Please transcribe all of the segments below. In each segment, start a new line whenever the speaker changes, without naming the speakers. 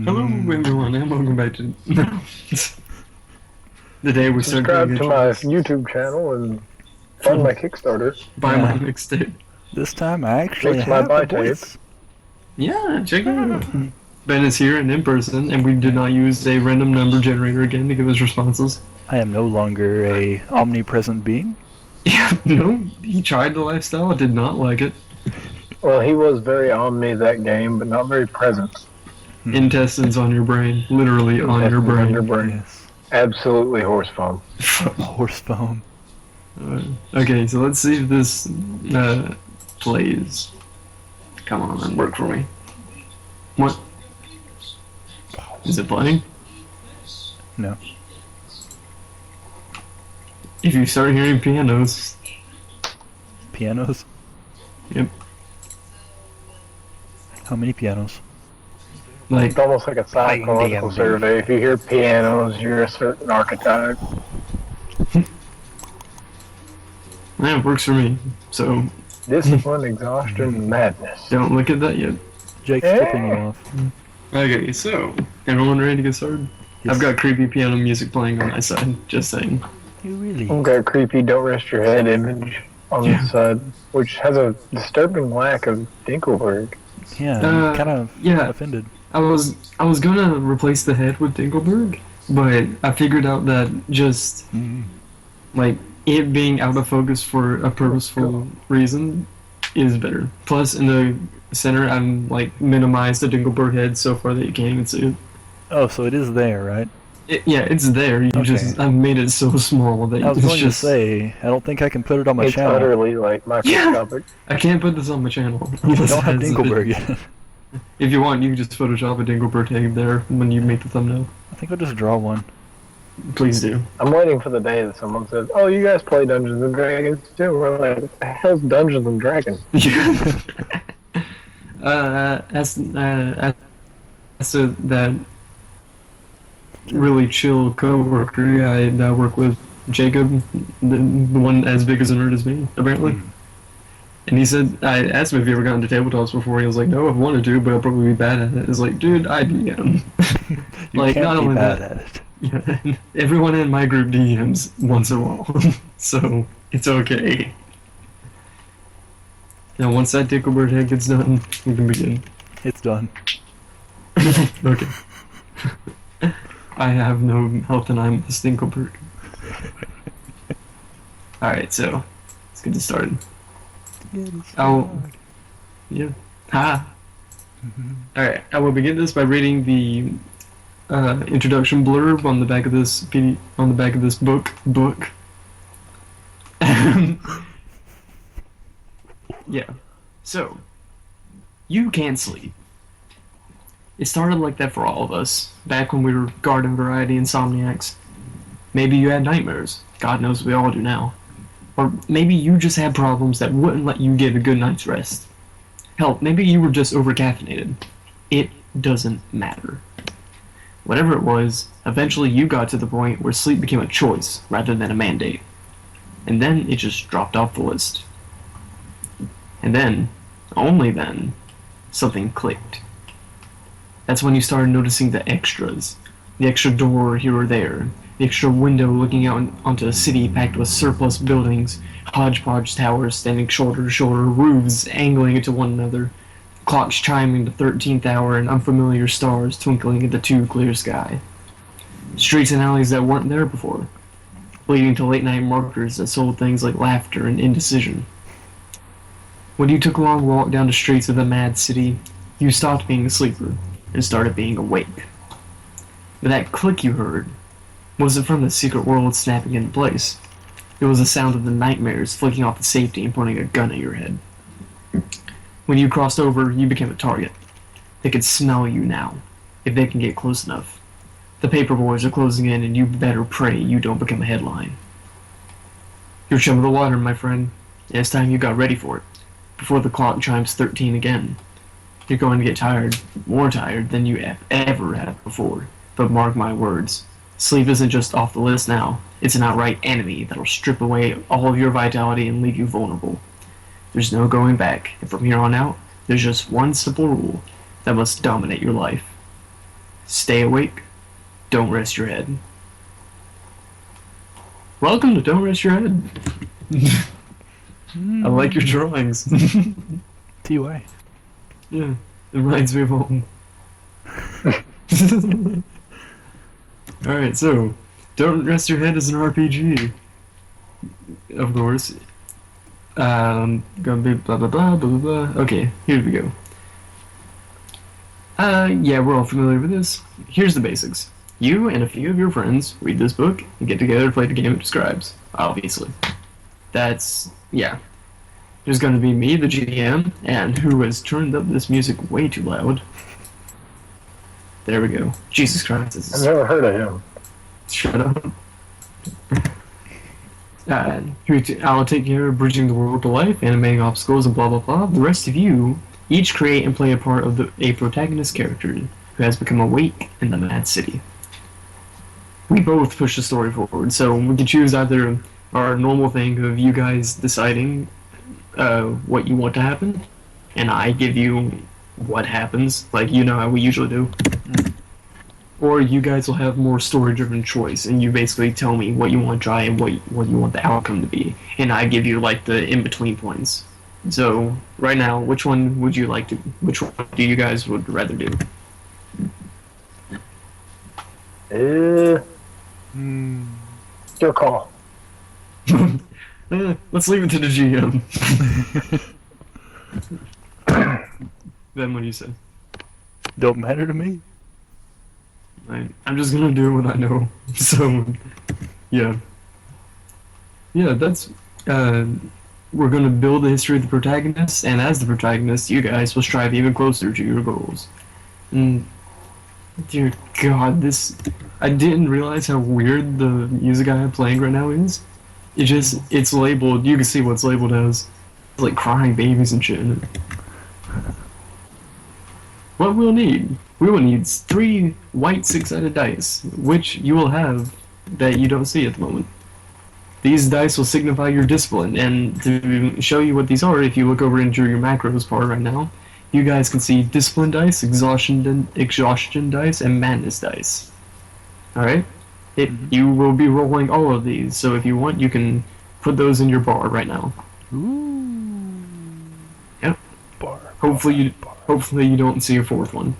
Hello everyone, and welcome back to the day we start
Subscribe
doing
to my
intros.
YouTube channel and fund my Kickstarter.
Buy my mixtape.
This time I actually
Mix my
have
buy
a voice.
Yeah, check it out. Ben is here and in person, and we did not use a random number generator again to give us responses.
I am no longer a omnipresent being.
Yeah, no, he tried the lifestyle, did not like it.
Well, he was very on me that game, but not very present.
Intestines on your brain, literally on your
Intestines
brain.
on your brain.
Yes.
Absolutely horse foam.
Horse foam.
Okay, so let's see if this plays. Come on, then, work for me. What? Is it playing?
No.
If you start hearing pianos,
Pianos?
yep,
How many pianos?
like
It's almost like a psychological survey. If you hear pianos, you're a certain archetype.
yeah, it works for me. So
Discipline, exhaustion, madness.
don't look at that yet.
Jake's flipping you off.
Okay, so everyone ready to get started?
Yes.
I've got creepy piano music playing on my side. Just saying.
You really?
Okay, creepy, don't rest your head image on
Yeah.
the side, which has a disturbing lack of Dinkleberg.
Yeah, I'm kind of
yeah.
offended.
I was gonna replace the head with Dinkleberg, but I figured out that just like it being out of focus for a purposeful reason is better. Plus, in the center, I'm like minimized the Dinkleberg head so far that you can't even see it.
Oh, so it is there, right?
Yeah, it's there. You just I've made it so small that
I was
it's
going
just
to say, I don't think I can put it on my
It's
channel.
utterly like microscopic.
I can't put this on my channel.
We
unless
don't
it
have
has
Dinkleberg yet.
If you want, you can just Photoshop a Dinkleberg tag there when you make the thumbnail.
I think I'll just draw one.
Please do.
I'm waiting for the day that someone says, "Oh, you guys play Dungeons and Dragons too?" We're like, "What the hell's Dungeons and Dragons?"
As to that really chill coworker I work with, Jacob, the one as big as a nerd as me, apparently. And he said, I asked him if he ever got into tabletops before. He was like, no, I've wanted to, but I'll probably be bad at it. It's like, dude, I DM.
You
Like,
can't
not
be
only
bad
that-
at it.
Yeah, everyone in my group DMs once in a while, so it's okay. Now, once that Dinkleberg head gets done, we can begin.
It's done.
Okay. I have no health and I'm a Dinkleberg. Alright, so let's get this started. Oh, yeah. Ha! Alright, I will begin this by reading the introduction blurb on the back of this book. Yeah. So, you can't sleep. It started like that for all of us, back when we were garden variety insomniacs. Maybe you had nightmares. God knows we all do now. Or maybe you just had problems that wouldn't let you get a good night's rest. Hell, maybe you were just over-caffeinated. It doesn't matter. Whatever it was, eventually you got to the point where sleep became a choice rather than a mandate. And then it just dropped off the list. And then, only then, something clicked. That's when you started noticing the extras. The extra door here or there. The extra window looking out onto a city packed with surplus buildings, hodgepodge towers standing shoulder to shoulder, roofs angling into one another, clocks chiming the 13th hour, and unfamiliar stars twinkling in the too clear sky. Streets and alleys that weren't there before, leading to late-night markers that sold things like laughter and indecision. When you took a long walk down the streets of the mad city, you stopped being a sleeper and started being awake. But that click you heard wasn't from the secret world snapping into place. It was the sound of the nightmares flicking off the safety and pointing a gun at your head. When you crossed over, you became a target. They could smell you now, if they can get close enough. The paper boys are closing in, and you better pray you don't become a headline. You're chum of the water, my friend. It's time you got ready for it, before the clock chimes 13 again. You're going to get tired, more tired than you ever have before. But mark my words, sleep isn't just off the list now. It's an outright enemy that'll strip away all of your vitality and leave you vulnerable. There's no going back, and from here on out, there's just one simple rule that must dominate your life. Stay awake. Don't rest your head. Welcome to Don't Rest Your Head. I like your drawings.
TY.
Yeah, it reminds me of home. Alright, so, Don't Rest Your Head is an RPG. Of course. Gonna be blah blah blah blah blah. Okay, here we go. Yeah, we're all familiar with this. Here's the basics. You and a few of your friends read this book and get together to play the game it describes. Obviously. That's, yeah. There's gonna be me, the GM, and who has turned up this music way too loud. There we go. Jesus Christ. This
I've
is...
never heard of him.
Shut up. I'll take care of bridging the world to life, animating obstacles, and blah blah blah. The rest of you each create and play a part of a protagonist character who has become awake in the Mad City. We both push the story forward, so we can choose either our normal thing of you guys deciding what you want to happen, and I give you what happens, like you know how we usually do. Or you guys will have more story-driven choice, and you basically tell me what you want to try and what you want the outcome to be, and I give you like the in-between points. So right now, which one would you like to? Which one do you guys would rather do?
Your call.
Let's leave it to the GM. Then what do you say?
Don't matter to me.
I'm just gonna do what I know. So, yeah. Yeah, that's, we're gonna build the history of the protagonist, and as the protagonist, you guys will strive even closer to your goals. And, dear God, I didn't realize how weird the music I have playing right now is. It's labeled, you can see what's labeled as, like crying babies and shit in it. What we'll need? We will need 3 white 6-sided dice, which you will have that you don't see at the moment. These dice will signify your discipline, and to show you what these are, if you look over into your macros part right now, you guys can see discipline dice, exhaustion dice, and madness dice. Alright? You will be rolling all of these, so if you want, you can put those in your bar right now.
Ooh.
Yep.
Bar.
Hopefully you
bar.
Hopefully you don't see a 4th one.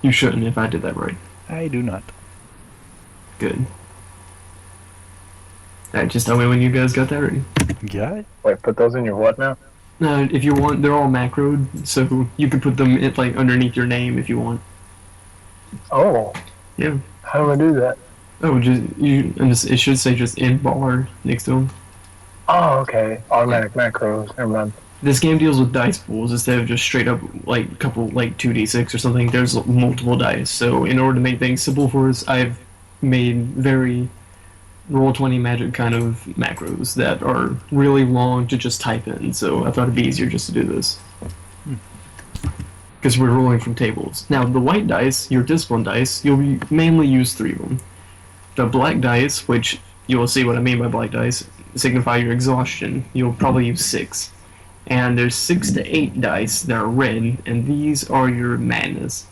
You shouldn't if I did that right.
I do not.
Good. Alright, just tell me when you guys got that ready.
Got it?
Wait, put those in your what now?
If you want, they're all macroed, so you can put them in, like underneath your name if you want.
Oh.
Yeah.
How do I do that?
Oh, it should say just in bar next to them.
Oh, okay. Automatic macros. Never mind.
This game deals with dice pools instead of just straight up like couple like 2d6 or something. There's multiple dice, so in order to make things simple for us, I've made very Roll20 magic kind of macros that are really long to just type in. So I thought it'd be easier just to do this because we're rolling from tables. Now the white dice, your discipline dice, you'll mainly use 3 of them. The black dice, which you'll see what I mean by black dice, signify your exhaustion. You'll probably use 6. And there's 6 to 8 dice that are red, and these are your madness,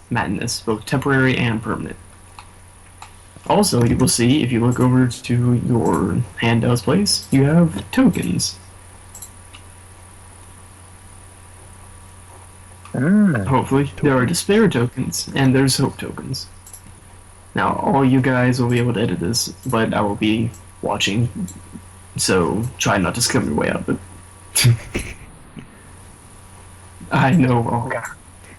both temporary and permanent. Also, you will see, if you look over to your handouts place, you have tokens. Hopefully. There are despair tokens, and there's hope tokens. Now, all you guys will be able to edit this, but I will be watching, so try not to scum your way out of it. I know.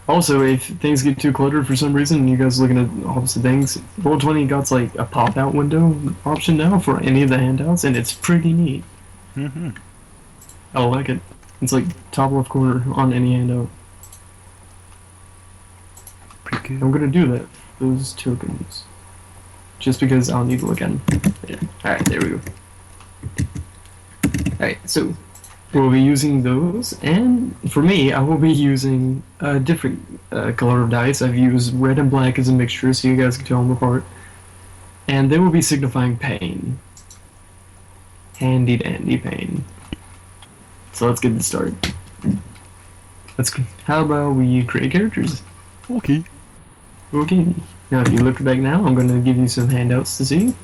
Also, if things get too cluttered for some reason and you guys are looking at opposite things, Roll20 got like a pop-out window option now for any of the handouts, and it's pretty neat. I like it. It's like top left corner on any handout.
Pretty good.
I'm gonna do that. Those tokens. Just because I'll need to look at them. Yeah. Alright, there we go. Alright, so we'll be using those, and for me, I will be using a different color of dice. I've used red and black as a mixture so you guys can tell them apart. And they will be signifying pain. Handy dandy pain. So let's get this started. How about we create characters?
Okay.
Okay. Now, if you look back now, I'm going to give you some handouts to see.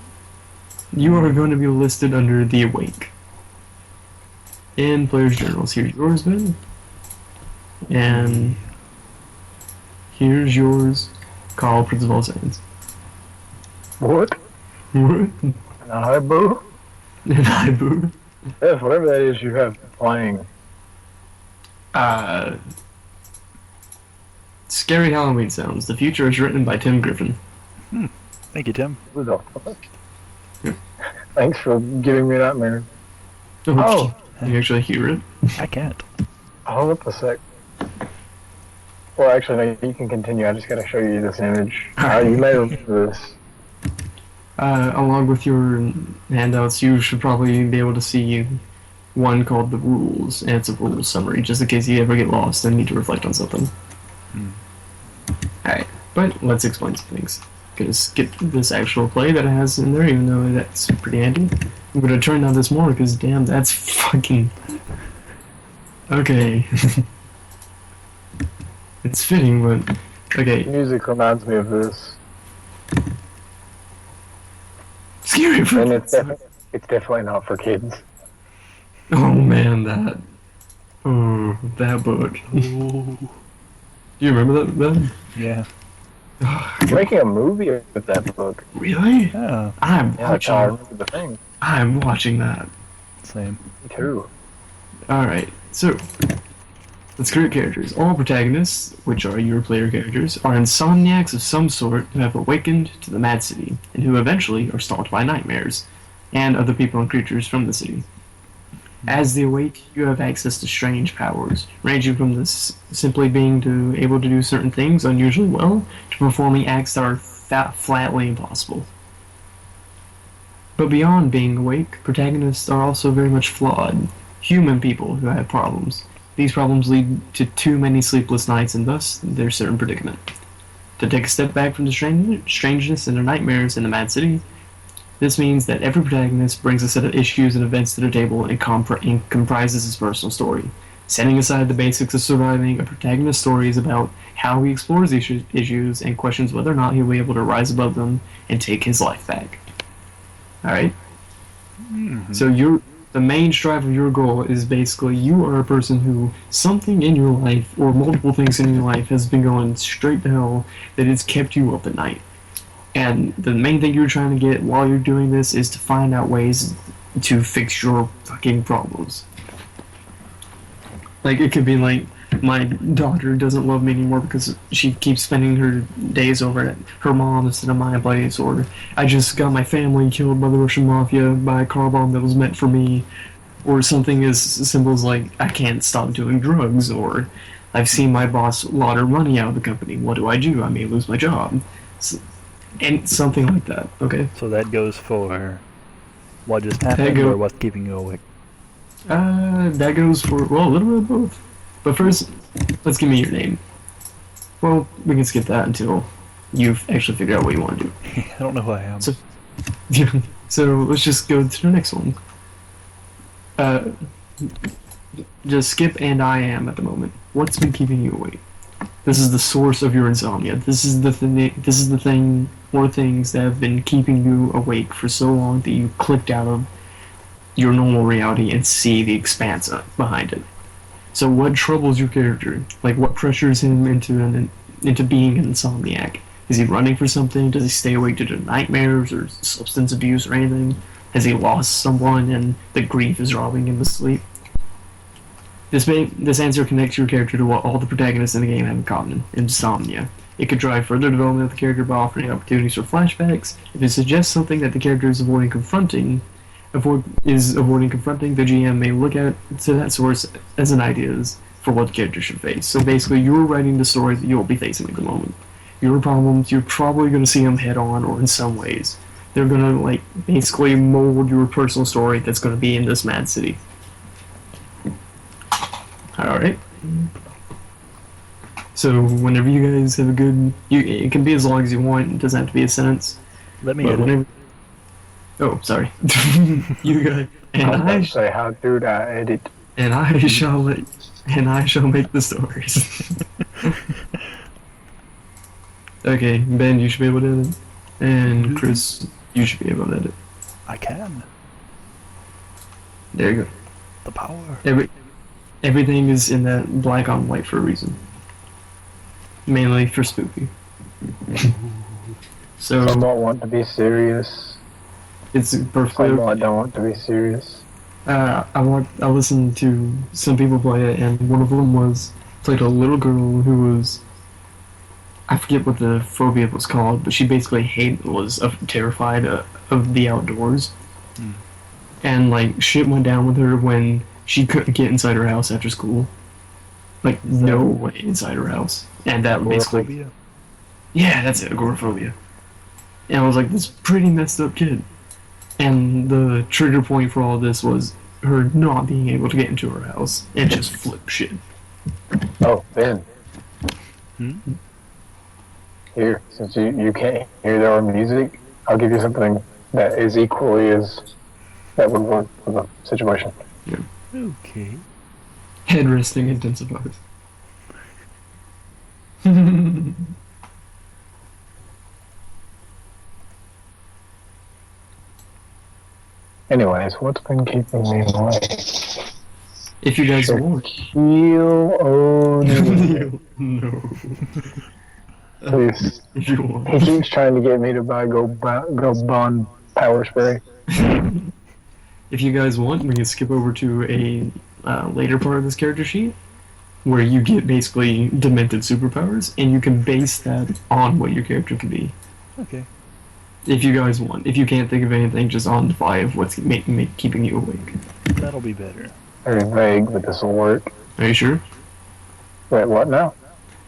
You are going to be listed under the Awake. In Player's Journals. Here's yours, Ben. And here's yours, Carl, Prince of All Saints.
What?
What?
Hi, boo.
And I boo.
Yes, whatever that is you have playing.
Scary Halloween Sounds. The future is written by Tim Griffin.
Thank you, Tim.
Who the fuck?
Yeah.
Thanks for giving me that, man. Oh.
Can you actually hear it?
I can't.
Hold up a sec. Well, actually, no, you can continue. I just gotta show you this image. You may remember this.
Along with your handouts, you should probably be able to see one called The Rules, and it's a rules summary, just in case you ever get lost and need to reflect on something. Alright, but let's explain some things. Gonna skip this actual play that it has in there, even though that's pretty handy. I'm gonna turn down this more, because damn, that's fucking... Okay. It's fitting, but... Okay.
Music reminds me of this.
Scary for
And it's definitely not for kids.
Oh man, that... Oh, that book.
Ooh.
Do you remember that, Ben?
Yeah.
Making a movie of that book.
Really?
Yeah.
I'm
Yeah, that's how I
watching.
remember the thing.
I'm watching that.
Same.
Me too.
Alright, so let's create characters. All protagonists, which are your player characters, are insomniacs of some sort who have awakened to the Mad City, and who eventually are stalked by nightmares, and other people and creatures from the city. As the Awake, you have access to strange powers, ranging from this simply being able to do certain things unusually well, to performing acts that are flatly impossible. But beyond being awake, protagonists are also very much flawed, human people who have problems. These problems lead to too many sleepless nights and thus their certain predicament. To take a step back from the strangeness and their nightmares in the Mad City, this means that every protagonist brings a set of issues and events to the table and comprises his personal story. Setting aside the basics of surviving, a protagonist's story is about how he explores these issues and questions whether or not he'll be able to rise above them and take his life back. Alright? So the main strive of your goal is basically you are a person who something in your life, or multiple things in your life, has been going straight to hell that has kept you up at night. And the main thing you're trying to get while you're doing this is to find out ways to fix your fucking problems. Like, it could be like, my daughter doesn't love me anymore because she keeps spending her days over at her mom instead of my place, or I just got my family killed by the Russian mafia by a car bomb that was meant for me, or something as simple as like, I can't stop doing drugs, or I've seen my boss launder money out of the company. What do? I may lose my job. And something like that, okay?
So that goes for what just happened or what's keeping you awake?
That goes for, well, a little bit of both. But first, let's give me your name. Well, we can skip that until you've actually figured out what you want to do.
I don't know who I am.
So let's just go to the next one. Just skip and I am at the moment. What's been keeping you awake? This is the source of your insomnia. This is the thing or things that have been keeping you awake for so long that you clicked out of your normal reality and see the expanse behind it. So what troubles your character? Like, what pressures him into being an insomniac? Is he running for something? Does he stay awake due to nightmares or substance abuse or anything? Has he lost someone and the grief is robbing him of sleep? This answer connects your character to what all the protagonists in the game have in common: insomnia. It could drive further development of the character by offering opportunities for flashbacks. If it suggests something that the character is avoiding confronting, the GM may look at to that source as an idea for what the character should face. So basically, you're writing the story that you'll be facing at the moment. Your problems, you're probably going to see them head on, or in some ways. They're going to, like, basically mold your personal story that's going to be in this mad city. Alright. So, whenever you guys have a good... it can be as long as you want, it doesn't have to be a sentence.
Let me
But
edit.
whenever... Oh, sorry. You guys...
I was about to say, how do I edit?
And I shall make the stories. Okay, Ben, you should be able to edit. And Chris, you should be able to edit.
I can.
There you go.
The power.
Everything is in that black on white for a reason. Mainly for spooky. So
Somewhat want to be serious.
it's perfectly
Somewhat don't want to be serious.
I listened to some people play it, and one of them played a little girl who was, I forget what the phobia was called, but she basically was terrified of the outdoors. And like shit went down with her when she couldn't get inside her house after school. Like no way inside her house, and that basically,
Agoraphobia?
yeah, that's it, agoraphobia. And I was like, this pretty messed up kid. And the trigger point for all this was her not being able to get into her house and just flip shit.
Oh, Ben.
Hmm?
Here, since you can't hear our music, I'll give you something that is equally as that would work for the situation.
Okay.
Headresting intensifies.
Anyways, what's been keeping me away?
If you guys want.
Heal, oh no.
No.
Please.
If you want.
He keeps trying to get me to buy Go Bond power spray.
If you guys want, we can skip over to a later part of this character sheet where you get basically demented superpowers, and you can base that on what your character can be.
Okay.
If you guys want. If you can't think of anything, just on the fly of what's keeping you awake.
That'll be better.
Very vague, but this will work.
Are you sure?
Wait, what now?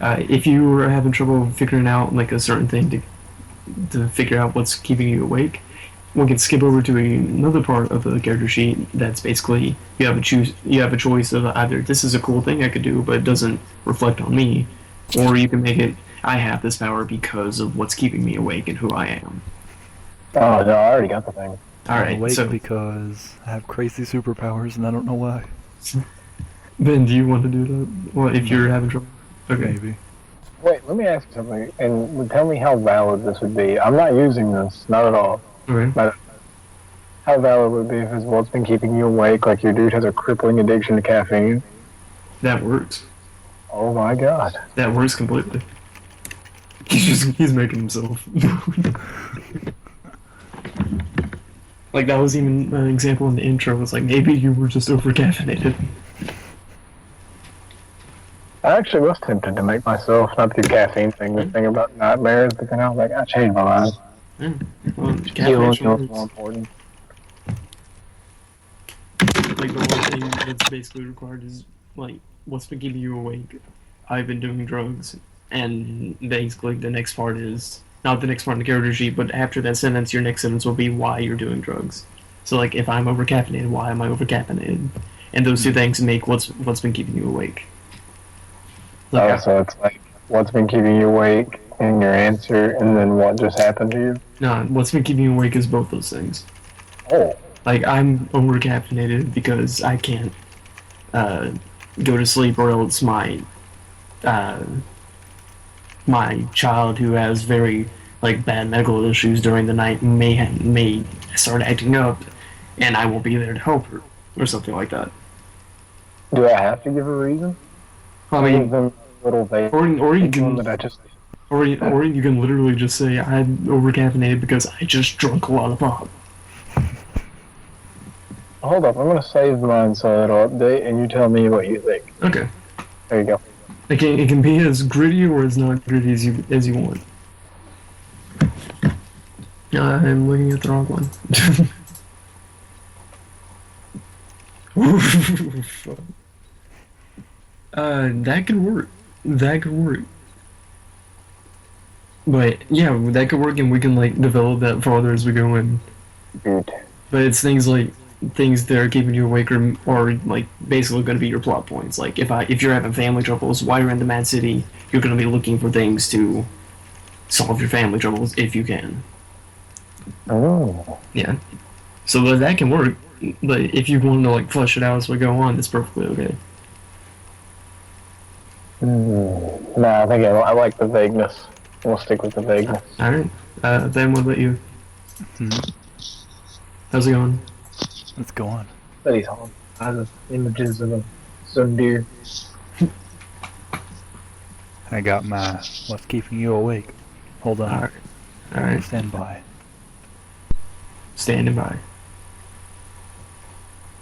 If you were having trouble figuring out like a certain thing to figure out what's keeping you awake, we can skip over to another part of the character sheet that's basically you have a choice of either this is a cool thing I could do but it doesn't reflect on me, or you can make it I have this power because of what's keeping me awake and who I am.
Oh no, I already got the thing.
I'm
Alright,
awake
so
because I have crazy superpowers and I don't know why.
Ben, do you want to do that? Well, if you're having trouble. Okay.
Maybe.
Wait, let me ask you something, and tell me how valid this would be. I'm not using this, not at all.
Okay.
But how valid would it be if it's what's been keeping you awake, like your dude has a crippling addiction to caffeine?
That works.
Oh my god.
That works completely. He's making himself. Like that was even an example in the intro. Was like maybe you were just over caffeinated.
I actually was tempted to make myself, not the caffeine thing, the thing about nightmares, but then I was like, I changed my mind.
Well,
Healing
caffeine
feels more important.
like the one thing that's basically required is like what's been keeping you awake. I've been doing drugs, and basically the next part is not the next part in the character sheet, but after that sentence, your next sentence will be why you're doing drugs. So like if I'm over caffeinated, why am I over caffeinated? And those two things make what's been keeping you awake. Like,
So it's like what's been keeping you awake and your answer, and then what just happened to you.
no, what's been keeping you awake is both those things.
Oh,
Like I'm over caffeinated because I can't go to sleep, or else my child who has very like bad medical issues during the night may start acting up, and I won't be there to help her or something like that.
do I have to give a reason?
I mean,
Give them a little vague.
or you
One
can
that I just.
or you can literally just say I'm over caffeinated because I just drunk a lot of pop.
Hold up, I'm gonna save mine so it'll update, and you tell me what you think.
Okay.
There you go.
It can be as gritty or as not gritty as you want. I'm looking at the wrong one. That could work. That could work. But yeah, that could work, and we can like develop that farther as we go in.
Good.
But it's things that are keeping you awake, or like basically going to be your plot points. Like if you're having family troubles while you're in the Mad City, you're going to be looking for things to solve your family troubles if you can.
Oh.
Yeah. So that can work. But if you want to like flesh it out as we go on, that's perfectly okay.
No, I think I like the vagueness. We'll stick with the vagueness.
Alright. Ben, what about you?
Hmm.
How's it going?
Let's go on.
But he's on. I have images of a sun deer.
I got my what's keeping you awake. Hold on.
Alright. Alright.
Stand by.
Standing by.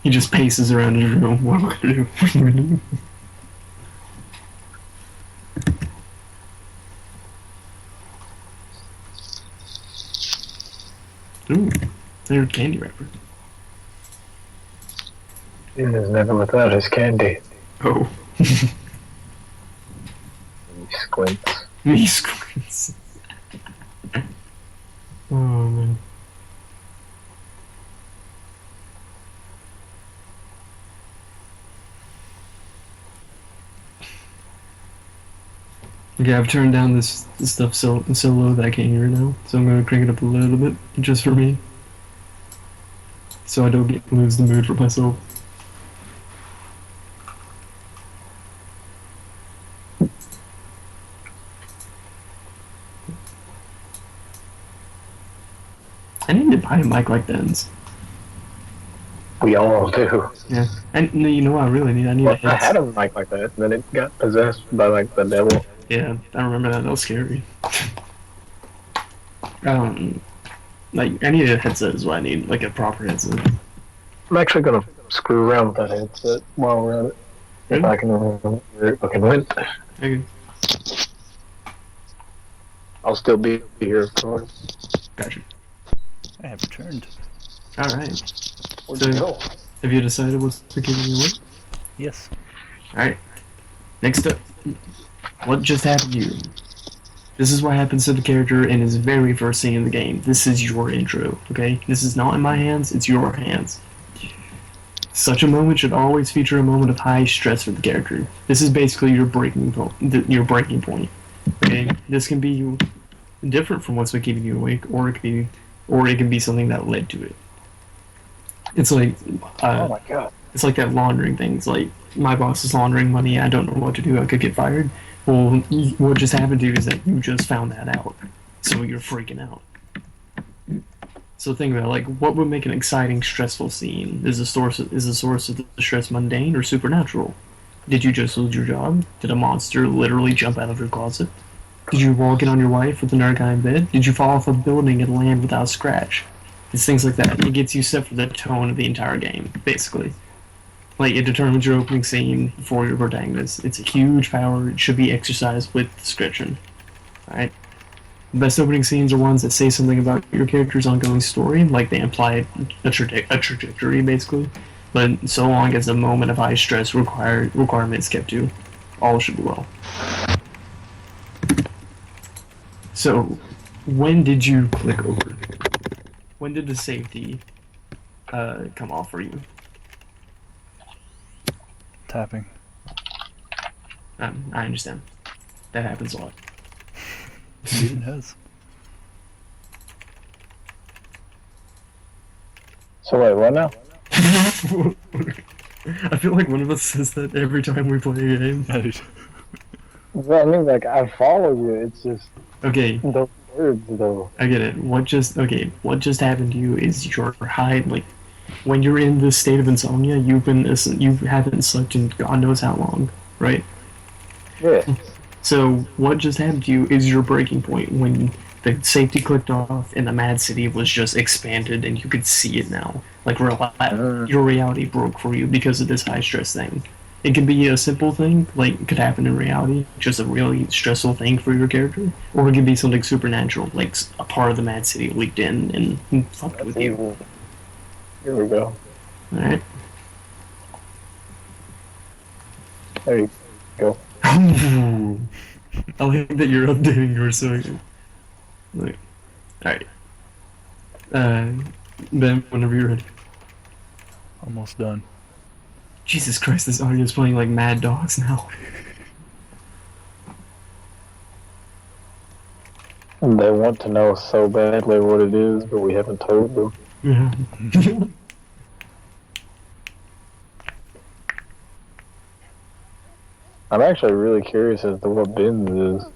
He just paces around his room. What am I gonna do? What am I gonna do? Ooh, there's candy wrapper.
He is never without his candy.
Oh.
He squints.
Me squints. Oh man. Okay, I've turned down this stuff so low that I can't hear it now, so I'm gonna crank it up a little bit, just for me. So I don't lose the mood for myself. I need to buy a mic like Ben's.
We all do.
Yeah. And you know what I really need? I need
Well,
a
I had
headset.
a mic like that, and then it got possessed by like the devil.
Yeah, I remember that. That was scary. Like, I need a headset is what I need. Like a proper headset.
I'm actually gonna screw around with that headset while we're at it. If I can remember it fucking went.
Okay.
I'll still be here, of course.
Gotcha.
I have returned.
Alright.
Where'd
So-
you go?
Have you decided what's keeping you awake?
Yes.
Alright. Next up. What just happened to you? This is what happens to the character in his very first scene in the game. This is your intro, okay? This is not in my hands, it's your hands. Such a moment should always feature a moment of high stress for the character. This is basically your breaking point. Okay? This can be different from what's been keeping you awake, or it can be something that led to it. It's like
Oh my god.
it's like that laundering thing. It's like, my boss is laundering money, I don't know what to do, I could get fired. Well, what just happened to you is that you just found that out. So you're freaking out. So think about it, like, what would make an exciting, stressful scene? Is the source of the stress mundane or supernatural? Did you just lose your job? Did a monster literally jump out of your closet? Did you walk in on your wife with another guy in bed? Did you fall off a building and land without a scratch? It's things like that. It gets you set for the tone of the entire game, basically. Like, it determines your opening scene for your protagonist. It's a huge power. It should be exercised with discretion. Alright? The best opening scenes are ones that say something about your character's ongoing story, like they imply a trajectory, basically. But so long as the moment of high stress requirements kept to, all should be well. So, when did you click over? When did the safety come off for you?
Tapping.
I understand. That happens a lot.
It has.
So wait, what now?
I feel like one of us says that every time we play a game.
Well, I mean, like, I follow you. It's just
Okay,
those words, though.
I get it. What just happened to you is your high, like, when you're in this state of insomnia, you haven't slept in God knows how long, right?
Yeah.
So what just happened to you is your breaking point when the safety clicked off and the Mad City was just expanded and you could see it now. Like, your reality broke for you because of this high stress thing. It could be a simple thing, like it could happen in reality, just a really stressful thing for your character, or it could be something supernatural, like a part of the Mad City leaked in and fucked with you.
Evil. Here we go.
Alright.
There you go.
I like that you're updating yours so like, alright. Ben, whenever you're ready.
Almost done.
Jesus Christ, this audio is playing like Mad Dogs now.
They want to know so badly what it is, but we haven't told them.
Yeah.
I'm actually really curious as to what Ben's is.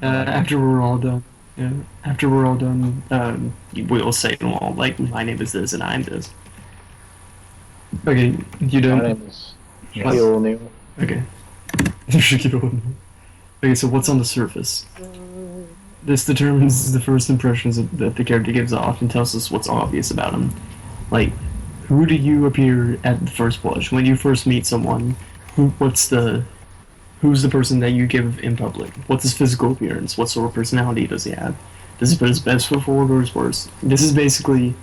After we're all done, yeah. After we're all done, we'll say them all. Like, my name is this, and I'm this. Okay, you
My
done?
name is
Yes.
Shaquille O'Neal.
Okay. Shaquille O'Neal. Okay, so what's on the surface? This determines the first impressions that the character gives off and tells us what's obvious about him. Like, who do you appear at the first blush? When you first meet someone, who's the person that you give in public? What's his physical appearance? What sort of personality does he have? Does he put his best foot forward or his worst? This is basically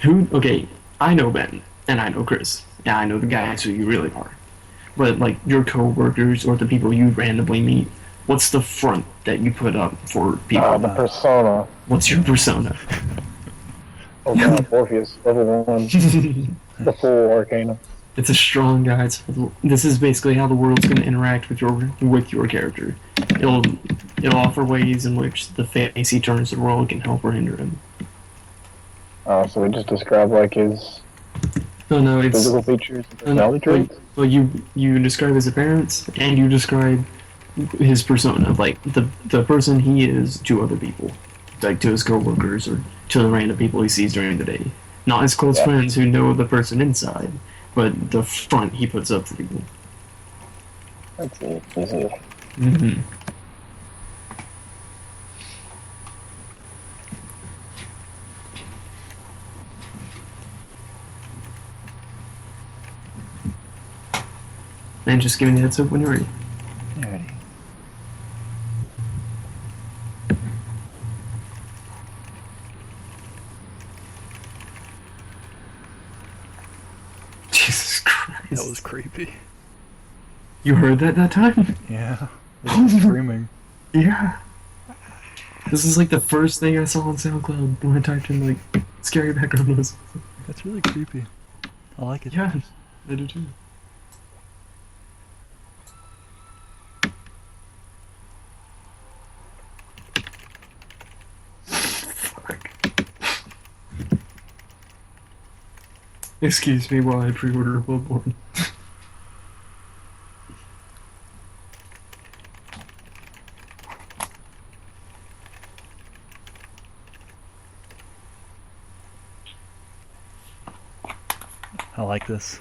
okay, I know Ben, and I know Chris. Yeah, I know the guys who you really are. But, like, your co-workers or the people you randomly meet, what's the front that you put up for people?
The persona.
What's your persona?
Oh god, Morpheus, level 1. The full Arcana.
It's a strong guide. This is basically how the world's going to interact with your character. It'll offer ways in which the fantasy turns of the world can help or hinder him.
So we just describe like his
No, it's
physical features and personality traits.
well, you describe his appearance and you describe his persona, like the person he is to other people, like to his coworkers or to the random people he sees during the day. Not his close friends who know the person inside, but the front he puts up to people.
That's easy.
Mm-hmm. And just give me the heads up when you're ready.
Alrighty.
Jesus Christ.
That was creepy.
You heard that time?
Yeah. It was screaming.
Yeah. This is like the first thing I saw on SoundCloud when I typed in like scary background noise.
That's really creepy. I like it.
Yeah, I do too. Fuck. Excuse me while I pre-order Bloodborne.
I like this.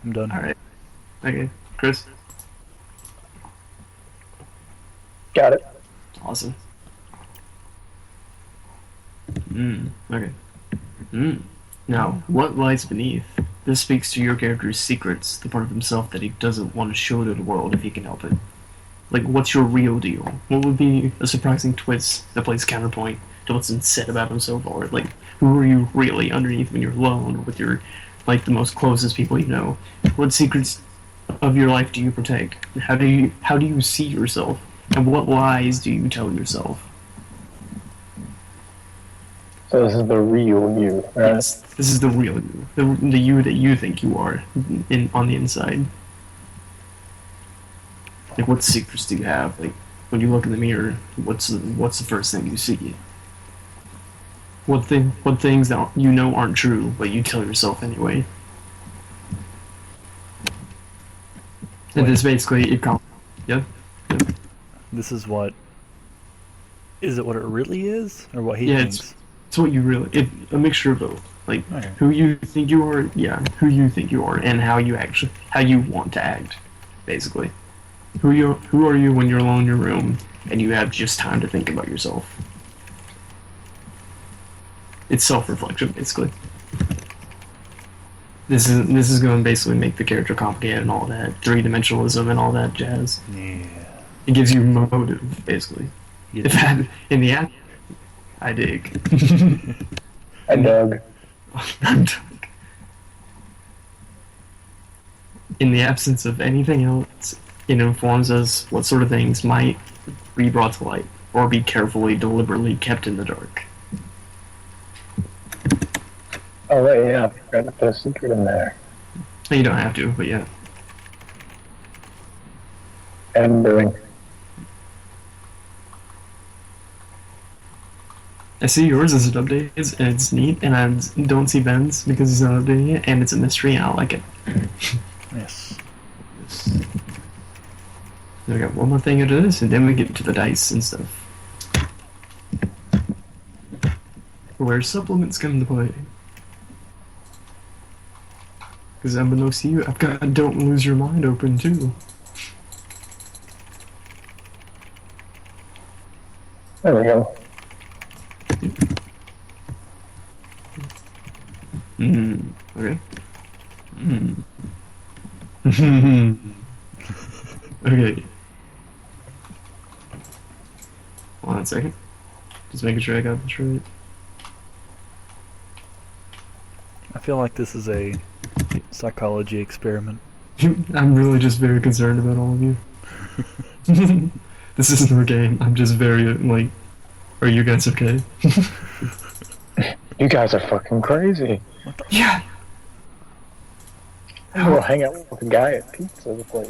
I'm done.
Alright. Okay, Chris?
Got it.
Awesome. Okay. Now, what lies beneath? This speaks to your character's secrets, the part of himself that he doesn't want to show to the world if he can help it. Like, what's your real deal? What would be a surprising twist that plays counterpoint to what's been said about him so far? Like, who are you really underneath when you're alone or with your, like, the most closest people you know? What secrets of your life do you protect? How do you see yourself? And what lies do you tell yourself?
So this is the real you, right?
Yes, this is the real you, the you that you think you are on the inside. Like, what secrets do you have? Like, when you look in the mirror, what's the first thing you see? What things that you know aren't true, but you tell yourself anyway? And this basically yeah.
This is what... Is it what it really is? Or what he
Yeah,
thinks?
It's what you really... a mixture of both. Like,
Okay.
who you think you are, who you think you are, and how you want to act, basically. Who are you when you're alone in your room, and you have just time to think about yourself? It's self-reflection, basically. This is going to basically make the character complicated and all that, three-dimensionalism and all that jazz.
Yeah.
It gives you motive, basically.
You
If in the app, I dig.
I dug.
I'm done. In the absence of anything else, it informs us what sort of things might be brought to light, or be carefully, deliberately kept in the dark.
Oh wait, yeah, I forgot to put a secret in there.
You don't have to, but yeah.
And doing.
I see yours isn't updated, and it's neat, and I don't see Ben's because he's not updating it, and it's a mystery, and I like it.
Yes.
I got one more thing into this, and then we get to the dice and stuff. Where supplements come into play. Because unbeknownst to you, I've got Don't Lose Your Mind open too.
There we go.
Okay. Okay. Hold on a second. Just making sure I got this right.
I feel like this is a psychology experiment.
I'm really just very concerned about all of you. This isn't a game. I'm just very, like, are you guys okay?
You guys are fucking crazy.
Yeah!
We'll hang out with the guy at pizza place.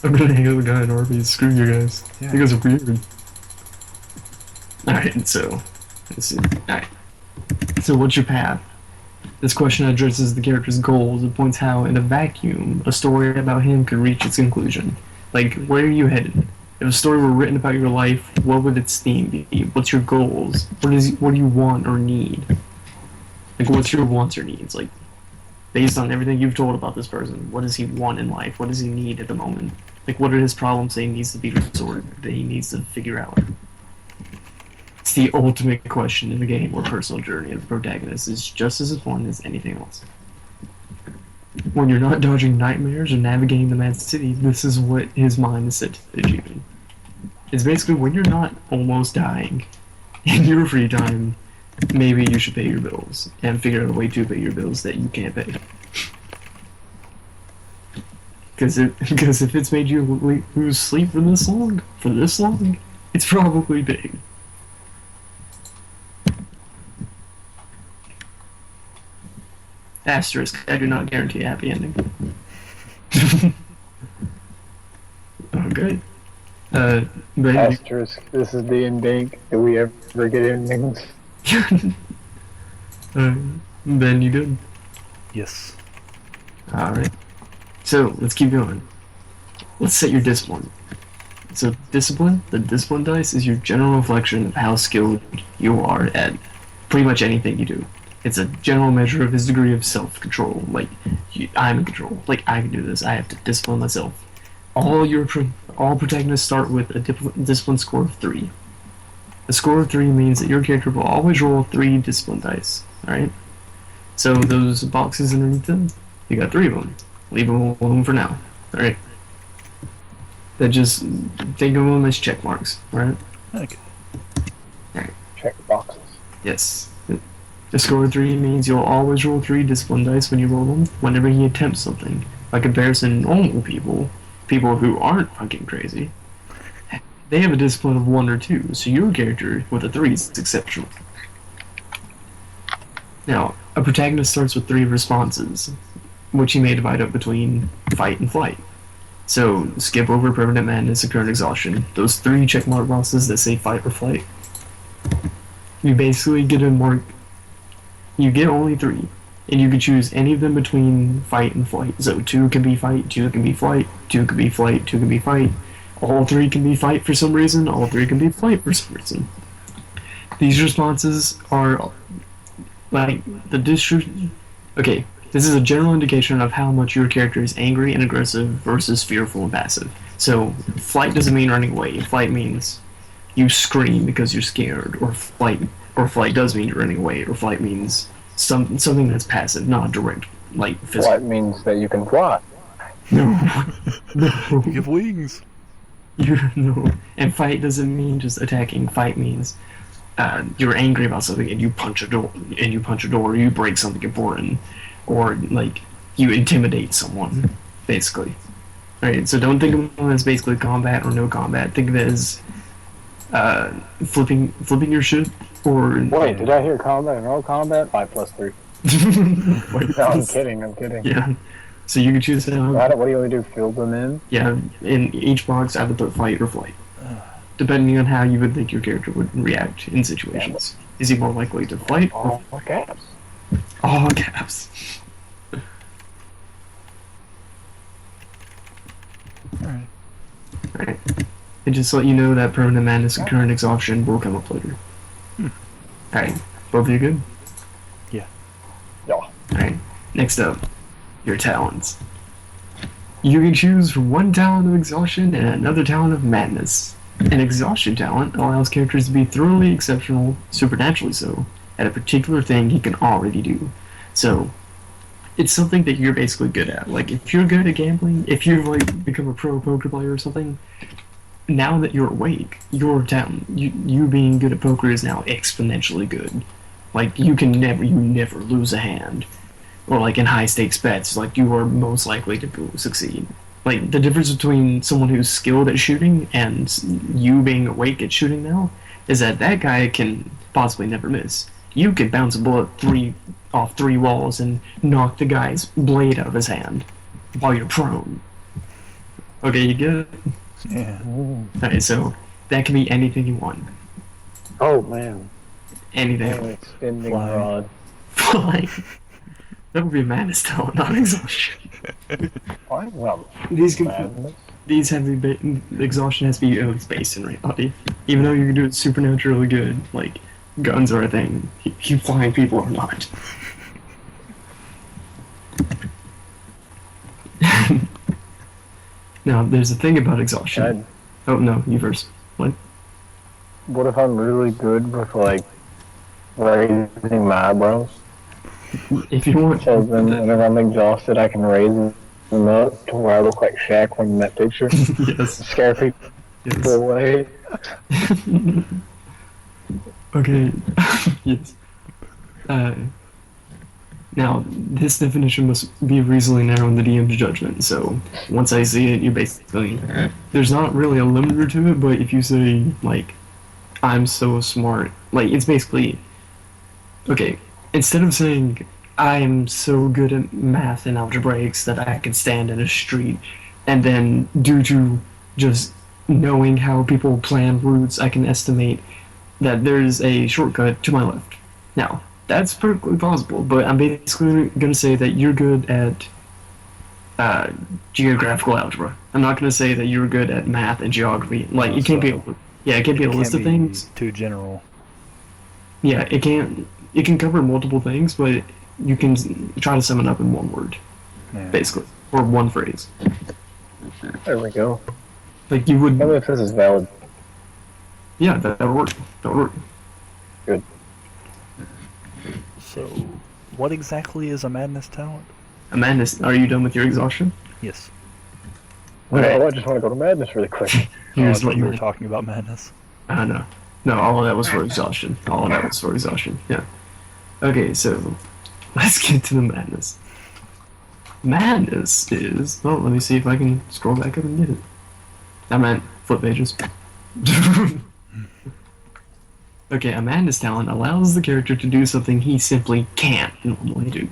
I'm gonna hang out with the guy in Arby's. Screw you guys.
Yeah.
You guys are weird. Alright, so, let's see. Alright. So what's your path? This question addresses the character's goals and points how, in a vacuum, a story about him could reach its conclusion. Like, where are you headed? If a story were written about your life, what would its theme be? What's your goals? What do you want or need? Like, what's your wants or needs? Like, based on everything you've told about this person, what does he want in life? What does he need at the moment? Like, what are his problems that he needs to be resolved, that he needs to figure out? It's the ultimate question in the game where personal journey of the protagonist is just as important as anything else. When you're not dodging nightmares or navigating the mad city, this is what his mind is set to achieving. It's basically when you're not almost dying, in your free time, maybe you should pay your bills and figure out a way to pay your bills that you can't pay. Because if it's made you lose sleep for this long, it's probably big. Asterisk, I do not guarantee a happy ending. Okay. But
Asterisk, this is D and Dink. Do we ever get endings?
Ben, you good?
Yes.
Alright. So, let's keep going. Let's set your discipline. So, discipline, the discipline dice is your general reflection of how skilled you are at pretty much anything you do. It's a general measure of his degree of self-control. Like, I'm in control. Like, I can do this. I have to discipline myself. All protagonists start with a discipline score of 3. A score of 3 means that your character will always roll 3 discipline dice. Alright? So those boxes underneath them, you got 3 of them. Leave them alone for now. Alright? That just, think of them as check marks. Alright?
Okay.
Alright.
Check boxes.
Yes. The score of 3 means you'll always roll 3 discipline dice when you roll them, whenever he attempts something. By comparison, normal people who aren't fucking crazy, they have a discipline of 1 or 2, so your character with a 3 is exceptional. Now, a protagonist starts with 3 responses, which he may divide up between fight and flight. So, skip over permanent madness and current exhaustion. Those 3 checkmark boxes that say fight or flight. You basically get a mark. You get only 3, and you can choose any of them between fight and flight. So 2 can be fight, 2 can be flight, 2 can be flight, 2 can be fight. All 3 can be fight for some reason, all 3 can be flight for some reason. These responses are like the distribution. Okay, this is a general indication of how much your character is angry and aggressive versus fearful and passive. So flight doesn't mean running away. Flight means you scream because you're scared, or flight does mean you're running away, or flight means something that's passive, not direct, like physical.
Flight means that you can fly.
No, no.
You have wings.
No. And fight doesn't mean just attacking. Fight means you're angry about something and you punch a door, or you break something important, or like you intimidate someone, basically. Right. So don't think of them as basically combat or no combat. Think of it as flipping your shit. Or
Wait, did I hear combat and no combat? 5 plus 3. No, I'm kidding.
Yeah. So you can choose
What do you only do? Fill them in?
Yeah, in each box I would put fight or flight. Depending on how you would think your character would react in situations. Is he more likely to fight or
All caps.
all caps?
Alright.
Alright. And just let you know that permanent madness and current exhaustion will come up later. Alright. Both of you good?
Yeah.
Alright. Next up, your talents. You can choose from one talent of exhaustion and another talent of madness. An exhaustion talent allows characters to be thoroughly exceptional, supernaturally so, at a particular thing he can already do. So, it's something that you're basically good at. Like, if you're good at gambling, if you've, like, become a pro poker player or something, now that you're awake, your talent, you being good at poker is now exponentially good. Like, you never lose a hand. Or, like, in high-stakes bets, like, you are most likely to succeed. Like, the difference between someone who's skilled at shooting and you being awake at shooting now is that that guy can possibly never miss. You could bounce a bullet off three walls and knock the guy's blade out of his hand while you're prone. Okay, you get it?
Yeah.
Okay, so that can be anything you want.
Oh man.
Anything.
An extending
Fly.
rod.
Flying. That would be a madness talent, not exhaustion.
Fine. Well,
These
madness.
exhaustion has to be at least based in reality. Even though you can do it supernaturally good, like guns are a thing. You flying people are not. Now, there's a thing about exhaustion.
I'd-
Oh no, you first. What?
What if I'm really good with like raising my eyebrows?
If you want.
So then whenever I'm exhausted, I can raise them up to where I look like Shaq when in that picture.
Yes.
Scare people
Yes.
away.
Okay. Yes. Now, this definition must be reasonably narrow in the DM's judgment, so once I see it, you basically... There's not really a limiter to it, but if you say, like, I'm so smart, like, it's basically... Okay, instead of saying, I am so good at math and algebraics that I can stand in a street, and then due to just knowing how people plan routes, I can estimate that there's a shortcut to my left. Now, that's perfectly possible, but I'm basically going to say that you're good at geographical algebra. I'm not going to say that you're good at math and geography. Like, you can't be able to, yeah, it can't be a list of things.
Too general.
Yeah, it can cover multiple things, but you can try to sum it up in one word,
Yeah.
basically, or one phrase.
There we go.
Like, you would,
Tell me if this is valid.
yeah, that would work. That would work.
Good.
So, what exactly is a madness talent?
Amanda, are you done with your exhaustion?
Yes.
Okay.
No, I just want to go to madness really quick.
Oh, I
Here's
thought
what
you were talking about madness.
No. No, all of that was for exhaustion. All of that was for exhaustion, yeah. Okay, so let's get to the madness. Madness is... Well, let me see if I can scroll back up and get it. I meant flip pages. Okay, a madness talent allows the character to do something he simply can't normally do.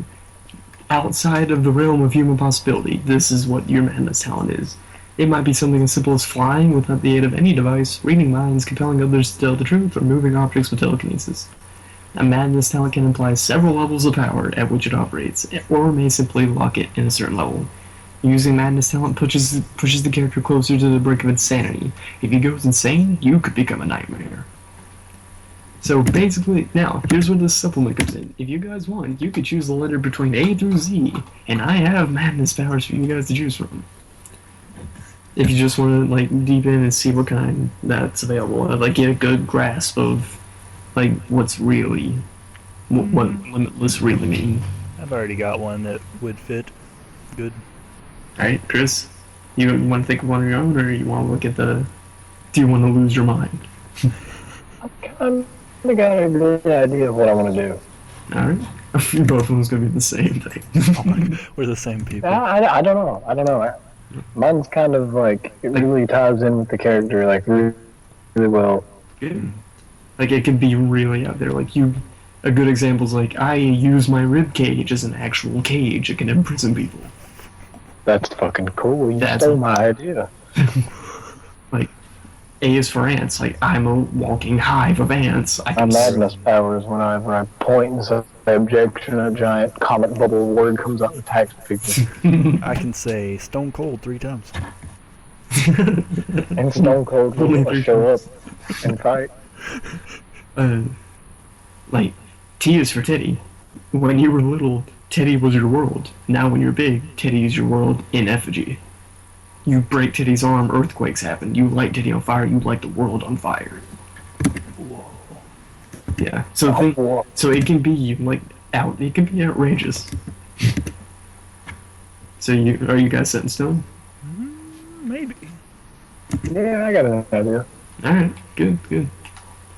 Outside of the realm of human possibility, this is what your madness talent is. It might be something as simple as flying without the aid of any device, reading minds, compelling others to tell the truth, or moving objects with telekinesis. A madness talent can imply several levels of power at which it operates, or may simply lock it in a certain level. Using madness talent pushes the character closer to the brink of insanity. If he goes insane, you could become a nightmare. So basically, now, here's where this supplement comes in. If you guys want, you could choose the letter between A through Z, and I have madness powers for you guys to choose from. If you just want to, like, deep in and see what kind that's available, like, get a good grasp of, like, what's really, what limitless really mean.
I've already got one that would fit. Good.
Alright, Chris, you want to think of one of your own, or you want to look at the, do you want to lose your mind?
I got a good idea of what I want to do.
Alright. Both of them's going to be the same thing.
We're the same people.
I don't know. Mine's kind of like, it really ties in with the character, like, really, really well.
Good. Like, it can be really out there. Like, a good example is, like, I use my rib cage as an actual cage. It can imprison people.
That's fucking cool. You
That's
stole my idea.
Like, A is for ants. Like, I'm a walking hive of ants.
My madness powers whenever I point and say objection, a giant comet bubble word comes out and attacks people.
I can say Stone Cold 3 times.
And Stone Cold
Only
will
3
show up
shots.
and fight.
Like, T is for Teddy. When you were little, Teddy was your world. Now when you're big, Teddy is your world in effigy. You break Teddy's arm, earthquakes happen. You light Teddy on fire, you light the world on fire.
Whoa.
Yeah. So
Whoa.
so it can be like it can be outrageous. So are you guys set in stone?
Maybe.
Yeah, I got an idea.
Alright, good.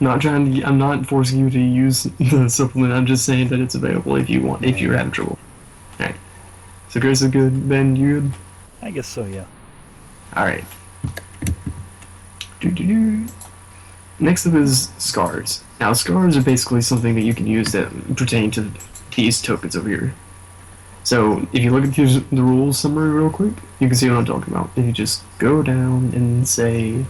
I'm not forcing you to use the supplement, I'm just saying that it's available if you're having trouble. Alright. So Chris is good, Ben, you good?
I guess so, yeah.
Alright. Next up is scars. Now, scars are basically something that you can use that pertain to these tokens over here. So, if you look at the rules summary real quick, you can see what I'm talking about. If you just go down and say,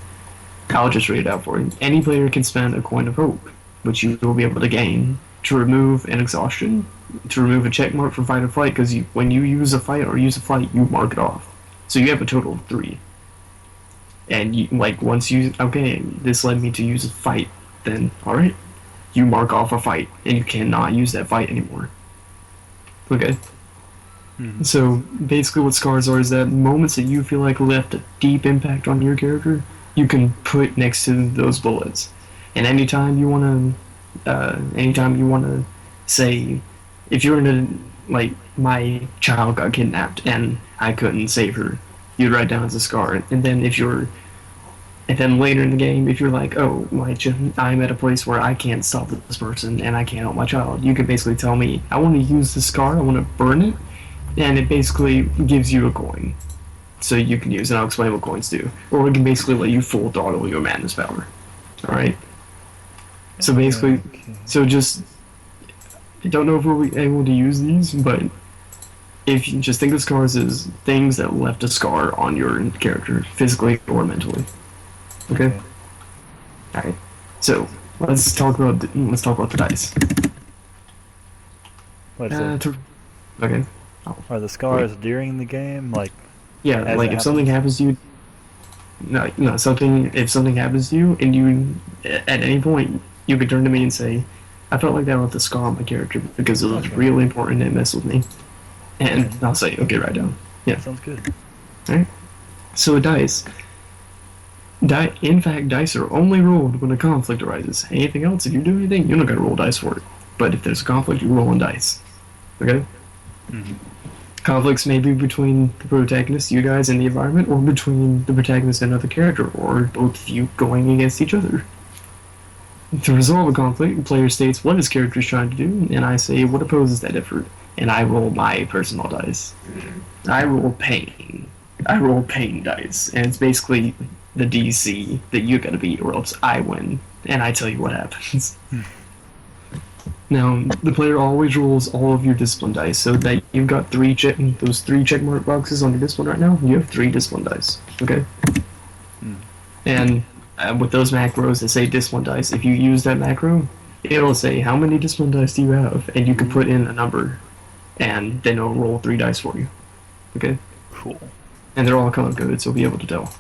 I'll just read it out for you. Any player can spend a coin of hope, which you will be able to gain, to remove an exhaustion, to remove a check mark from fight or flight, because when you use a fight or use a flight, you mark it off. So you have a total of 3. And this led me to use a fight, then, alright, you mark off a fight, and you cannot use that fight anymore. Okay? So, basically what scars are is that moments that you feel like left a deep impact on your character, you can put next to those bullets. And anytime you wanna say, if you're in a, like, my child got kidnapped and I couldn't save her, you'd write down as a scar. And then later in the game, if you're like, oh, I'm at a place where I can't stop this person and I can't help my child, you can basically tell me, I want to use the scar, I want to burn it, and it basically gives you a coin. So you can use it, and I'll explain what coins do. Or it can basically let you full throttle your madness power. Alright? So basically, I don't know if we'll be able to use these, but if you just think of scars as things that left a scar on your character, physically or mentally. Okay? Alright. So, let's talk about the dice.
What is it?
Okay.
Are the scars during the game? Like,
yeah, like if something happens to you, if something happens to you, and you, at any point, you could turn to me and say, I felt like that left a scar on my character because it was really important and it messed with me. And I'll say, okay, write down. Yeah.
Sounds good.
Alright. So dice. In fact, dice are only rolled when a conflict arises. Anything else, if you do anything, you're not going to roll dice for it. But if there's a conflict, you roll on dice. Okay? Conflicts may be between the protagonist, you guys, and the environment, or between the protagonist and another character, or both of you going against each other. To resolve a conflict, the player states what his character is trying to do, and I say what opposes that effort, and I roll my personal dice. I roll pain. I roll pain dice, and it's basically the DC that you gotta beat, or else I win, and I tell you what happens. Now, the player always rolls all of your discipline dice, so that you've got those 3 checkmark boxes on your discipline right now, you have 3 discipline dice, okay? And with those macros that say discipline dice, if you use that macro, it'll say how many discipline dice do you have, and you can put in a number, and then it'll roll 3 dice for you, okay?
Cool.
And they're all color-coded, so you'll be able to tell.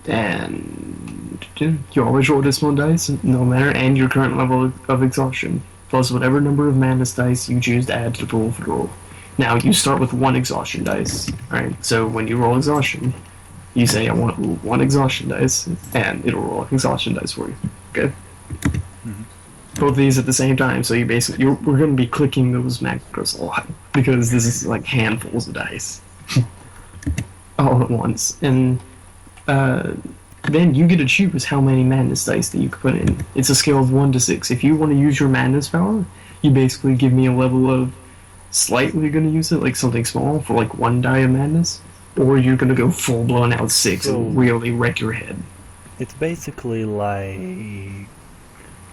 And you always roll discipline dice, no matter, and your current level of exhaustion, plus whatever number of madness dice you choose to add to the roll for the roll. Now, you start with 1 exhaustion dice, alright? So when you roll exhaustion, you say, I want 1 exhaustion dice, and it'll roll exhaustion dice for you, okay? Both of these at the same time, so we're going to be clicking those macros a lot, because this is like handfuls of dice. All at once. And then you get to choose how many madness dice that you can put in. It's a scale of 1 to 6. If you want to use your madness power, you basically give me a level of slightly going to use it, like something small, for like 1 die of madness, or you're going to go full blown out 6 and really wreck your head.
It's basically like...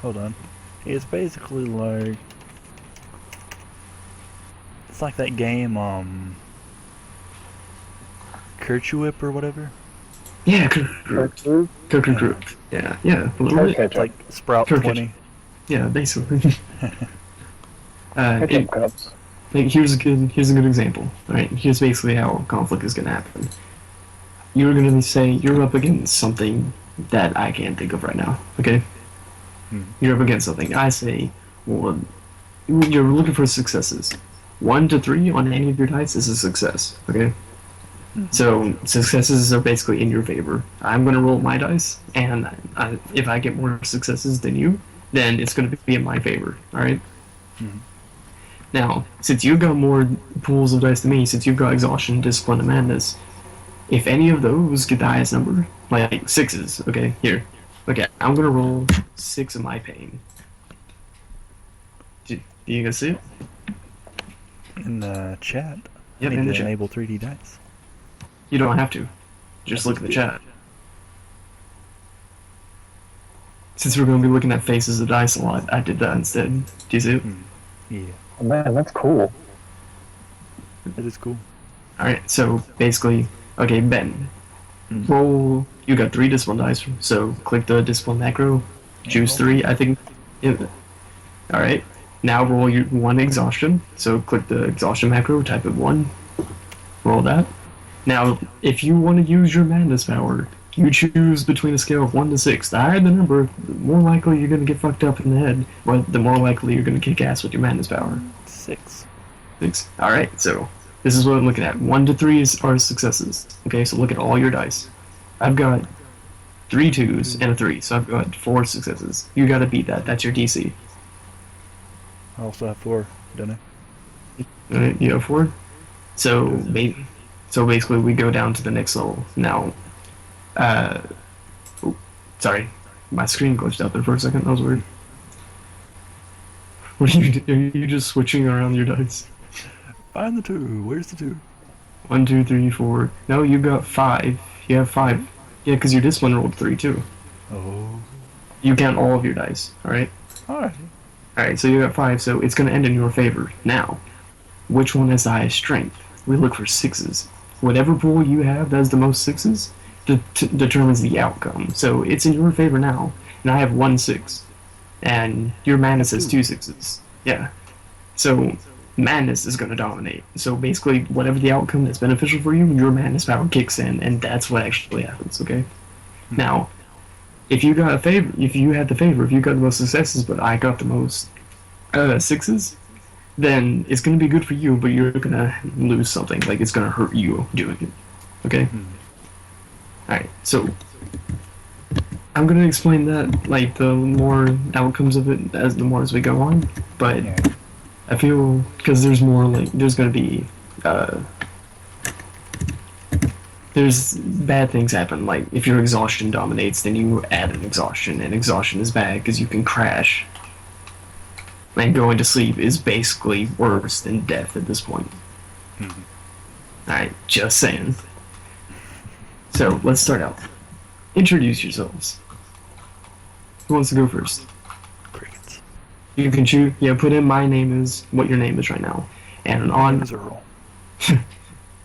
Hold on. It's basically like... It's like that game, Whip or whatever?
Yeah, Kirk. Yeah, a little bit.
It's like Sprout 20.
Yeah, basically.
Ketchup cups.
Like, here's a good example. Alright, here's basically how conflict is going to happen. you're gonna say you're up against something that I can't think of right now. Okay, you're up against something. I say, well, you're looking for successes. 1 to 3 on any of your dice is a success. Okay. So successes are basically in your favor. I'm gonna roll my dice, and if I get more successes than you, then it's gonna be in my favor. All right. Now, since you've got more pools of dice than me, since you've got exhaustion, discipline, and madness, if any of those get the highest number, like 6s, okay, here, okay, I'm gonna roll 6 of my pain. Do you guys see it?
In the chat,
Yep,
I
in
need
the
to
chat.
enable 3D dice.
You don't have to. Just look at the chat. Since we're going to be looking at faces of dice a lot, I did that instead. Do you see it?
Yeah,
Oh, man, that's cool.
that is cool.
Alright, so basically, okay, Ben. Roll. You got 3 discipline dice, so click the discipline macro. Choose 3, I think. Yeah. Alright, now roll your 1 exhaustion, so click the exhaustion macro, type it 1. Roll that. Now, if you want to use your madness power, you choose between a scale of 1 to 6. The higher the number, the more likely you're going to get fucked up in the head, but the more likely you're going to kick ass with your madness power.
6.
6. Alright, so this is what I'm looking at. 1 to 3 are successes. Okay, so look at all your dice. I've got 3 2s and a 3, so I've got 4 successes. You gotta beat that. That's your DC.
I also have 4, don't I?
Alright, you have 4? So, basically we go down to the next level. Now, sorry. My screen glitched out there for a second. That was weird. What are you doing? Are you just switching around your dice?
Find the 2. Where's the 2?
1, 2, 3, 4. No, you got 5. You have 5. Yeah, because your discipline rolled 3 too.
Oh.
You count all of your dice, alright?
Alright.
Alright, so you got 5, so it's going to end in your favor. Now, which one has the highest strength? We look for 6s. Whatever pool you have that has the most 6s determines the outcome. So it's in your favor now, and I have 1 6. And your madness has 2 6s. Yeah. So madness is going to dominate. So basically, whatever the outcome that's beneficial for you, your madness power kicks in, and that's what actually happens, okay? Now, if you got a favor, if you had the favor, if you got the most successes, but I got the most 6s, then it's going to be good for you, but you're going to lose something. Like, it's going to hurt you doing it. Okay? Alright, so I'm going to explain that, like, the more outcomes of it as the more as we go on, but
Yeah.
I feel, because there's more, like, there's going to be, there's bad things happen. Like, if your exhaustion dominates, then you add an exhaustion, and exhaustion is bad because you can crash. And going to sleep is basically worse than death at this point. Alright, just saying. So, let's start out. Introduce yourselves. Who wants to go first?
Crickets.
You can choose, yeah, put in my name is what your name is right now. And
My
on,
name is Earl.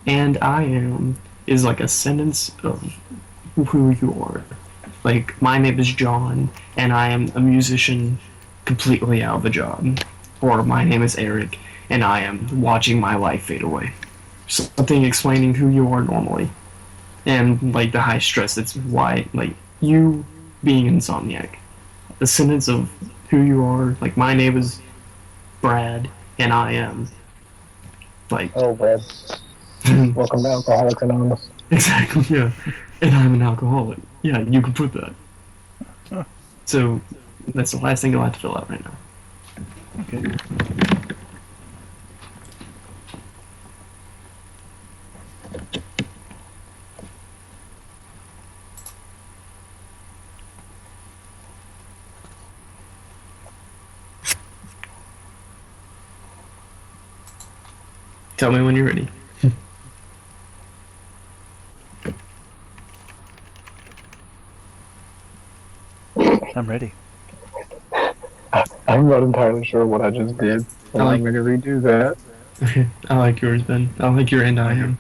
and I am is like a sentence of who you are. Like, my name is John, and I am a musician completely out of a job. Or my name is Eric, and I am watching my life fade away. Something explaining who you are normally. And, like, the high stress, that's why, like, you being insomniac. The sentence of who you are, like, my name is Brad, and I am, like,
Oh, Brad. Welcome to Alcoholics Anonymous.
exactly, yeah. And I'm an alcoholic. Yeah, you can put that.
Huh.
So, that's the last thing you'll have to fill out right now.
Okay.
Tell me when you're ready.
I'm ready.
I'm not entirely sure what I just did. Allow me to redo that.
I like yours, Ben. I like your and I am.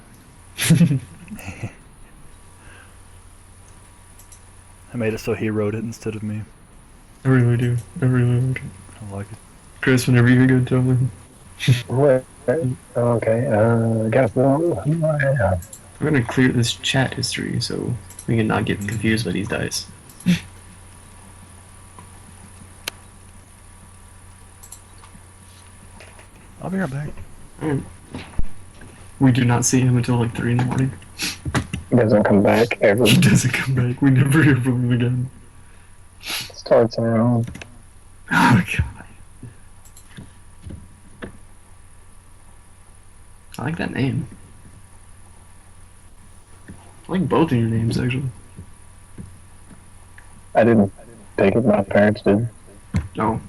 I made it so he wrote it instead of me.
I really do. I really like it.
I like it.
Chris, whenever you're good, tell me.
Wait. Okay. Got a form. Who I am.
I'm gonna clear this chat history so we can not get confused by these dice.
I'll be right back.
Alright. We do not see him until like 3 in the morning.
He doesn't come back ever.
He doesn't come back. We never hear from him again.
Starts around.
Oh god. I like that name. I like both of your names actually.
I didn't take it. My parents did.
Oh.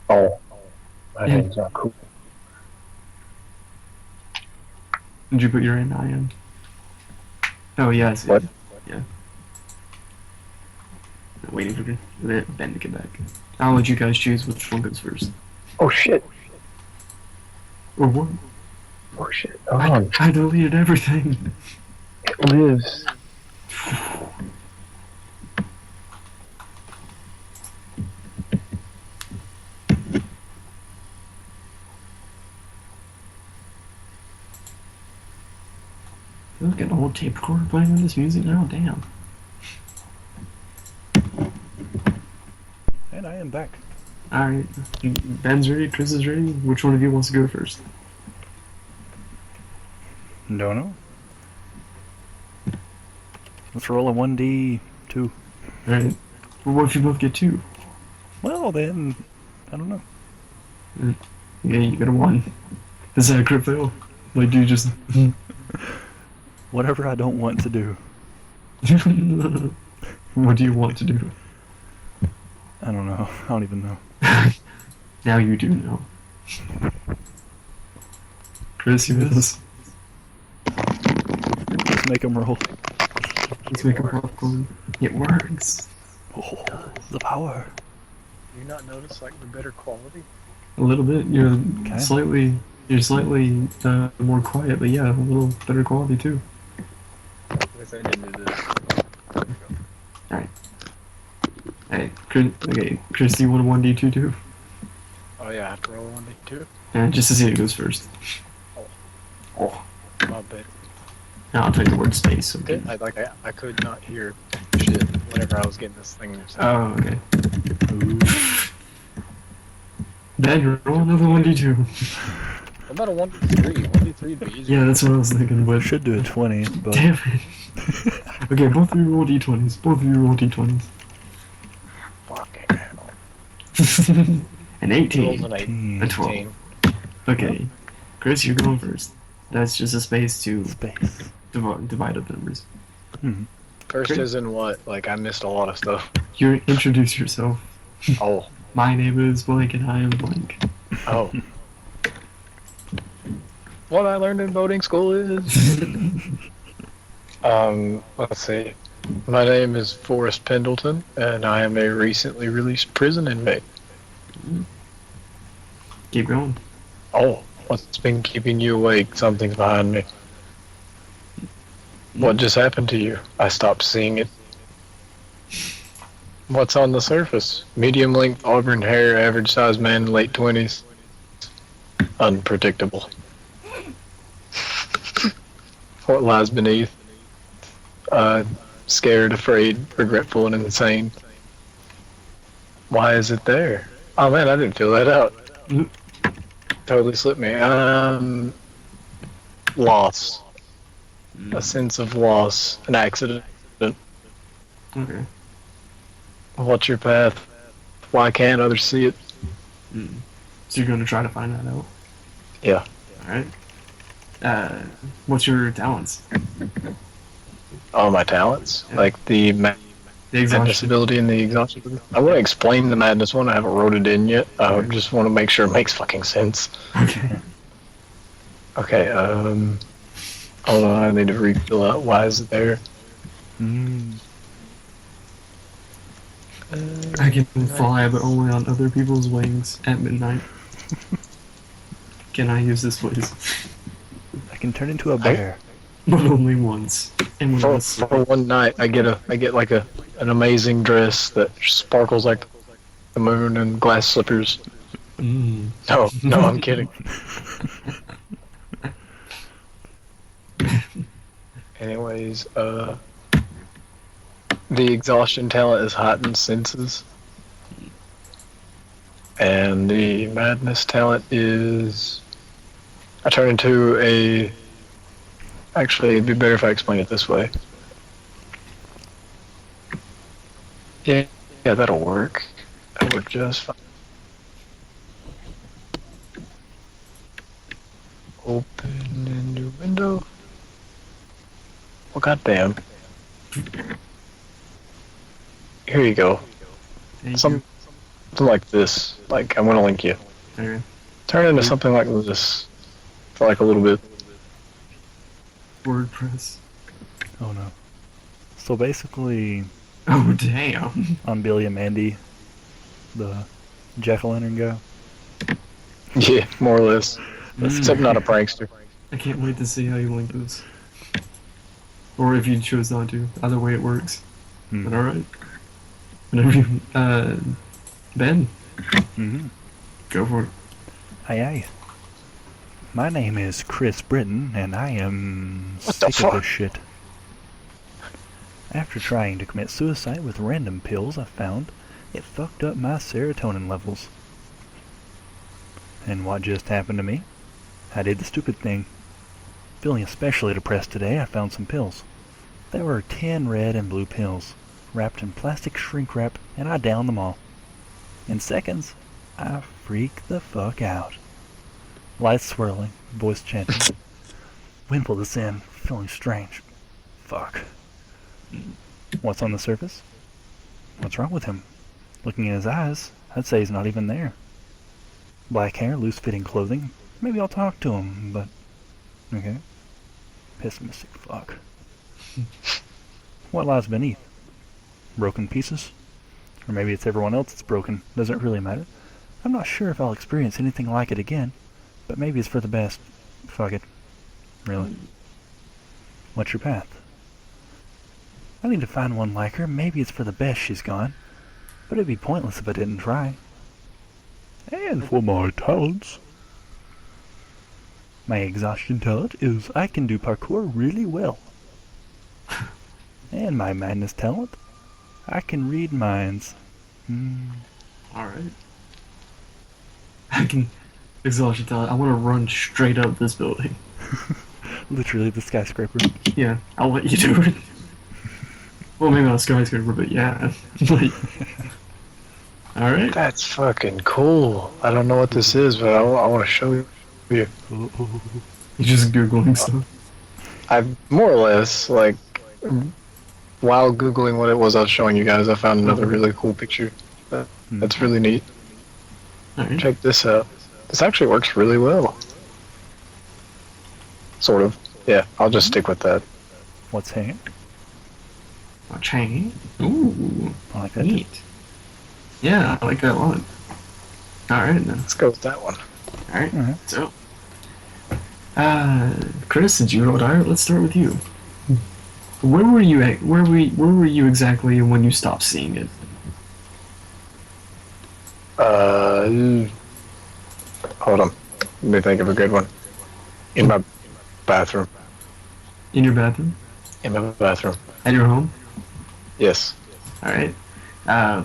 Oh, my
Yeah.
name's not cool.
Did you put your NI in? Oh yeah, I see.
What?
Yeah. I'm waiting for Ben to get back. I'll let you guys choose which one goes first.
Oh shit.
Or what?
Oh shit. Hold on.
I deleted everything.
It lives.
Look at an old tape recorder playing with this music now. Damn.
And I am back.
All right. Ben's ready. Chris is ready. Which one of you wants to go first?
Don't know. Let's roll a 1d2.
All right. Well, what if you both get 2?
Well, then, I don't know.
Yeah, you get a 1. Is that a crit fail? Like, do you just?
Whatever I don't want to do.
What do you want to do?
I don't know. I don't even know.
Now you do know. Chris, you with us?
Let's make them roll.
Let's make a popcorn. It works.
Oh, the power.
Do you not notice like the better quality?
A little bit. You're
Okay.
slightly more quiet, but yeah, a little better quality too.
With it into this.
Hey, Chris, okay, Chris, do you want a 1d2 too?
Oh yeah, I have to roll 1d2.
Yeah, just to see who goes first. Oh.
My bad.
Now I'll tell you the word space. Okay.
I could not hear shit whenever I was getting this thing.
Oh, okay. Then roll another 1d2.
What about a 1d3? 1d3 would be easier.
Yeah, that's what I was thinking,
We
but
should do a 20, but
damn it. Okay, both of you roll d20s. Both of you roll d20s.
Fucking hell.
An
Rolls
18.
an
18.
A 12. Okay. Chris, you're going first. That's just a space to
space.
divide up numbers.
Hmm.
First
Great.
is in what? Like, I missed a lot of stuff.
You introduce yourself.
Oh.
My name is blank and I am blank.
Oh. What I learned in boating school is... let's see. My name is Forrest Pendleton, and I am a recently released prison inmate.
Keep going.
Oh, what's been keeping you awake? Something's behind me. What just happened to you? I stopped seeing it. What's on the surface? Medium length auburn hair, average sized man, late 20s. Unpredictable. What lies beneath? Scared, afraid, regretful, and insane. Why is it there? Oh man, I didn't fill that out.
Mm.
Totally slipped me. Loss. A sense of loss. An accident.
Okay.
What's your path? Why can't others see it?
So you're going to try to find that out?
Yeah.
Alright. What's your talents?
All my talents?
Yeah.
Like the
The
madness
exhaustion.
ability and the exhaustion. I want to explain the madness one. I haven't wrote it in yet. I just want to make sure it makes fucking sense.
Okay.
Okay, hold on, I need to refill out why is it there.
Mm.
I can fly, but only on other people's wings at midnight. Can I use this, please?
I can turn into a bear.
But only once. And when I
For,
was
for one night, I get like an amazing dress that sparkles like the moon and glass slippers. No, I'm kidding. Anyways, the exhaustion talent is heightened senses. And the madness talent is... I turn into a... Actually, it'd be better if I explain it this way. Yeah, that'll work. That worked just fine. Open a new window. Well, goddamn. Here you go. Something like this. Like, I'm gonna link you.
Okay.
Turn into something like this. For like a little bit.
WordPress.
Oh no. So basically,
Oh damn.
on Billy and Mandy, the jack-o'-lantern guy.
Yeah, more or less. Except not a prankster.
I can't wait to see how you link this. Or if you choose not to. Either way it works.
Hmm.
But alright. Whenever you, Ben,
Mm-hmm.
go for it.
Aye aye. My name is Chris Britton, and I am
What the
sick of
fuck?
this shit. After trying to commit suicide with random pills I found, it fucked up my serotonin levels. And what just happened to me? I did the stupid thing. Feeling especially depressed today, I found some pills. There were 10 red and blue pills, wrapped in plastic shrink wrap, and I downed them all. In seconds, I freaked the fuck out. Lights swirling, voice chanting. When will this end? Feeling strange. Fuck. What's on the surface? What's wrong with him? Looking in his eyes, I'd say he's not even there. Black hair, loose-fitting clothing. Maybe I'll talk to him, but... Okay. Pessimistic fuck. What lies beneath? Broken pieces? Or maybe it's everyone else that's broken. Doesn't really matter. I'm not sure if I'll experience anything like it again, but maybe it's for the best. Fuck it. Really. What's your path? I need to find one like her. Maybe it's for the best she's gone, but it'd be pointless if I didn't try. And for my talents. My exhaustion talent is I can do parkour really well. And my madness talent, I can read minds.
Alright. I can exhaustion talent. I want to run straight up this building.
Literally the skyscraper.
Yeah, I'll let you do it. Well, maybe not a skyscraper, but yeah. Like, alright.
That's fucking cool. I don't know what this is, but I want to show you.
You're just Googling stuff.
I more or less, like, while Googling what it was I was showing you guys, I found another really cool picture. That's really neat.
Alright.
Check this out. This actually works really well. Sort of. Yeah, I'll just stick with that.
What's hanging?
A chain. Ooh.
I like that too.
Neat. Yeah, I like that a lot. Alright then.
Let's go with that one.
Alright.
Alright.
So, Chris, since you wrote art, let's start with you. Where were you at? Where were you exactly when you stopped seeing it?
Hold on. Let me think of a good one. In my bathroom.
In your bathroom?
In my bathroom.
At your home?
Yes.
Alright.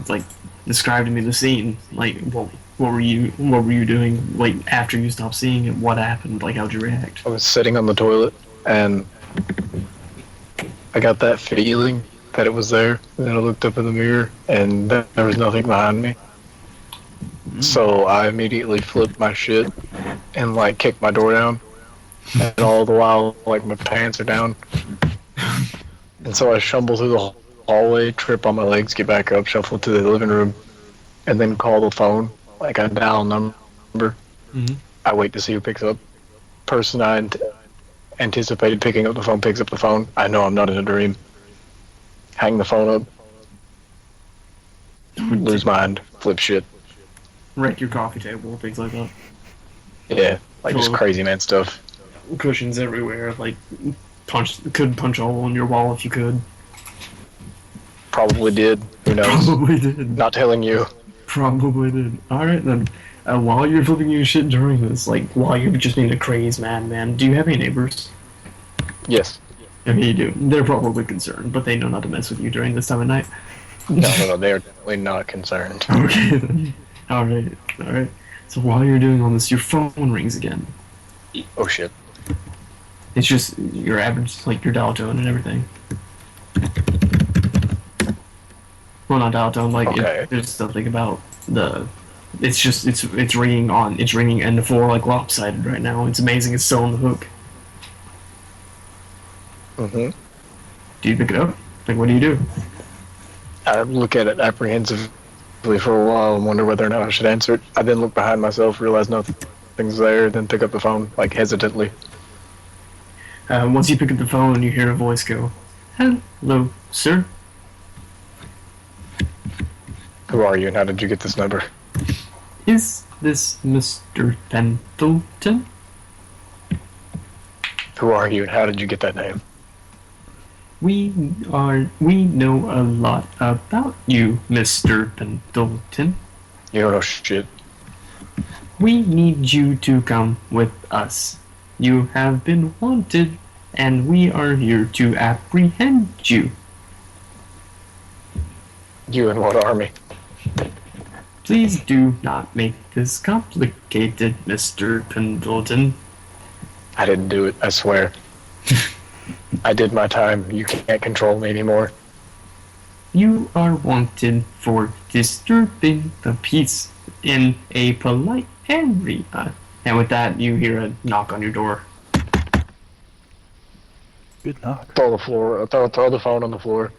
Like, describe to me the scene. Like, what were you doing, like, after you stopped seeing it? What happened? Like, how'd you react?
I was sitting on the toilet, and I got that feeling that it was there. And then I looked up in the mirror, and there was nothing behind me. So I immediately flipped my shit and, like, kicked my door down. And all the while, like, my pants are down. And so I stumble through the hallway, trip on my legs, get back up, shuffle to the living room, and then call the phone. Like, I dial a number.
Mm-hmm.
I wait to see who picks up. Person I anticipated picking up the phone picks up the phone. I know I'm not in a dream. Hang the phone up. Lose mind. Flip shit.
Wreck your coffee table, things like that.
Yeah. Like, just crazy man stuff.
Cushions everywhere, like, could punch a hole in your wall if you could.
Probably did. Who knows?
Probably did.
Not telling you.
Probably did. Alright then. While you're flipping your shit during this, like, while you're just being a crazy madman, do you have any neighbors?
Yes.
I mean, you do. They're probably concerned, but they know not to mess with you during this time of night.
No, they're definitely not concerned.
Okay, then. Alright. So while you're doing all this, your phone rings again.
Oh shit.
It's just your average, like your dial tone and everything. Well, not dial tone, like,
Okay.
there's something about the... It's ringing it's ringing and the floor, like, lopsided right now. It's amazing it's still on the hook.
Mm-hmm.
Do you pick it up? Like, what do you do?
I look at it apprehensively for a while and wonder whether or not I should answer it. I then look behind myself, realize nothing's there, then pick up the phone, like, hesitantly.
Once you pick up the phone, you hear a voice go, "Hello, sir."
Who are you and how did you get this number?
Is this Mr. Pendleton?
Who are you and how did you get that name?
We know a lot about you, Mr. Pendleton.
You don't know shit.
We need you to come with us. You have been wanted, and we are here to apprehend you.
You and what army?
Please do not make this complicated, Mr. Pendleton.
I didn't do it, I swear. I did my time. You can't control me anymore.
You are wanted for disturbing the peace in a polite area. And with that, you hear a knock on your door.
Good knock.
Throw the phone on the floor.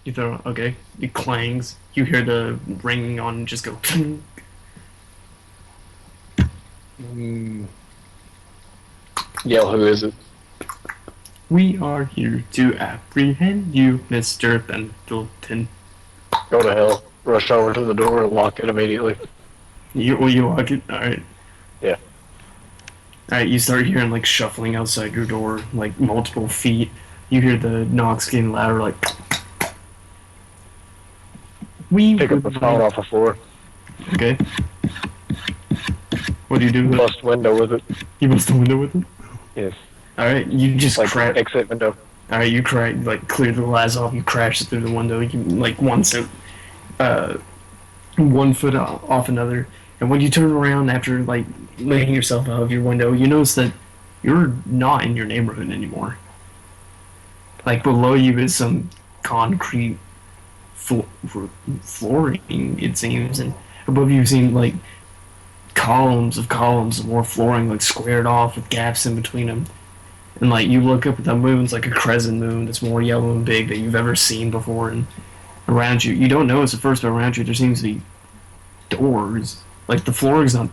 You throw, okay, it clangs. You hear the ringing on just go clink.
Yell, who is it?
We are here to apprehend you, Mr. Pendleton.
Go to hell. Rush over to the door and lock it immediately.
You lock it? Alright.
Yeah.
Alright, you start hearing like shuffling outside your door, like multiple feet. You hear the knocks getting louder, like. We
Pick up the phone off the floor.
Okay. What do you do with it?
Bust window with it.
You bust the window with it?
Yes.
Alright, you just
Like
crack.
exit window.
Alright, you crack, like clear the glass off, you crash it through the window, you like one foot off another. And when you turn around after like laying yourself out of your window, you notice that you're not in your neighborhood anymore. Like below you is some concrete flooring, it seems, and above you seem like columns of more flooring, like squared off with gaps in between them. And like you look up at the moon, it's like a crescent moon that's more yellow and big that you've ever seen before. And around you notice at first, but around you there seems to be doors. Like the floor is not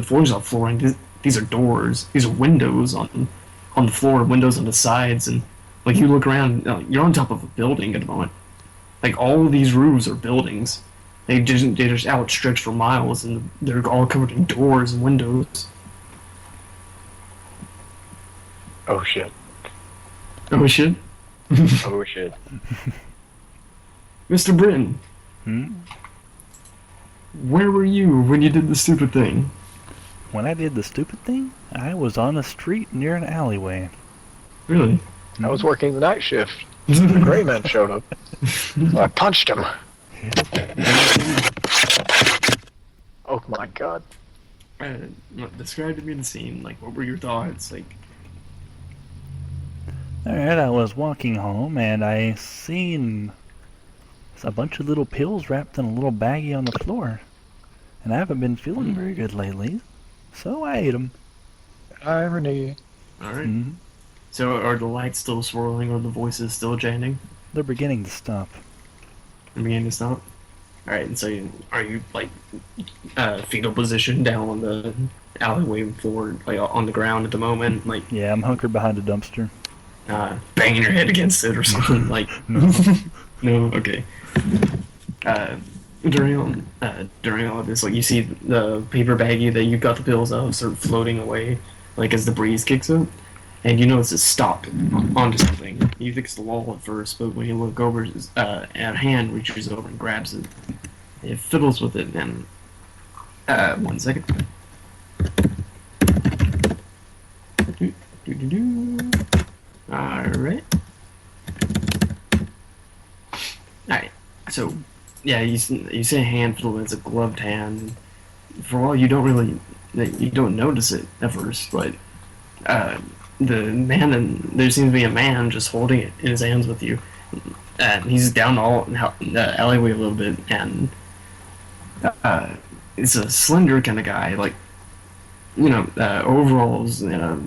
flooring. These are doors. These are windows on the floor, windows on the sides, and like you look around, you're on top of a building at the moment. Like all of these roofs are buildings. They're just outstretched for miles, and they're all covered in doors and windows.
Oh shit.
Oh shit,
Oh shit.
Mr. Britton, where were you when you did the stupid thing?
When I did the stupid thing, I was on a street near an alleyway.
Really?
I was working the night shift. The gray man showed up. I punched him. Oh my god.
Describe to me the scene. Like, what were your thoughts? Like,
Alright, I was walking home and I seen a bunch of little pills wrapped in a little baggie on the floor. And I haven't been feeling very good lately, so I ate them.
Irony.
all right. So, are the lights still swirling, or the voices still chanting?
They're beginning to stop.
They're beginning to stop. All right. And so, are you like fetal position down on the alleyway floor, like on the ground at the moment, like
Yeah, I'm hunkered behind a dumpster.
banging your head against it or something? Like,
No.
no. Okay. During all of this, like you see the paper baggie that you got the pills out of start floating away, like as the breeze kicks up, and you notice it stopped onto something. You think it's the wall at first, but when you look over, a hand reaches over and grabs it. It fiddles with it, and 1 second. All right. So, yeah, you say a handful, it's a gloved hand. For all you don't really, you don't notice it at first, but uh, the man, and there seems to be a man just holding it in his hands with you, and he's down the alleyway a little bit, and it's a slender kind of guy, like overalls and a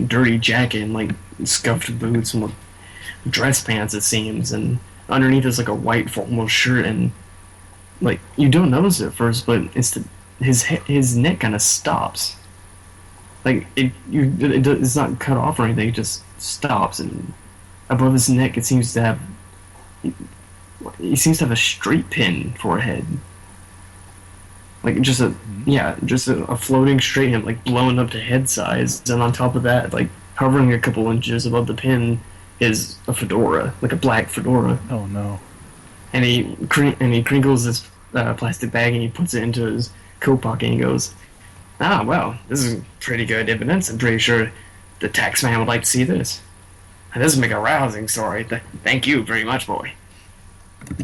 dirty jacket and like scuffed boots and like, dress pants, it seems, and underneath is like a white formal shirt, and like you don't notice it at first, but his neck kind of stops. Like it's not cut off or anything; it just stops, and above his neck, it seems to have he seems to have a straight pin for a head, like just a floating straight head, like blown up to head size, and on top of that, like hovering a couple inches above the pin, is a fedora, like a black fedora.
Oh no!
And he crinkles this plastic bag and he puts it into his coat pocket and he goes, "Ah, well, this is pretty good evidence. I'm pretty sure the tax man would like to see this. And this will make a rousing story. Thank you very much, boy."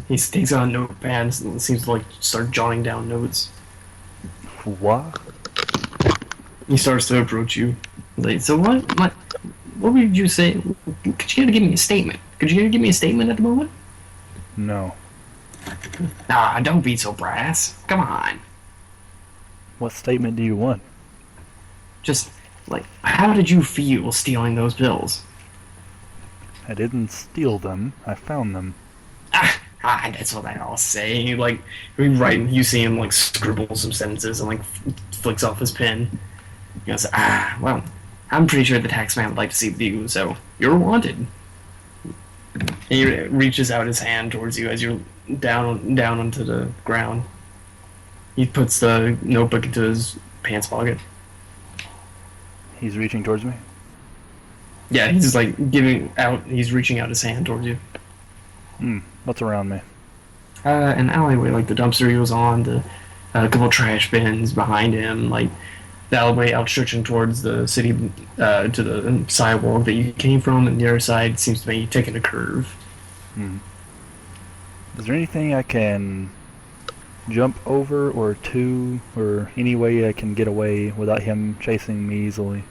He takes out a notepad and seems to like start jotting down notes.
What?
He starts to approach you. Like, so what would you say? Could you give me a statement? Could you give me a statement at the moment?
No.
Ah, don't be so brass. Come on.
What statement do you want?
Just, like, how did you feel stealing those pills?
I didn't steal them. I found them.
That's what I all say. You see him, like, scribble some sentences and, like, flicks off his pen. He goes, well, I'm pretty sure the tax man would like to see you, so you're wanted. And he reaches out his hand towards you as you're down onto the ground. He puts the notebook into his pants pocket.
He's reaching towards me?
Yeah, he's like he's reaching out his hand towards you.
What's around me?
An alleyway, like the dumpster he was on, a couple trash bins behind him, like the alleyway outstretching towards the city, to the sidewalk that you came from, and the other side seems to be taking a curve.
Is there anything I can jump over or to, or any way I can get away without him chasing me easily?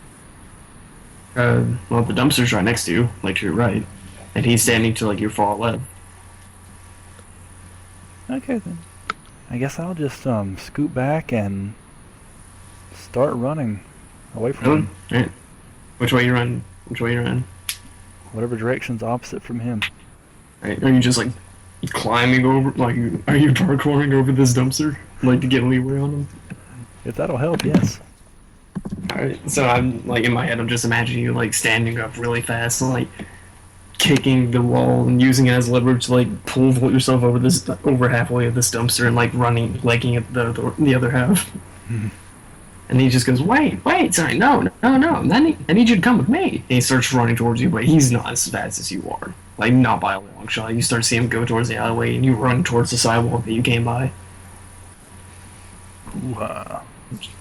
Well, the dumpster's right next to you, like to your right, and he's standing to like your far left.
Okay then. I guess I'll just scoot back and start running away from him.
Right. Which way you run? Which way you run?
Whatever direction's opposite from him.
Right. Are you just like climbing over? Like, are you parkouring over this dumpster, like to get leeway on him?
If that'll help, yes.
Alright, so I'm like in my head, I'm just imagining you like standing up really fast, and, like kicking the wall and using it as leverage to like pull yourself over halfway of this dumpster and like legging it the other half. And he just goes, wait, sorry, no, I need you to come with me. And he starts running towards you, but he's not as fast as you are. Like, not by a long shot. You start to see him go towards the alleyway, and you run towards the sidewalk that you came by.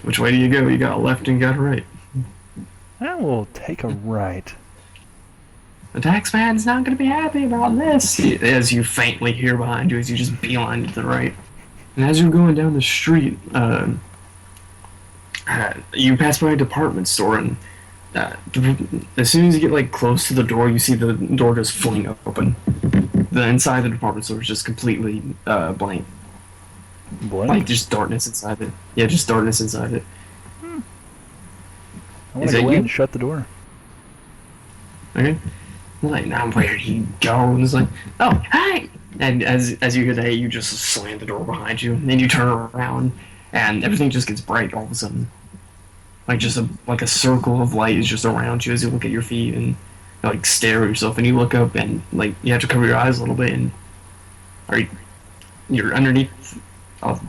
Which way do you go? You got a left and you got a right.
I will take a right.
The tax man's not going to be happy about this. As you faintly hear behind you, as you just beeline to the right. And as you're going down the street, you pass by a department store, and as soon as you get like close to the door, you see the door just fling open. The inside of the department store is just completely blank.
Blank?
Like just darkness inside it. Yeah, just darkness inside it.
I want to go in and shut the door.
Okay. Like, now where'd he go? And it's like, oh, hey! And as you hear that, you just slam the door behind you, and then you turn around, and everything just gets bright all of a sudden. Like just a circle of light is just around you as you look at your feet and like stare at yourself, and you look up and like you have to cover your eyes a little bit, and you're underneath a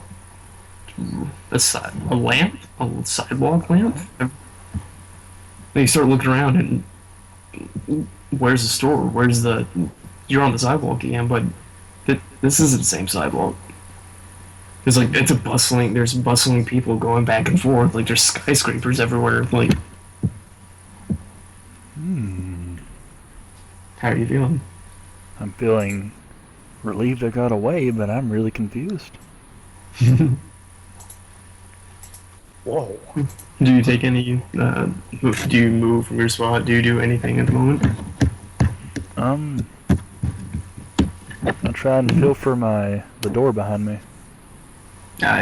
lamp, a sidewalk lamp. And you start looking around, and where's the store? You're on the sidewalk again, but this isn't the same sidewalk. There's bustling people going back and forth, like there's skyscrapers everywhere, like.
Hmm.
How are you feeling?
I'm feeling relieved I got away, but I'm really confused.
Whoa.
Do you take any? Do you move from your spot? Do you do anything at the moment?
I'll try and feel for the door behind me.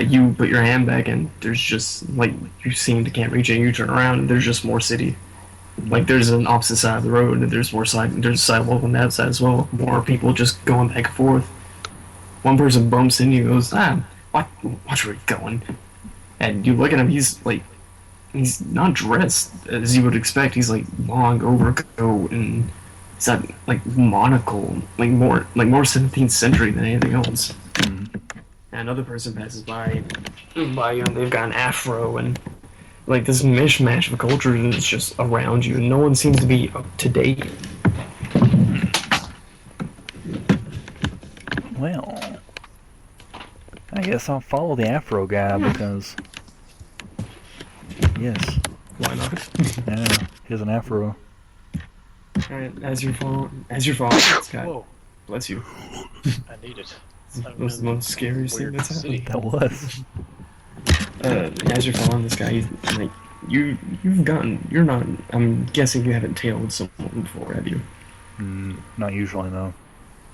You put your hand back and there's just, like, you seem to can't reach it, and you turn around and there's just more city. Like, there's an opposite side of the road and there's a sidewalk on that side as well. More people just going back and forth. One person bumps into you and goes, watch where he's going. And you look at him, he's not dressed as you would expect. He's like long overcoat and he's got like monocle, like more 17th century than anything else. And another person passes by you and they've got an afro and like this mishmash of culture is just around you and no one seems to be up to date.
Well, I guess I'll follow the afro guy because, yes,
Why not?
yeah, he has an afro.
Alright, as you're following this guy,
Whoa.
bless you.
I need it.
That was the most scariest thing that's happened.
That was.
As you're following this guy, like you're not. I'm guessing you haven't tailed someone before, have you?
Not usually, no.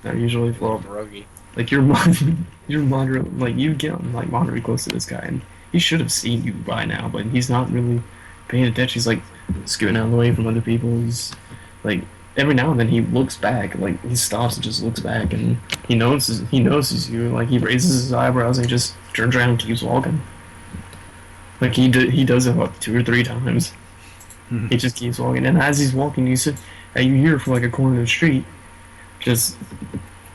Not usually. Well,
Druggy.
like you're moderate. Like you get like moderately close to this guy, and he should have seen you by now, but he's not really paying attention. He's like scooting out of the way from other people. He's like every now and then he looks back, like he stops and just looks back, and he notices you. Like he raises his eyebrows and he just turns around and keeps walking. Like he does it about 2 or 3 times. He just keeps walking, and as he's walking, you hear from like a corner of the street, just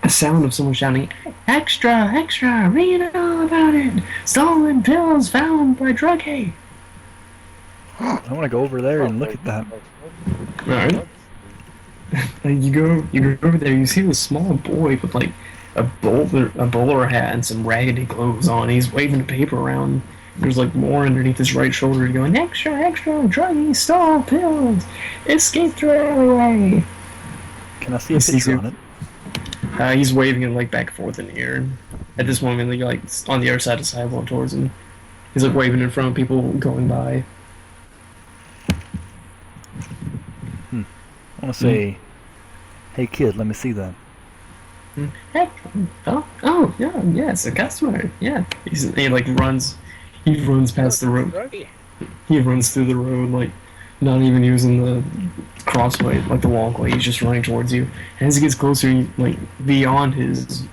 a sound of someone shouting, "Extra, extra! Read all about it! Stolen pills found by druggie!"
I want to go over there and look at that.
Alright. You go over there. You see this small boy with like a bowler hat and some raggedy clothes on. He's waving the paper around. There's like more underneath his right shoulder going, "Extra, extra! Druggie stole pills! Escape through alleyway!"
Can I see a picture on it?
He's waving it like back and forth in the air. At this moment, like on the other side of the sidewalk towards him. He's like waving in front of people going by.
I want to say, "Hey kid, let me see that."
Hey, oh, yeah, yes, a customer, yeah. He runs past the road. He runs through the road, like, not even using the crossway, like the walkway. He's just running towards you. And as he gets closer, like, beyond his,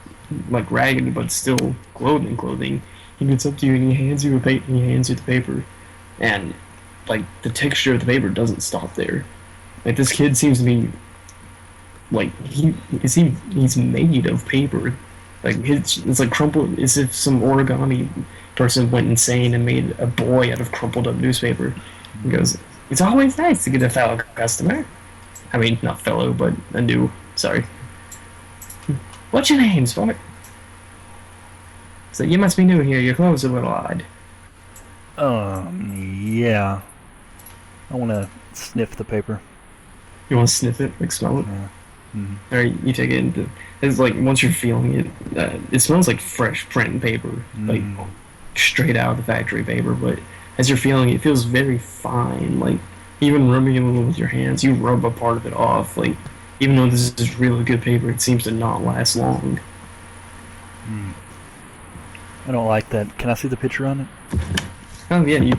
like, ragged but still clothing, he gets up to you and he hands you the paper. And, like, the texture of the paper doesn't stop there. Like, this kid seems to be, like, he's made of paper. Like, it's like crumpled, as if some origami person went insane and made a boy out of crumpled up newspaper. He goes, "It's always nice to get a fellow customer." I mean, not fellow, but a new, sorry. "What's your name, sport?" So you must be new here, your clothes are a little odd.
Yeah. I want to sniff the paper.
You want to sniff it, like smell it? Alright, you take it into, it's like, once you're feeling it, it smells like fresh print paper, like straight out of the factory paper, but as you're feeling it, it feels very fine, like, even rubbing it a little with your hands, you rub a part of it off, like, even though this is really good paper, it seems to not last long.
I don't like that. Can I see the picture on it?
Oh yeah, you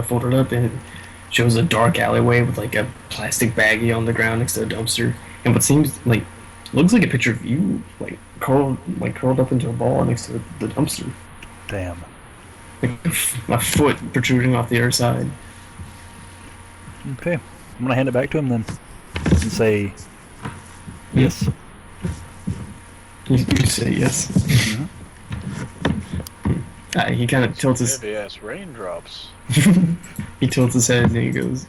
fold it up and it shows a dark alleyway with like a plastic baggie on the ground next to a dumpster, and what seems like looks like a picture of you like curled up into a ball next to the dumpster.
Damn.
Like a foot protruding off the other side.
Okay. I'm going to hand it back to him then. And say, yes.
You say yes. He kind of tilts his.
Heavy ass raindrops.
He tilts his head and he goes,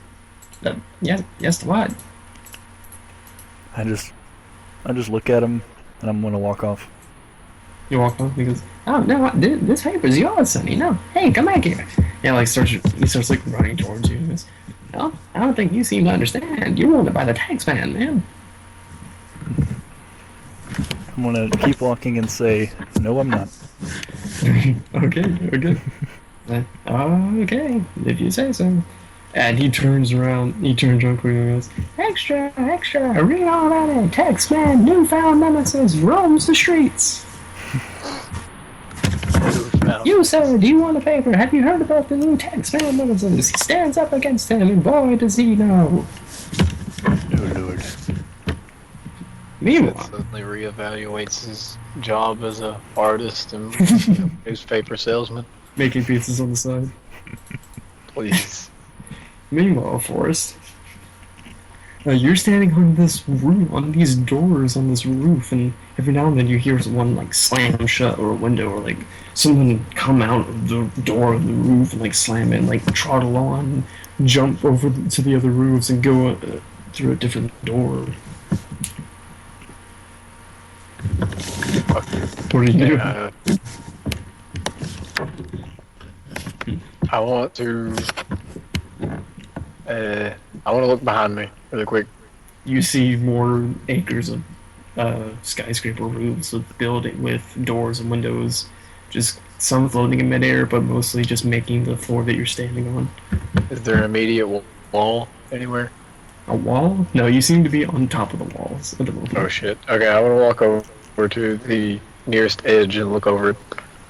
"Yes, to what?"
I just look at him and I'm going to walk off.
You walk off. He goes, "Oh no, this paper's yours, Sonny. No, hey, come back here." Yeah, like he starts like running towards you. And goes, "No, I don't think you seem to understand. You're wanted by the tax man, man."
I'm gonna keep walking and say, no, I'm not.
Okay. Okay, if you say so. And he turns around quickly and goes, extra, read all about it. Tex-Man, newfound nemesis, roams the streets. You, sir, do you want a paper? Have you heard about the new Tex-Man nemesis? He stands up against him, and boy, does he know.
Oh, Lord.
Meanwhile,
Suddenly reevaluates his job as a artist and newspaper salesman.
making pizzas on the side.
Please.
Meanwhile, Forrest, you're standing on this roof, on these doors on this roof, and every now and then you hear someone like slam shut or a window, or like someone come out of the door of the roof and like slam it, and like trot along, and jump over to the other roofs and go through a different door. What do you do?
I want to. I want to look behind me really quick.
You see more acres of skyscraper roofs with building with doors and windows, just some floating in midair, but mostly just making the floor that you're standing on.
Is there an immediate wall anywhere?
A wall? No, you seem to be on top of the walls at the moment.
Oh shit. Okay, I want to walk over to the nearest edge and look over it.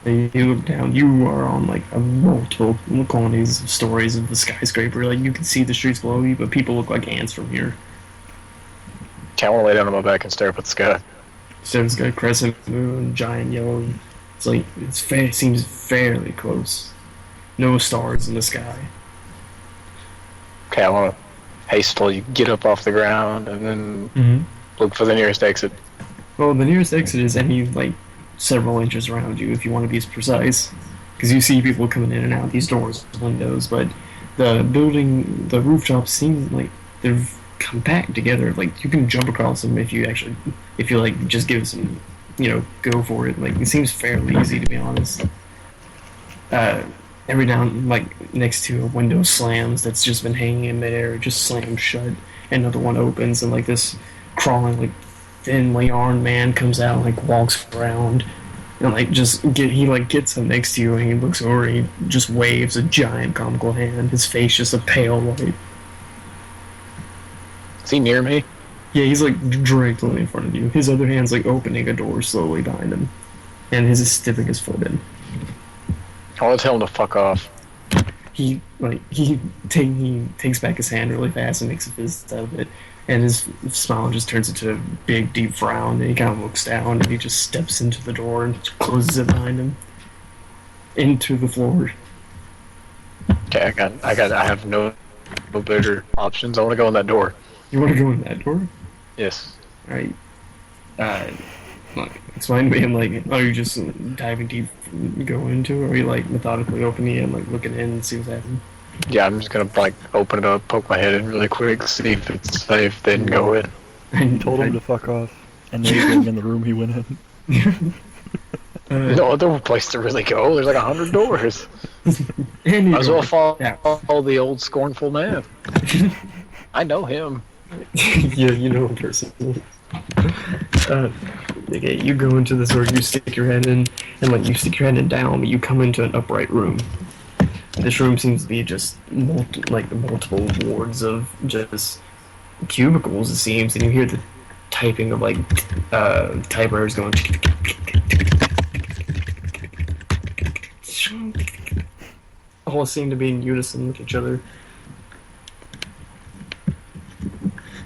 And you look down, you are on like a multiple colonies of stories of the skyscraper. Like you can see the streets below you, but people look like ants from here.
Okay, I want to lay down on my back and stare up at the sky.
So it's got a crescent moon, giant yellow. It's like it seems fairly close. No stars in the sky.
Okay, I want to hastily get up off the ground and then look for the nearest exit.
Well, the nearest exit is any like several inches around you, if you want to be precise, because you see people coming in and out these doors, windows. But the building, the rooftops seem like they're compact together. Like you can jump across them if you like just give some, go for it. Like it seems fairly easy, to be honest. Every now and like next to a window slams that's just been hanging in midair, it just slams shut. Another one opens, and like this crawling like thinly armed man comes out and like walks around and like gets up next to you, and he looks over and he just waves a giant comical hand, his face just a pale white.
Is he near me?
Yeah, he's like directly in front of you. His other hand's like opening a door slowly behind him, and his is stiffing his foot in.
I want to tell him to fuck off.
He takes back his hand really fast and makes a fist out of it, and his smile just turns into a big deep frown, and he kind of looks down and he just steps into the door and closes it behind him into the floor.
Okay, I have no better options. I want to go in that door.
You want to go in that door?
Yes.
Alright. Explain to me, and like, are you just diving deep, go into it, or are you like methodically opening it and like looking in and see what's happening?
Yeah, I'm just gonna like open it up, poke my head in really quick, see if it's safe, then go in.
I told him to fuck off, and then he went in the room he went in.
No other place to really go. There's like 100 doors. Might as well follow the old scornful man. I know him.
Yeah, you know a person. Okay, you go into this door, you stick your head in, and like you stick your head in down, but you come into an upright room. This room seems to be just multiple wards of just cubicles, it seems, and you hear the typing of like typewriters going. All seem to be in unison with each other.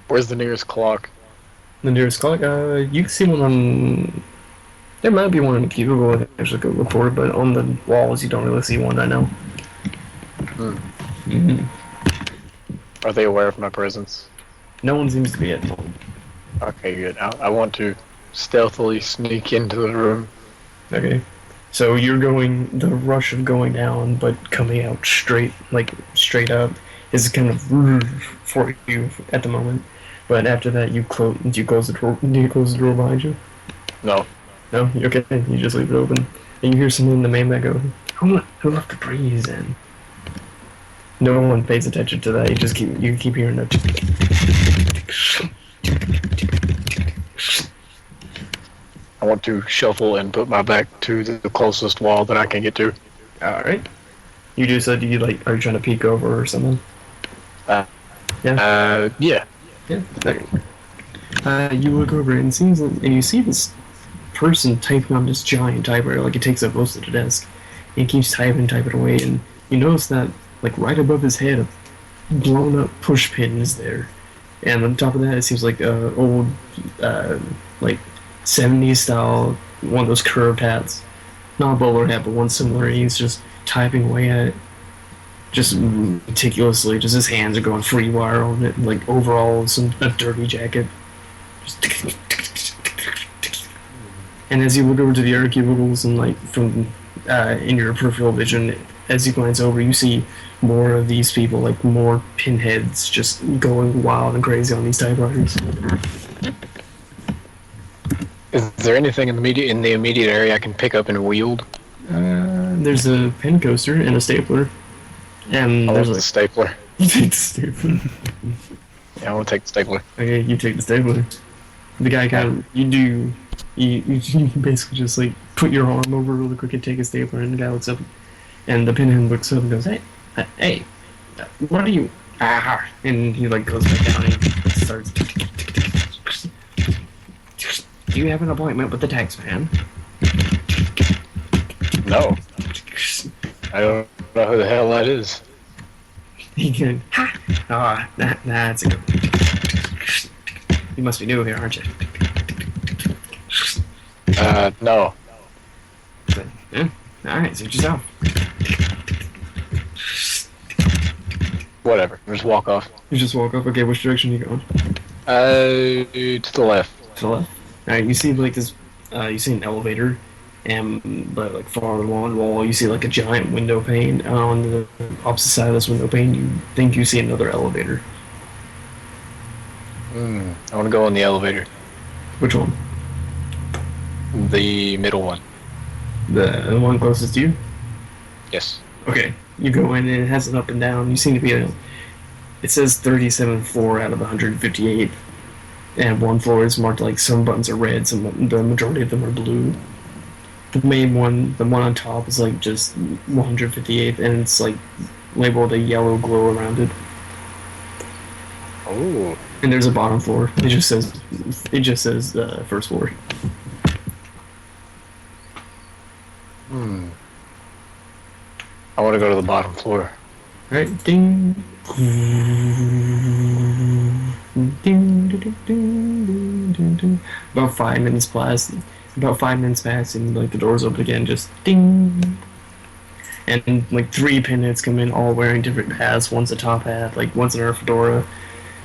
Where's the nearest clock?
The nearest clock, you can see one on. There might be one in the cubicle. I actually go look for it, but on the walls you don't really see one. I know.
Are they aware of my presence?
No one seems to be at home.
Okay, good. I want to stealthily sneak into the room.
Okay. So you're going, the rush of going down, but coming out straight up, is kind of for you at the moment. But after that, do you close the door? Do you close the door behind you?
No.
No? Okay, you just leave it open. And you hear someone in the main bed go, who left the breeze in? No one pays attention to that. You keep hearing that.
want to shuffle and put my back to the closest wall that I can get to.
All right. You do so. Do you like? Are you trying to peek over or something?
Yeah.
Yeah. Okay. You look over and it seems and you see this person typing on this giant typewriter, like it takes up most of the desk. And he keeps typing away, and you notice that like right above his head, a blown up push pin is there. And on top of that, it seems like old, like 70s style, one of those curved hats. Not a bowler hat, but one similar. He's just typing away at it, just meticulously. Just his hands are going free wire on it, like overalls and a dirty jacket. Just and as you look over to the other cubicles and like from in your peripheral vision, as you glance over, you see more of these people, like more pinheads, just going wild and crazy on these typewriters.
Is there anything in the immediate area I can pick up and wield?
There's a pen coaster and a stapler, and there's
the stapler.
You take the stapler.
Yeah, I want to take the stapler.
Okay, you take the stapler. The guy kind of you basically just like put your arm over really quick and take a stapler, and the guy looks up, and the pinhead looks up and goes, hey, what are you? And he like goes back down and starts. Do you have an appointment with the tax man?
No. I don't know who the hell that is.
He can. That's a good one. You must be new here, aren't you?
No.
Yeah. Alright, suit yourself.
Whatever. Just walk off.
You just walk up. Okay, which direction are you going?
To the left.
To the left. Alright, you see like this. You see an elevator, and but like far along the wall, you see like a giant window pane. On the opposite side of this window pane, you think you see another elevator.
I want to go in the elevator.
Which one?
The middle one.
The one closest to you?
Yes.
Okay. You go in and it has an up and down. You seem to be it says 37th floor out of 158. And one floor is marked like some buttons are red, the majority of them are blue. The main one, the one on top, is like just 158th, and it's like labeled a yellow glow around it.
Oh.
And there's a bottom floor. It just says first floor.
I want to go to the bottom floor.
Alright, ding. Ding, ding, ding, ding, ding, ding. About 5 minutes pass. And like the doors open again, just ding. And like 3 pinheads come in, all wearing different hats. One's a top hat, like one's an fedora.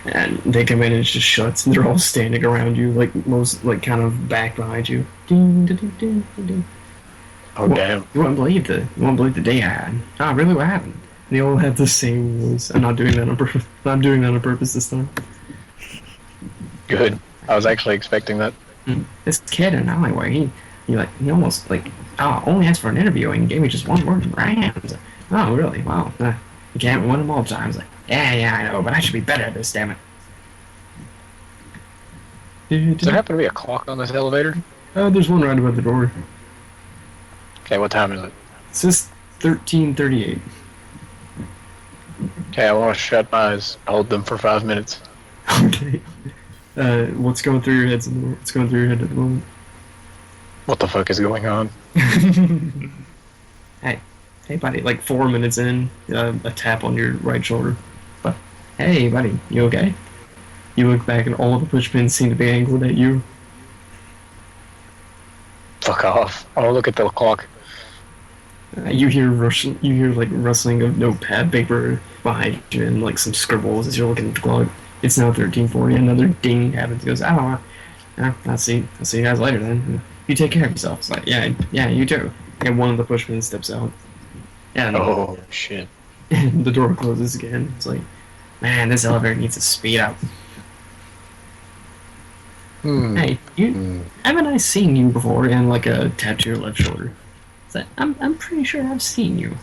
And they come in and it just shuts, and they're all standing around you, like kind of back behind you. Ding, ding, ding, ding, ding.
Oh, damn.
You won't believe the day I had. Oh, really? What happened? They all have the same voice. I'm not doing that on purpose. I'm doing that on purpose this time.
Good. I was actually expecting that.
This kid in an alleyway, he almost only asked for an interview and he gave me just one word in Rams. Oh, really? Wow. You can't win them all the time. I was like, yeah, I know, but I should be better at this, damn it.
Does there happen to be a clock on this elevator?
There's one right above the door.
Okay, what time is it?
It says 13:38.
Okay, I want to shut my eyes, hold them for 5 minutes.
Okay. What's going through your head at the moment?
What the fuck is going on?
Hey, buddy. Like 4 minutes in, a tap on your right shoulder. But hey, buddy, you okay? You look back and all of the push pins seem to be angled at you.
Fuck off. I want to look at the clock.
You hear like rustling of notepad paper behind you and like some scribbles as you're looking at the clock. It's now 13:40. Another ding happens. It goes, oh, I'll see you guys later then. You take care of yourself. It's like, yeah, you too. And one of the pushpins steps out. And
oh shit.
And the door closes again. It's like, man, this elevator needs to speed up. Hey, haven't I seen you before in like a tattoo your left shoulder? I'm pretty sure I've seen you.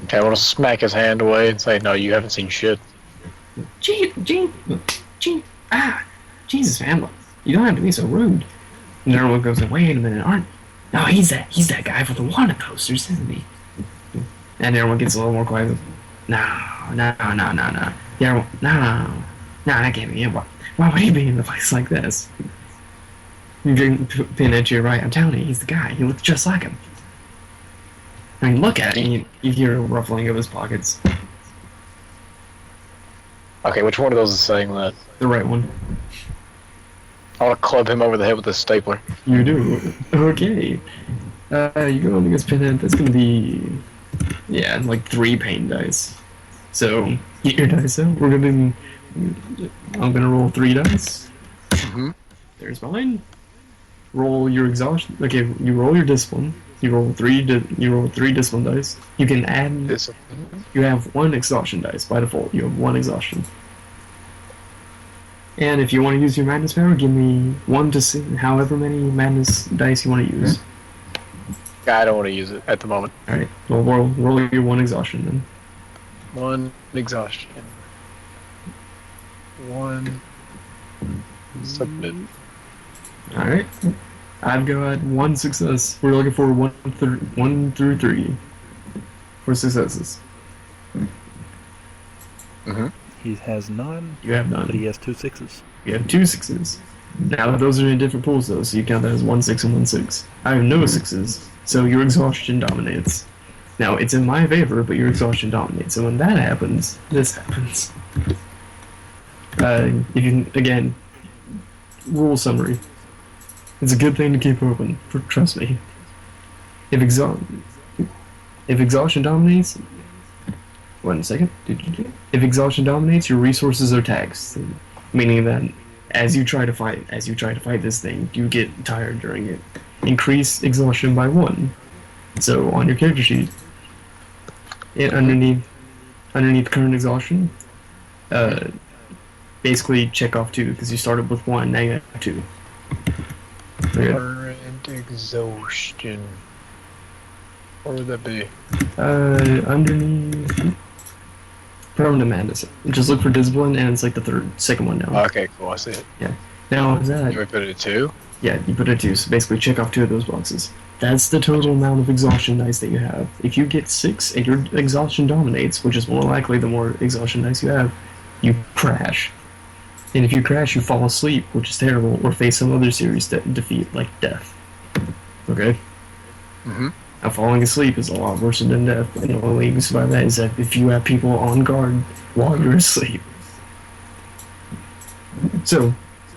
Okay, I want to smack his hand away and say, no, you haven't seen shit.
Jesus, man, look, you don't have to be so rude. And everyone goes, wait a minute, aren't? No, he's that guy from the wanted posters, isn't he? And everyone gets a little more quiet. No. Yeah, no, that can't be it. Why would he be in a place like this? You drink Pinhead to your right. I'm telling you, he's the guy. He looks just like him. I mean, look at him. You hear a ruffling of his pockets.
Okay, which one of those is saying that?
The right one.
I want to club him over the head with a stapler.
You do. Okay. You go up against Pinhead. That's gonna be, yeah, like 3 pain dice. So get your dice out. I'm gonna roll 3 dice.
Mm-hmm.
There's mine. Roll your exhaustion. Okay, you roll your discipline. You roll 3 discipline dice. You can add. You have 1 exhaustion dice by default. You have 1 exhaustion. And if you want to use your madness power, give me 1 to 6, however many madness dice you want to use.
I don't want to use it at the moment.
All right. Well, roll your 1 exhaustion then.
1 exhaustion. 1 submit.
All right. I've got 1 success. We're looking for 1 through 3 for successes.
Mm-hmm.
He has none,
You have none.
but he has 2 6s.
You have 2 6s. Now those are in different pools though, so you count that as 1 6 and 1 6. I have no 6s, so your exhaustion dominates. Now it's in my favor, but your exhaustion dominates. So when that happens, this happens. If you can, again, rule summary. It's a good thing to keep open. Trust me. If exhaustion dominates, 1 second. If exhaustion dominates, your resources are taxed, meaning that as you try to fight this thing, you get tired during it. Increase exhaustion by 1. So on your character sheet, underneath current exhaustion, basically check off 2 because you started with 1. Now you have 2. Okay.
Current exhaustion. What would that be?
Underneath permanent madness. Just look for discipline, and it's like the second one down.
Okay, cool. I see it.
Now is that?
Do I put it at 2?
Yeah, you put it at 2. So basically, check off 2 of those boxes. That's the total amount of exhaustion dice that you have. If you get 6 and your exhaustion dominates, which is more likely the more exhaustion dice you have, you crash. And if you crash, you fall asleep, which is terrible, or face some other serious defeat like death. Okay.
Mm-hmm.
Now, falling asleep is a lot worse than death, and the only way you can survive that is that if you have people on guard while you're asleep. So,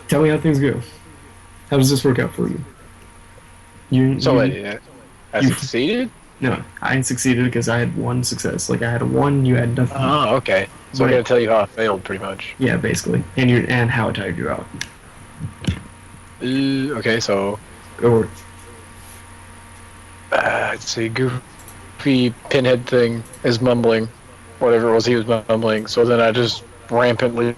tell me how things go. How does this work out for you?
I succeeded?
No, I succeeded because I had 1 success. Like, I had a 1, you had nothing.
Oh, okay. So I gotta tell you how I failed, pretty much.
Yeah, basically. And how it tired you out.
Okay, so...
Or,
let's see, goofy pinhead thing is mumbling. Whatever it was he was mumbling. So then I just rampantly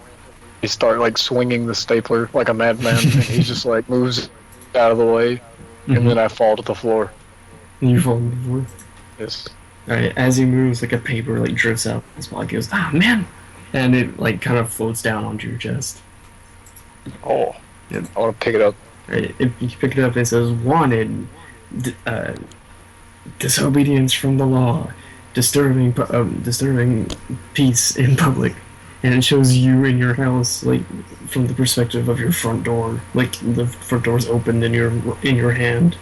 start, like, swinging the stapler like a madman. And he just, like, moves out of the way. And then I fall to the floor.
and you fall on the floor.
Yes.
Alright, as he moves, like a paper like drifts out. His body goes, ah, man! And it like kind of floats down onto your chest.
Oh.
Yep.
I want to pick it up.
Right, if you pick it up, it says, wanted, disobedience from the law, disturbing peace in public. And it shows you in your house, like, from the perspective of your front door. Like, the front door's opened in your hand.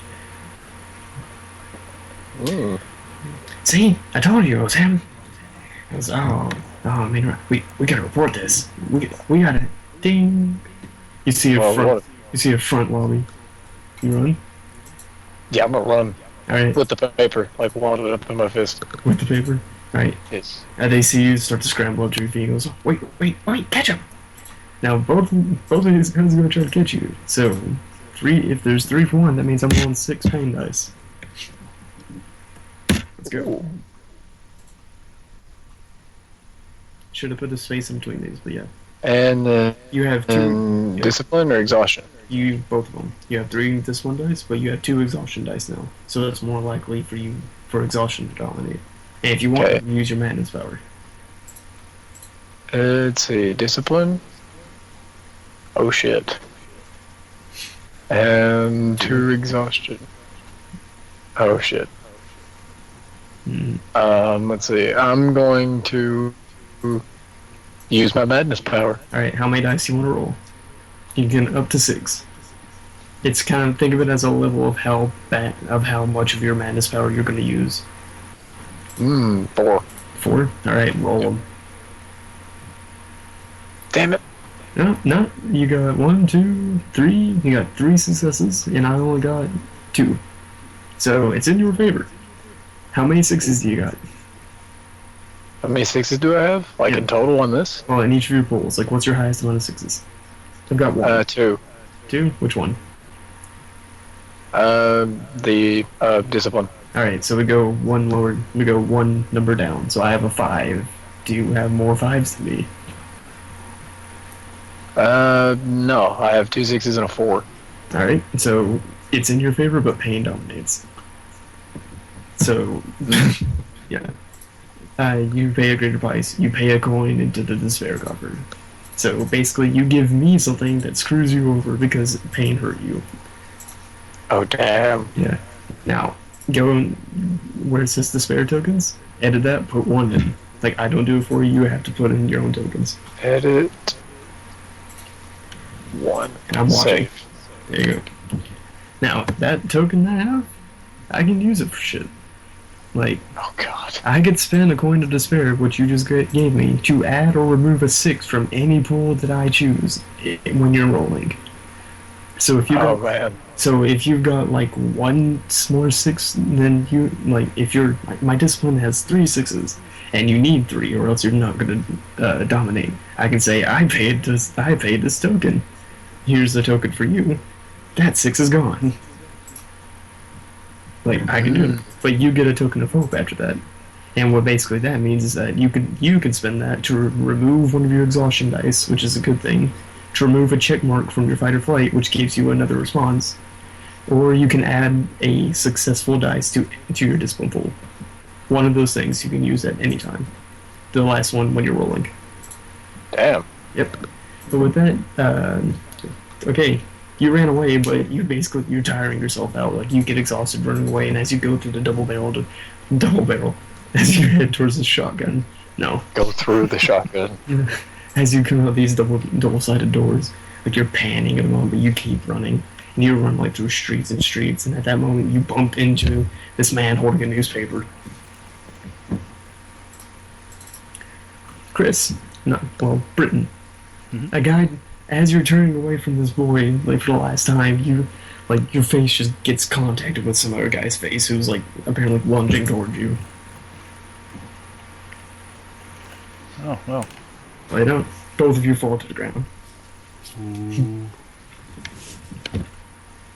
Mm.
See? I told you it was him. It was, oh, man, we gotta report this. We gotta, ding. You see a front lobby. You run?
Yeah, I'm gonna run
Alright,
with the paper, like, walled up in my fist.
with the paper. Right.
Yes.
They see you start to scramble up to your feet. He goes, wait, catch him! Now, both of these guys are gonna try to catch you. So, if there's 3 for 1, that means I'm rolling 6 pain dice. Let's go.
Ooh.
Should have put a space in between these, but yeah.
And
You have 2.
and discipline or exhaustion?
Both of them. You have 3 discipline dice, but you have 2 exhaustion dice now. So that's more likely for exhaustion to dominate. And if you want,
Okay.
you can use your madness power.
Let's see, discipline. Oh shit. And 2 exhaustion. Oh shit. Let's see. I'm going to use my madness power.
Alright, how many dice do you want to roll? You can get up to 6. It's kind of, think of it as a level of how much of your madness power you're going to use.
4.
4? Alright, roll them.
Damn it.
No, you got 1, 2, 3. You got 3 successes, and I only got 2. So it's in your favor. How many 6s do you got?
How many 6s do I have? Like in total on this?
Well, in each of your pools. Like, what's your highest amount of 6s? I've got 1.
2.
2? Which one?
The discipline.
Alright, so we go one lower. We go one number down. So I have a 5. Do you have more 5s than me?
No. I have 2 6s and a 4.
Alright, so it's in your favor, but pain dominates. So, yeah. You pay a greater price. You pay a coin into the despair coffer. So basically, you give me something that screws you over because pain hurt you.
Oh, damn.
Yeah. Now, go where it says despair tokens, edit that, put 1 in. Like, I don't do it for you, you have to put in your own tokens.
Edit 1.
And I'm watching.
Save.
There you go. Now, that token that I have, I can use it for shit. Like,
Oh, God.
I could spend a coin of despair, which you just gave me, to add or remove a 6 from any pool that I choose when you're rolling. So if you
Oh,
got,
man.
so if you've got like 1 more 6, then you like if you're my discipline has 3 6s, and you need 3, or else you're not gonna dominate. I can say I paid this token. Here's the token for you. That 6 is gone. Like, I can do it, but you get a token of hope after that. And what basically that means is that you can spend that to remove one of your exhaustion dice, which is a good thing, to remove a check mark from your fight or flight, which gives you another response, or you can add a successful dice to your discipline pool. One of those things you can use at any time. The last one when you're rolling.
Damn.
Yep. But with that, okay, you ran away, but you're tiring yourself out. Like, you get exhausted running away, and as you go through the double barrel, as you head towards the shotgun,
Go through the shotgun.
as you come out these double-sided doors, like, you're panning at the moment, but you keep running, and you run like through streets and streets, and at that moment you bump into this man holding a newspaper. Britain.
Mm-hmm.
A guy, as you're turning away from this boy, like, for the last time, your face just gets contacted with some other guy's face who's, like, apparently lunging towards you.
Oh, well.
I don't. Both of you fall to the ground.
I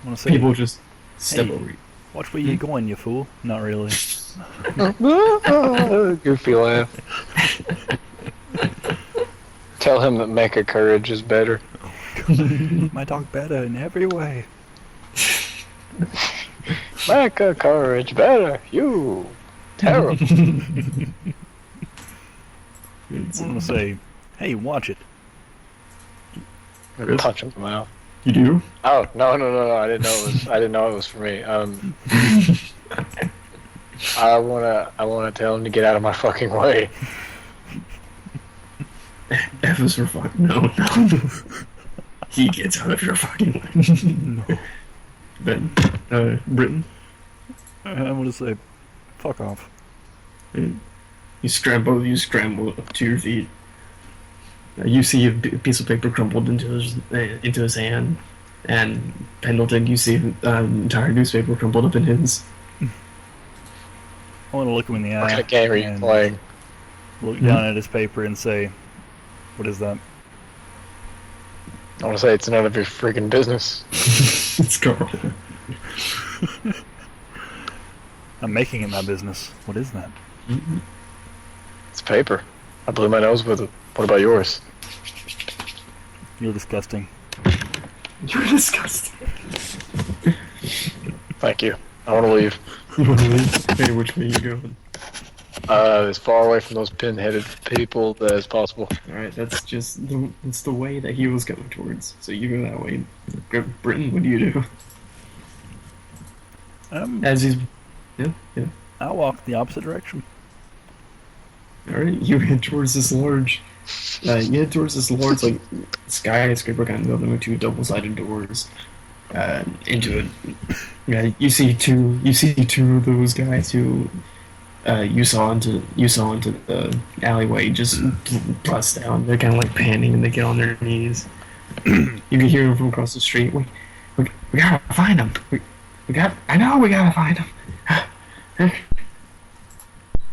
want to say,
People just step
Hey.
over you.
watch where you're going, you fool. Not really.
Goofy laugh. Tell him that mecha courage is better.
My dog better in every way.
Mecha courage better. You. Terrible.
It's-
I want to say, hey, watch it.
Chris?
Punch him in the mouth.
You do?
Oh no! I didn't know it was for me. I wanna tell him to get out of my fucking way.
F is for fuck. No. He gets out of your fucking way.
No.
Ben, Britain,
I want to say, fuck off.
you scramble up to your feet. You see a piece of paper crumpled into his hand, and Pendleton, you see an entire newspaper crumpled up in his.
I want to look him in the eye.
What kind of game are you
and
playing?
Look down at his paper and say, what is that?
I want to say it's none of your freaking business.
It's Carl.
I'm making it my business. What is that?
It's paper. I blew my nose with it. What about yours?
You're disgusting.
You're disgusting.
Thank you. I want to leave.
You want to leave? Hey, which way you going?
As far away from those pin-headed people as possible.
Alright, that's the way that he was going towards. So you go that way. Britton, what do you do? As he's... Yeah.
I walk the opposite direction.
Alright, you head towards this large... like, skyscraper kind of building with two double-sided doors. Into it. Yeah, you see two of those guys who... you saw into the alleyway just bust down. They're kind of like panting and they get on their knees. You can hear them from across the street. We gotta find them. I know we gotta find them.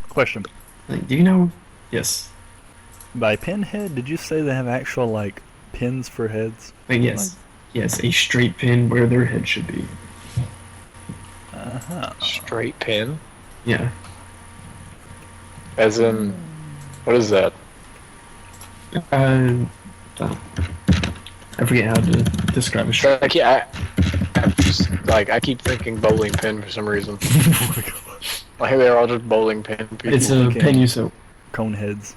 Question.
Like, do you know? Yes.
By pinhead, did you say they have actual, like, pins for heads?
Like, yes. Yes, a straight pin where their head should be.
Straight pin?
Yeah.
As in, what is that?
I forget how to describe a straight.
I keep thinking bowling pin for some reason. Like they're all just bowling pin people.
It's a pin you so.
Cone heads.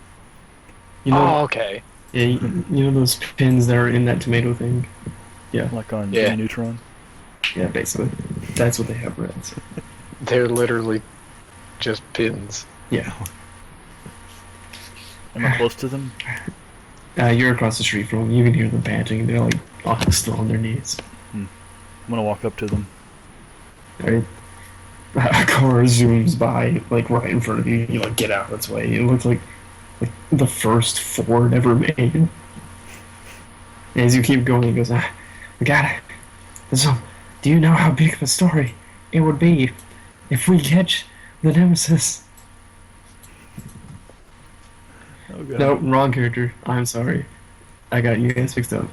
You know,
oh, okay.
Yeah, you know those pins that are in that tomato thing? Yeah.
Like on
Yeah.
edge-o-tron?
Yeah, basically. That's what they have, Reds.
They're literally just pins.
Yeah.
Am I close to them?
You're across the street from them. You can hear them panting. They're like all still on their knees.
I'm gonna walk up to them.
Right? A car zooms by, like right in front of you. You like get out of its way. It looks like the first Ford ever made. And as you keep going, he goes, "We got it. So, do you know how big of a story it would be if we catch the Nemesis?"
Oh god.
No, wrong character. I'm sorry. I got you guys fixed up.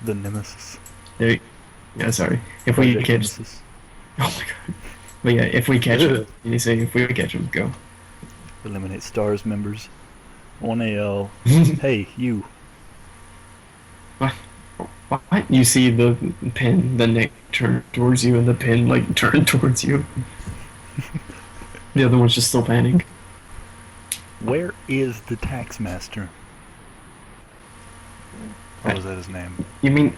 The Nemesis.
Yeah, sorry. If we
Project
catch...
Nemesis.
Oh my god. But yeah, if we catch him, you say if we catch him, go.
Eliminate STARS members. 1AL. Hey, you.
What? You see the pin, the neck turn towards you, and the pin like turn towards you. The other one's just still panning.
Where is the Taxmaster? What was that his name?
You mean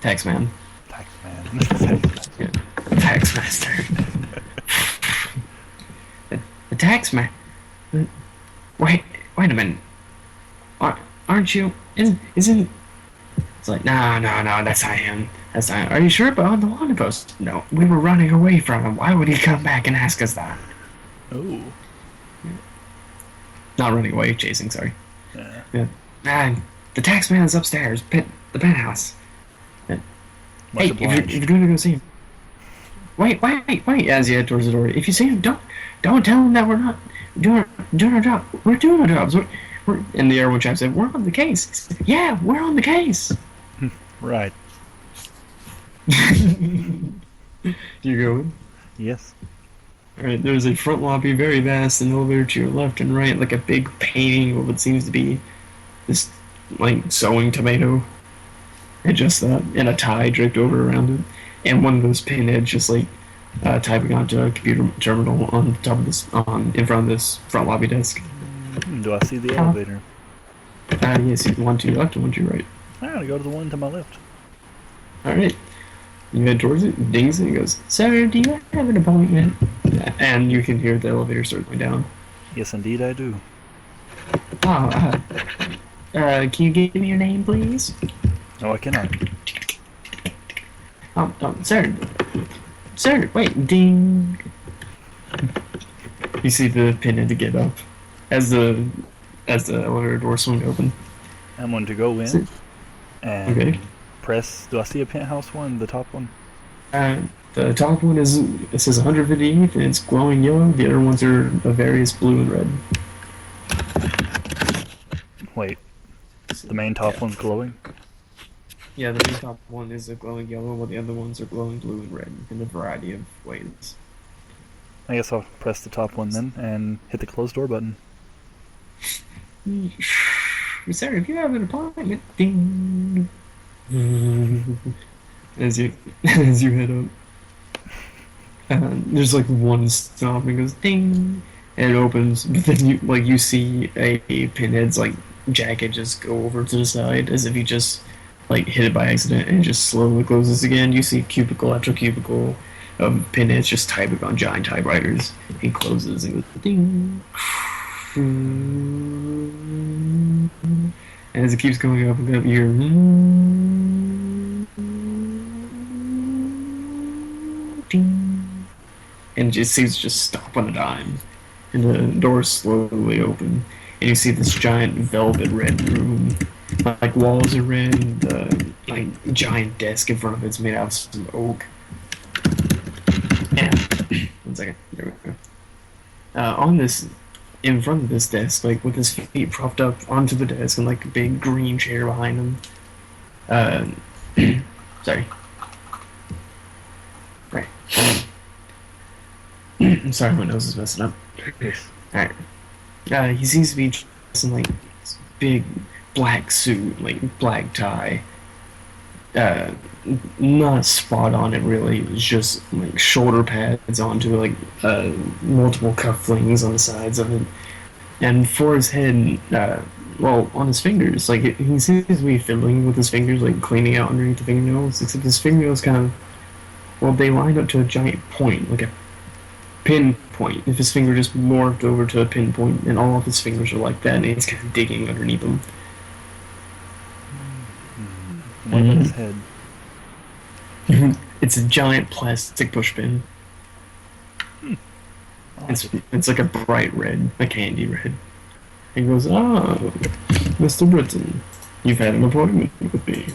Taxman?
Taxman.
Yeah. Taxmaster. The Taxman. Wait a minute. Aren't you? Isn't? It's like no. That's not him. That's not. Are you sure about the wanted post? No, we were running away from him. Why would he come back and ask us that?
Oh.
Not running away, chasing. Sorry.
Yeah.
Man, the Taxman is upstairs. The penthouse.
Much
Hey,
obliged.
if you're gonna go see him, wait! As you head towards the door, if you see him, don't tell him that we're not doing our job. We're doing our jobs. We're and the airman chap said, "We're on the case." Yeah, we're on the case.
Right.
You going?
Yes.
All right. There's a front lobby, very vast, an elevator to your left and right, like a big painting of what seems to be this like sewing tomato. And just that, and a tie draped over around it, and one of those pinheads just like typing onto a computer terminal on top of this, in front of this front lobby desk.
Do I see the elevator?
Yes, one to your left and one to your right.
I'm gonna go to the one to my left.
All right, you head towards it, dings it, and goes, "Sir, do you have an appointment?" And you can hear the elevator start going down.
Yes, indeed, I do.
Oh, can you give me your name, please?
No, I cannot.
Sir, wait, ding. You see the pinhead to get up as the elevator door swung open.
I'm going to go in and
Okay.
press. Do I see a penthouse one? The top one?
The top one it says 158th and it's glowing yellow. The other ones are of various blue and red.
Wait. The main top one's glowing?
Yeah, the main top one is a glowing yellow, while the other ones are glowing blue and red in a variety of ways.
I guess I'll press the top one then and hit the closed door button.
Sir, if you have an appointment, ding. As you head up, there's like one stop and goes ding. and it opens, but then you see a Pinhead's like jacket just go over to the side as if he just like hit it by accident, and it just slowly closes again. You see cubicle after cubicle of Pinheads just typing on giant typewriters. He closes and goes ding. And as it keeps going up and up, you hear ding, and it just seems to just stop on a dime, and the doors slowly open, and you see this giant velvet red room. Like walls are red, and like giant desk in front of it's made out of some oak. And 1 second, there we go. On this, in front of this desk, like with his feet propped up onto the desk, and like a big green chair behind him. Sorry. Right. I'm sorry, my nose is messing up. Alright. He seems to be dressed in like this big black suit, like black tie. Not a spot on it really. It's just like shoulder pads onto like multiple cufflinks on the sides of it, and for his head, well, on his fingers, like he seems to be fiddling with his fingers, like cleaning out underneath the fingernails. Except his fingernails kind of, well, they line up to a giant point, like a pin point. If his finger just morphed over to a pinpoint, and all of his fingers are like that, and he's kind of digging underneath them.
What about his head?
It's a giant plastic pushpin. It's like a bright red, a candy red. He goes, Mr. Britton, you've had an appointment with me.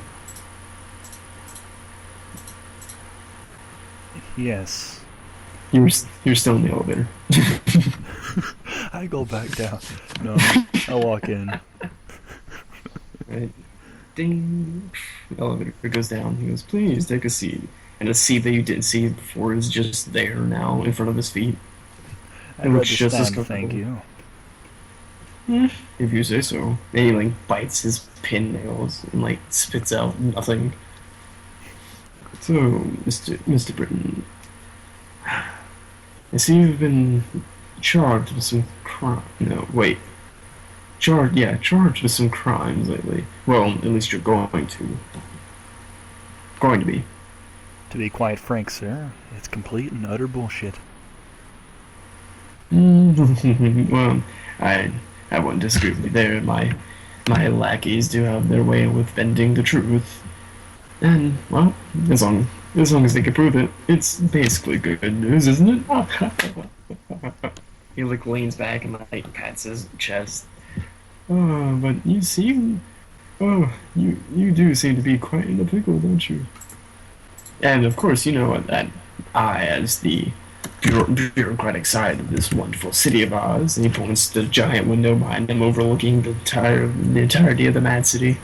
Yes.
You're still in the elevator.
I go back down. No, I walk in.
Right. Ding. The elevator goes down. He goes, please take a seat. And a seat that you didn't see before is just there now in front of his feet.
I'd rather stand, thank you.
If you say so. And he like bites his pin nails and like spits out nothing. So, Mr. Britton, I see you've been charged with some crime. No, wait. Charged with some crimes lately. Well, at least you're going to. Going to be.
To be quite frank, sir, it's complete and utter bullshit.
Well, I wouldn't disagree with you there. My lackeys do have their way with bending the truth. And, well, as long as they can prove it, it's basically good news, isn't it? He like leans back and like pats his chest. Oh, but you do seem to be quite in a pickle, don't you? And of course, you know that I, as the bureaucratic side of this wonderful city of ours, and he points to the giant window behind him overlooking the entirety of the Mad City.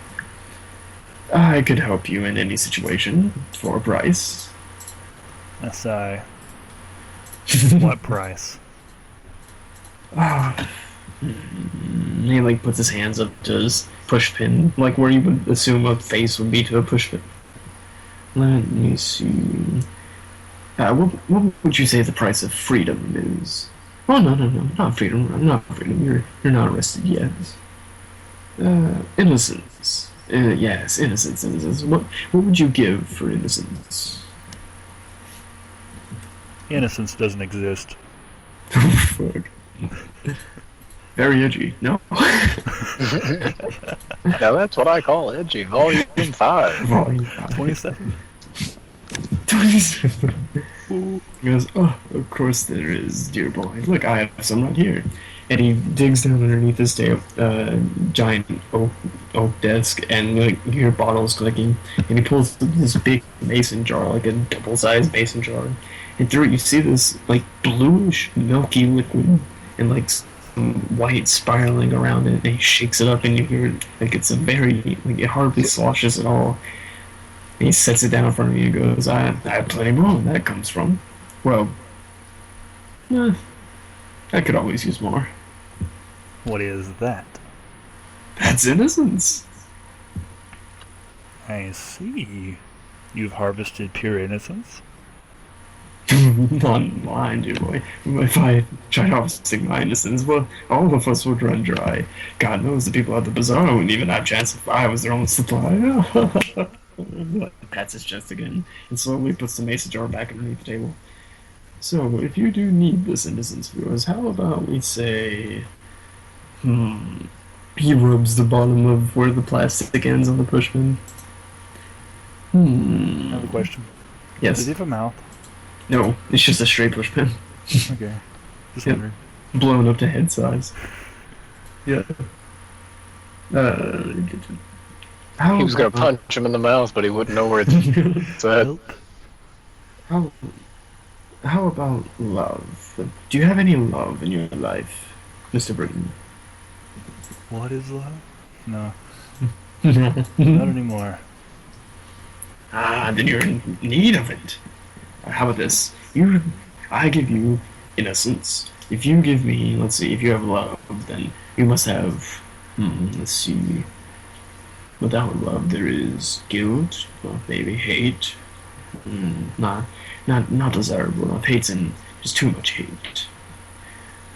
I could help you in any situation for a price.
I sigh. What price?
He like puts his hands up to his push pin, like where you would assume a face would be to a push pin. Let me see. What would you say the price of freedom is? Oh no, not freedom. Not freedom. You're not arrested yet. Innocence. Yes, innocence. What would you give for innocence?
Innocence doesn't exist.
Fuck. Very edgy. No.
Now that's what I call edgy. Volume 5.
Volume 5.
27.
27. He goes, oh, of course there is, dear boy. Look, I have some right here. And he digs down underneath this giant oak desk, and like, you hear bottles clicking. And he pulls this big mason jar, like a double-sized mason jar. And through it, you see this like bluish, milky liquid, and like some white spiraling around it. And he shakes it up, and you hear like it's a very like it hardly sloshes at all. And he sets it down in front of you and goes, I have plenty more where that comes from. Well, I could always use more.
What is that?
That's innocence.
I see. You've harvested pure innocence?
Not blind, dear boy. If I tried to offset my innocence, well, all of us would run dry. God knows the people at the bazaar wouldn't even have a chance if I was their only supply. Pats his chest again and slowly puts the mason jar back underneath the table. So, if you do need this innocence of yours, how about we say... He rubs the bottom of where the plastic ends on the pushpin.
I have a question.
Yes.
Does he have a mouth?
No, it's just a straight pushpin.
Okay. Just
Yep.
wondering.
Blown up to head size. Yeah. How
He was gonna
about-
punch him in the mouth, but he wouldn't know where it's at.
Help.
How about love? Do you have any love in your life, Mr. Britton?
What is love? No, not anymore.
Then you're in need of it. How about this? I give you innocence. If you give me, let's see, if you have love, then you must have, let's see. Without love, there is guilt, or maybe hate. Not desirable enough. Hate's in just too much hate.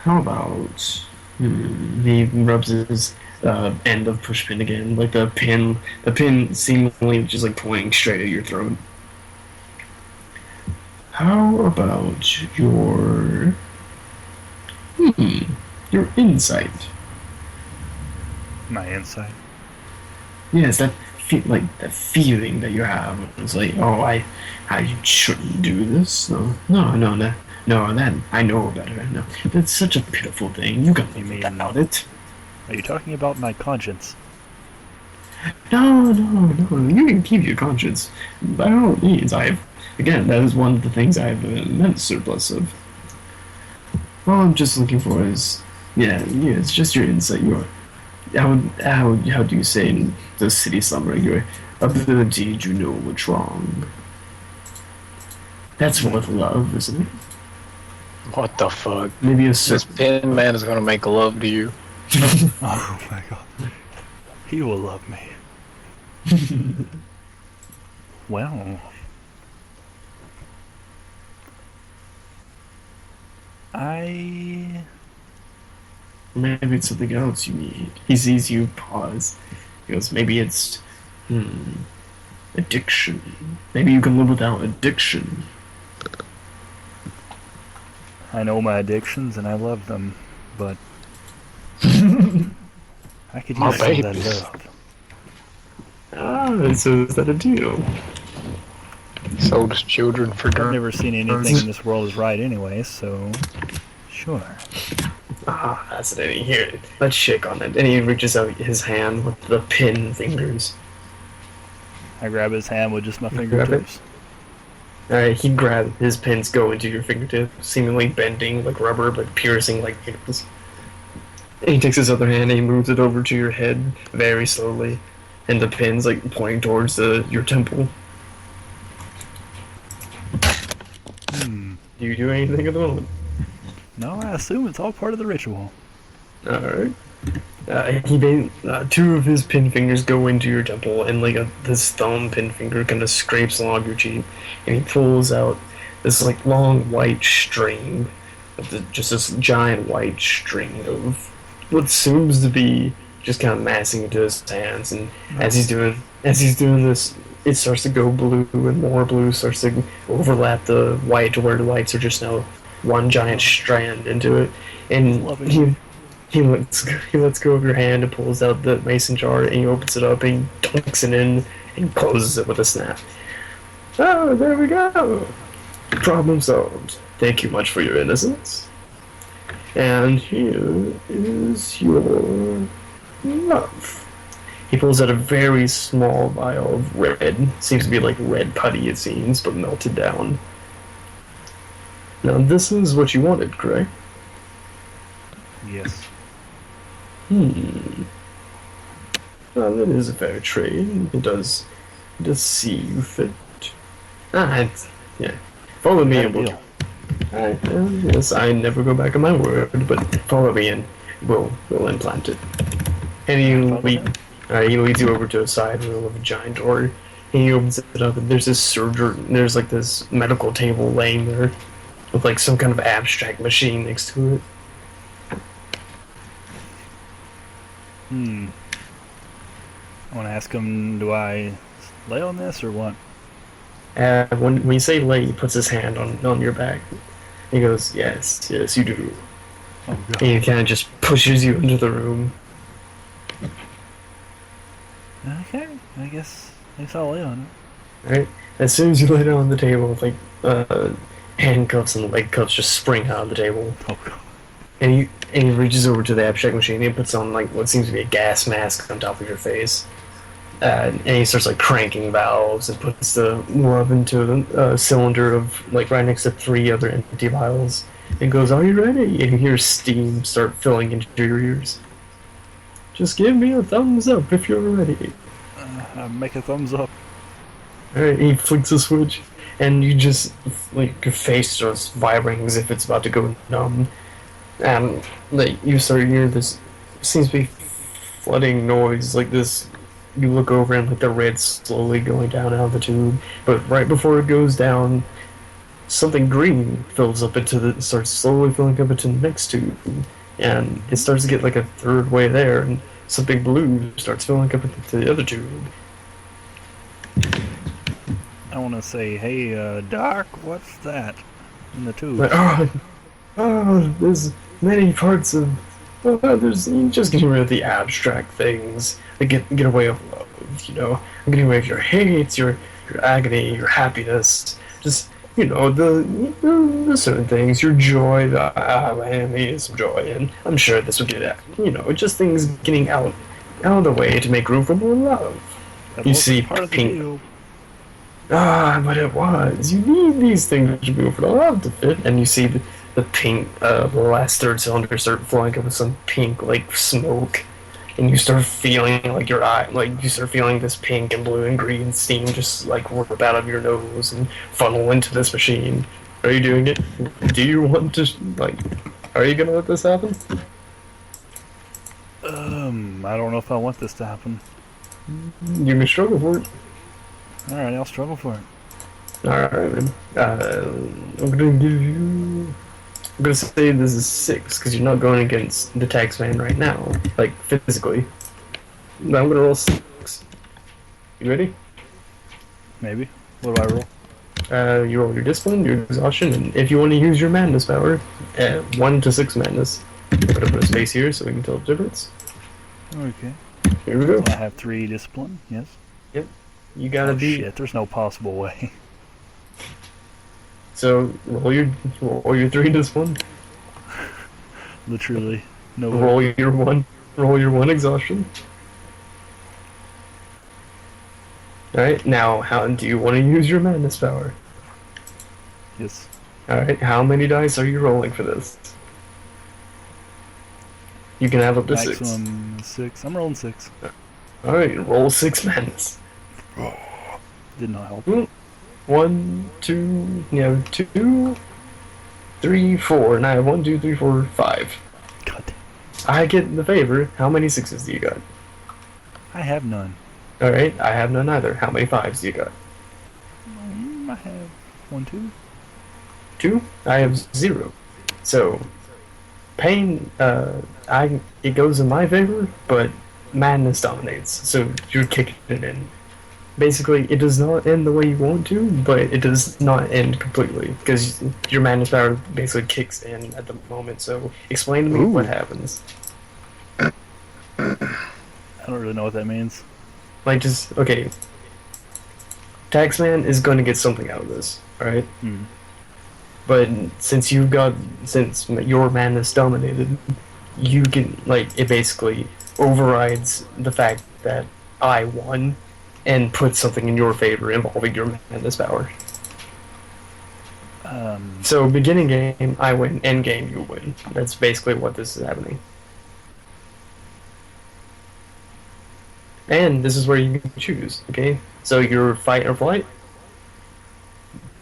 How about, he rubs his end of pushpin again, like the pin seemingly just like pointing straight at your throat. How about your insight?
My insight.
Yes, that that feeling that you have. It's like, oh, I shouldn't do this. No, that I know better. No, that's such a pitiful thing. You got me about it.
Are you talking about my conscience?
No. You can keep your conscience. By all means, again, that is one of the things I have an immense surplus of. All I'm just looking for is, it's just your insight. How do you say in the city slumber, your ability to know what's wrong. That's worth love, isn't it?
What the fuck?
Maybe a
This pin man is gonna make love to you.
Oh my god. He will love me. Well.
Maybe it's something else you need. He sees you pause. He goes, maybe it's addiction. Maybe you can live without addiction.
I know my addictions and I love them, but I could
My
use some of that
babies.
love.
Ah, so is that a deal?
Sold his children for
I've
drugs.
never seen anything in this world is right anyway, so sure.
Ah, that's it. Here, let's shake on it. And he reaches out his hand with the pin fingers.
I grab his hand with just my
You grab
fingertips.
Alright, he grabs his pins go into your fingertips, seemingly bending like rubber, but piercing like needles. And he takes his other hand and he moves it over to your head very slowly, and the pins like pointing towards your temple.
Hmm.
Do you do anything at the moment?
No, I assume it's all part of the ritual.
Alright. Two of his pin fingers go into your temple, and like this thumb pin finger kind of scrapes along your cheek, and he pulls out this like long white string, just this giant white string of what seems to be just kind of massing into his hands, and as he's doing this, it starts to go blue, and more blue starts to overlap the white, where the whites are just now one giant strand into it, and
Lovely.
he lets go of your hand and pulls out the mason jar, and he opens it up and he dunks it in and closes it with a snap. Oh, there we go. Problem solved. Thank you much for your innocence. And here is your love. He pulls out a very small vial of red. Seems to be like red putty, it seems, but melted down. Now, this is what you wanted, correct?
Yes.
Well, that is a fair trade. It does see you fit. Yeah. Follow me and we'll...
Deal.
Alright, yes, I never go back on my word, but follow me and we'll implant it. And he leads you over to a side room of a giant door. He opens it up, and there's this surgery. There's like this medical table laying there, with like some kind of abstract machine next to it.
I want to ask him, do I lay on this or what?
When you say lay, he puts his hand on your back. He goes, yes, you do.
Oh, God.
And he kind of just pushes you into the room.
Okay, I guess I'll lay on it.
Right? As soon as you lay down on the table, like handcuffs and leg cuffs just spring out of the table.
Oh, God.
And he reaches over to the abstract machine and he puts on like what seems to be a gas mask on top of your face. And he starts like cranking valves and puts the rub into a cylinder of like right next to 3 other empty vials. And goes, "Are you ready?" And you hear steam start filling into your ears. Just give me a thumbs up if you're ready.
I make a thumbs up.
Alright, he flicks a switch, and you just, like, your face starts vibrating as if it's about to go numb. And, like, you start hearing this, seems to be flooding noise, like this. You look over and, like, the red's slowly going down out of the tube, but right before it goes down, something green starts slowly filling up into the next tube. And it starts to get, like, a third way there, and something blue starts filling up into the other tube.
I want to say, hey, Doc, what's that in the tube?
Like, there's many parts of. There's you're just getting rid of the abstract things. Like get away of love, you know. I'm getting rid of your hate, your agony, your happiness. Just the certain things, your joy. I need some joy, and I'm sure this will get out. Just things getting out of the way to make room for more love.
That
You
wasn't
see
part of the
pink.
deal.
But it was. You need these things to move for the love to fit, and you see the pink, the last third cylinder start flowing up with some pink, like, smoke, and you start feeling, like, you start feeling this pink and blue and green steam just, like, rip out of your nose and funnel into this machine. Are you doing it? Do you want to, like, are you gonna let this happen?
I don't know if I want this to happen.
You can struggle for it.
Alright, I'll struggle for it.
Alright, man. I'm gonna say this is 6, because you're not going against the taxman right now, like, physically. But I'm gonna roll 6. You ready?
Maybe. What do I roll?
You roll your discipline, your exhaustion, and if you want to use your madness power, 1 to 6 madness. I'm gonna put a space here so we can tell the difference.
Okay.
Here we go.
I have 3 discipline, yes.
You gotta
Oh
be.
shit, there's no possible way.
So roll your 3 discipline.
Literally. No way.
Roll your 1 exhaustion. Alright, now how do you want to use your madness power?
Yes.
Alright, how many dice are you rolling for this? You can have up to 6.
Maximum 6. I'm rolling 6.
Alright, roll 6 madness.
Did not help.
1, 2, 2, 3, 4, and I have 1, 2, 3, 4, 5.
God damn.
I get the favor. How many 6s do you got?
I have none.
Alright, I have none either. How many 5s do you got?
I have 1, 2.
2? I have 0. So, pain, it goes in my favor, but madness dominates. So, you're kicking it in. Basically, it does not end the way you want to, but it does not end completely, because your madness power basically kicks in at the moment. So, explain to me what happens.
I don't really know what that means.
Like, okay. Taxman is going to get something out of this, alright? But since your madness dominated, you can, like, it basically overrides the fact that I won and puts something in your favor involving your madness power. So, beginning game, I win, end game, you win. That's basically what this is happening. And this is where you can choose, okay? So your fight or flight,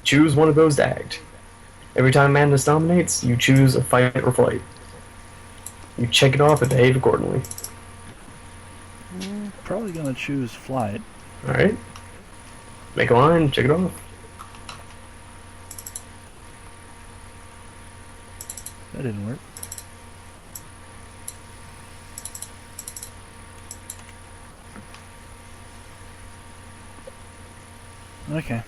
choose one of those to act. Every time madness dominates, you choose a fight or flight. You check it off and behave accordingly.
Probably gonna choose flight.
Alright? Make a line, check it off.
That didn't work. Okay.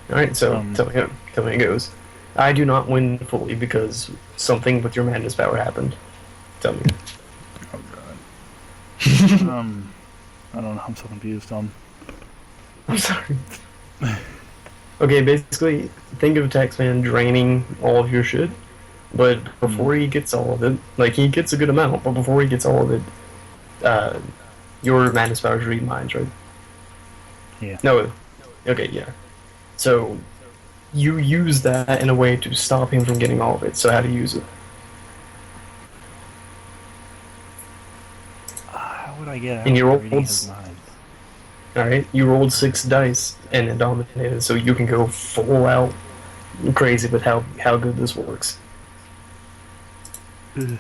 Alright, so tell me how it goes. I do not win fully because something with your madness power happened. Tell me.
Oh god. I don't know. I'm so confused.
I'm sorry. Okay, basically, think of Taxman draining all of your shit, but before he gets all of it, like, he gets a good amount, but before he gets all of it, your madness power is read minds, right?
Yeah.
No. Okay, yeah. So, you use that in a way to stop him from getting all of it, so how do you use it?
How would I get out
And you
of
rolled
reading his mind?
Alright, you rolled 6 dice and it dominated, so you can go full out crazy with how good this works.
Ugh.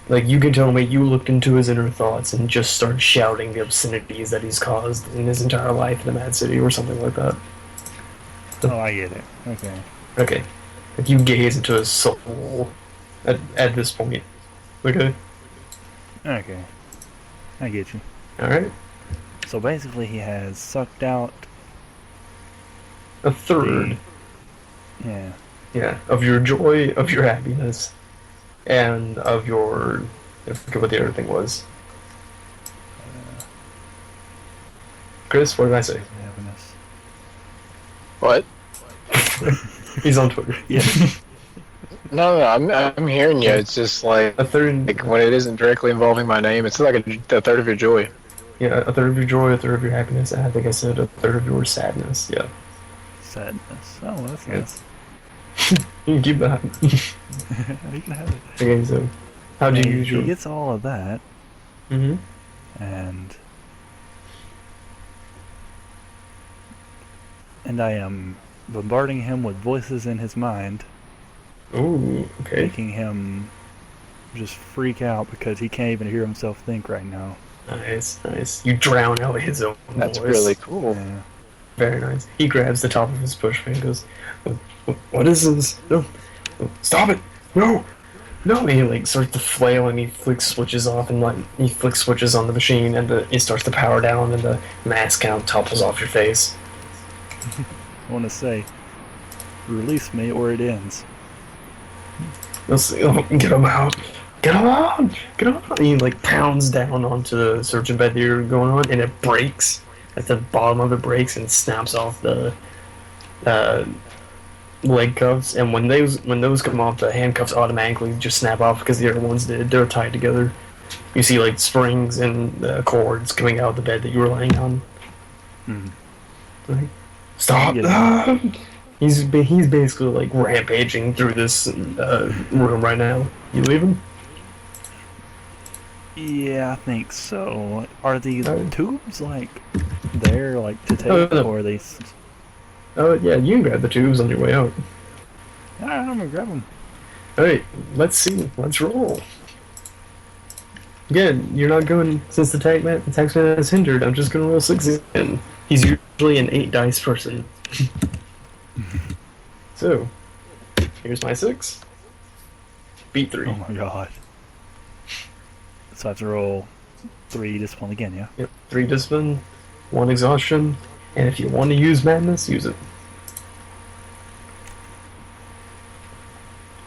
Like, you can tell me you looked into his inner thoughts and just started shouting the obscenities that he's caused in his entire life in the Mad City or something like that.
Oh, I get it. Okay.
Okay. Like, you gaze into his soul at this point. Okay?
Okay. I get you.
Alright?
So basically he has sucked out
A third,
yeah.
yeah, of your joy, of your happiness, and of your... I forget what the other thing was. Chris, what did I say?
Happiness.
What?
He's on Twitter.
Yeah.
No, I'm hearing you. It's just like
A third,
when it isn't directly involving my name, it's like a third of your joy.
yeah, a third of your joy, a third of your happiness, and I think I said a third of your sadness. Yeah,
Sadness. Oh, that's
Yeah.
nice.
you can keep that.
You can have it.
Okay, so how do you use
He
your?
gets all of that,
Mm-hmm.
and I am bombarding him with voices in his mind,
Ooh, okay.
making him just freak out because he can't even hear himself think right now.
Nice, nice. You drown out his own
That's
voice.
really cool.
Yeah.
Very nice. He grabs the top of his push and goes, "What is this? No, stop it! No, no!" And he like starts to flail and he flicks switches off and like he flicks switches on the machine and it starts to power down and the mask kind of topples off your face.
I want to say, release me or it ends.
You'll see, oh, get him out! Get him out! Get him out! And he like pounds down onto the surgeon bed that you're going on and it breaks. At the bottom of it breaks and snaps off the leg cuffs, and when those come off, the handcuffs automatically just snap off because the other ones did. They're tied together. You see like springs and cords coming out of the bed that you were laying on.
Mhm.
Like, stop!
Yeah.
He's basically like rampaging through this room right now. You leave him?
Yeah, I think so. Are these
Oh.
tubes like there, like to take,
Oh, no.
or are they?
Oh yeah, you can grab the tubes on your way out.
Alright, I'm gonna grab them.
Alright, let's see. Let's roll. Again, you're not going since the taxman is hindered. I'm just gonna roll 6 again. He's usually an 8 dice person. So, here's my 6. Beat 3.
Oh my god. So I have to roll 3 discipline again, yeah?
Yep. 3 discipline, 1 exhaustion, and if you want to use madness, use it.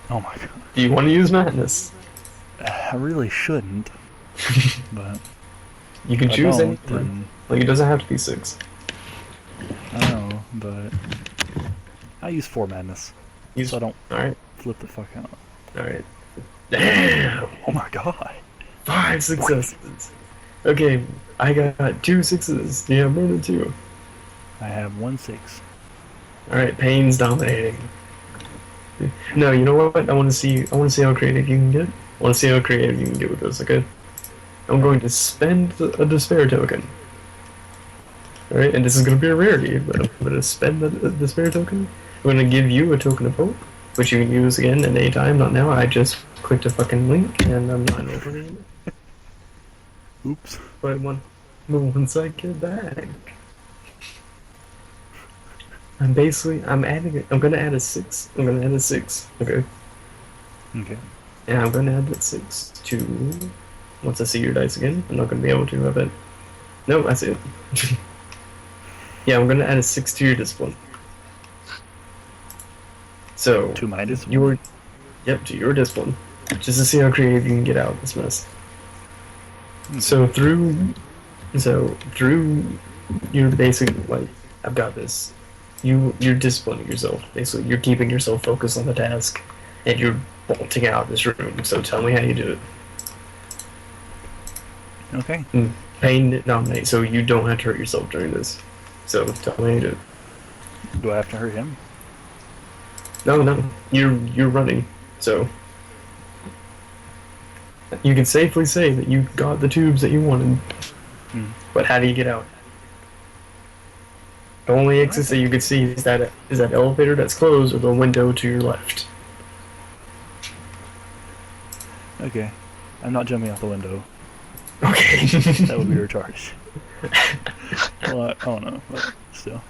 Oh my god.
Do you want to use madness?
I really shouldn't, but
You can
if I
choose
don't,
anything.
then
Like, it doesn't have to be 6.
I know, but I use 4 madness,
Use
so I don't
Alright,
flip the fuck out.
alright. Damn!
Oh my god.
5 successes. Okay, I got 2 6s. Do you have more than 2?
I have 1 6.
Alright, pain's dominating. No, you know what? I want to see how creative you can get. I want to see how creative you can get with this. Okay, I'm going to spend a despair token. All right, and this is going to be a rarity, but I'm going to spend the despair token. I'm going to give you a token of hope, which you can use again at any time. Not now. I just clicked a fucking link, and I'm not opening it.
Oops.
But one side, get back. I'm adding it. I'm gonna add a 6. I'm gonna add a 6. Okay.
Okay.
And I'm gonna add that 6 to. Once I see your dice again, I'm not gonna be able to, I bet. No, that's it. Yeah, I'm gonna add a 6 to your discipline. So.
To my discipline?
You were. Yep, to your discipline. Just to see how creative you can get out of this mess. So through your basic, like, I've got this. You're disciplining yourself. Basically, you're keeping yourself focused on the task, and you're bolting out of this room. So tell me how you do it.
Okay.
Pain nominate, so you don't have to hurt yourself during this. So tell me how you do it.
Do I have to hurt him?
No, you're running. So you can safely say that you got the tubes that you wanted. But how do you get out? The only exits that you can see is that elevator that's closed or the window to your left.
Okay. I'm not jumping out the window.
Okay.
That would be retarded. Well, I don't know, but still.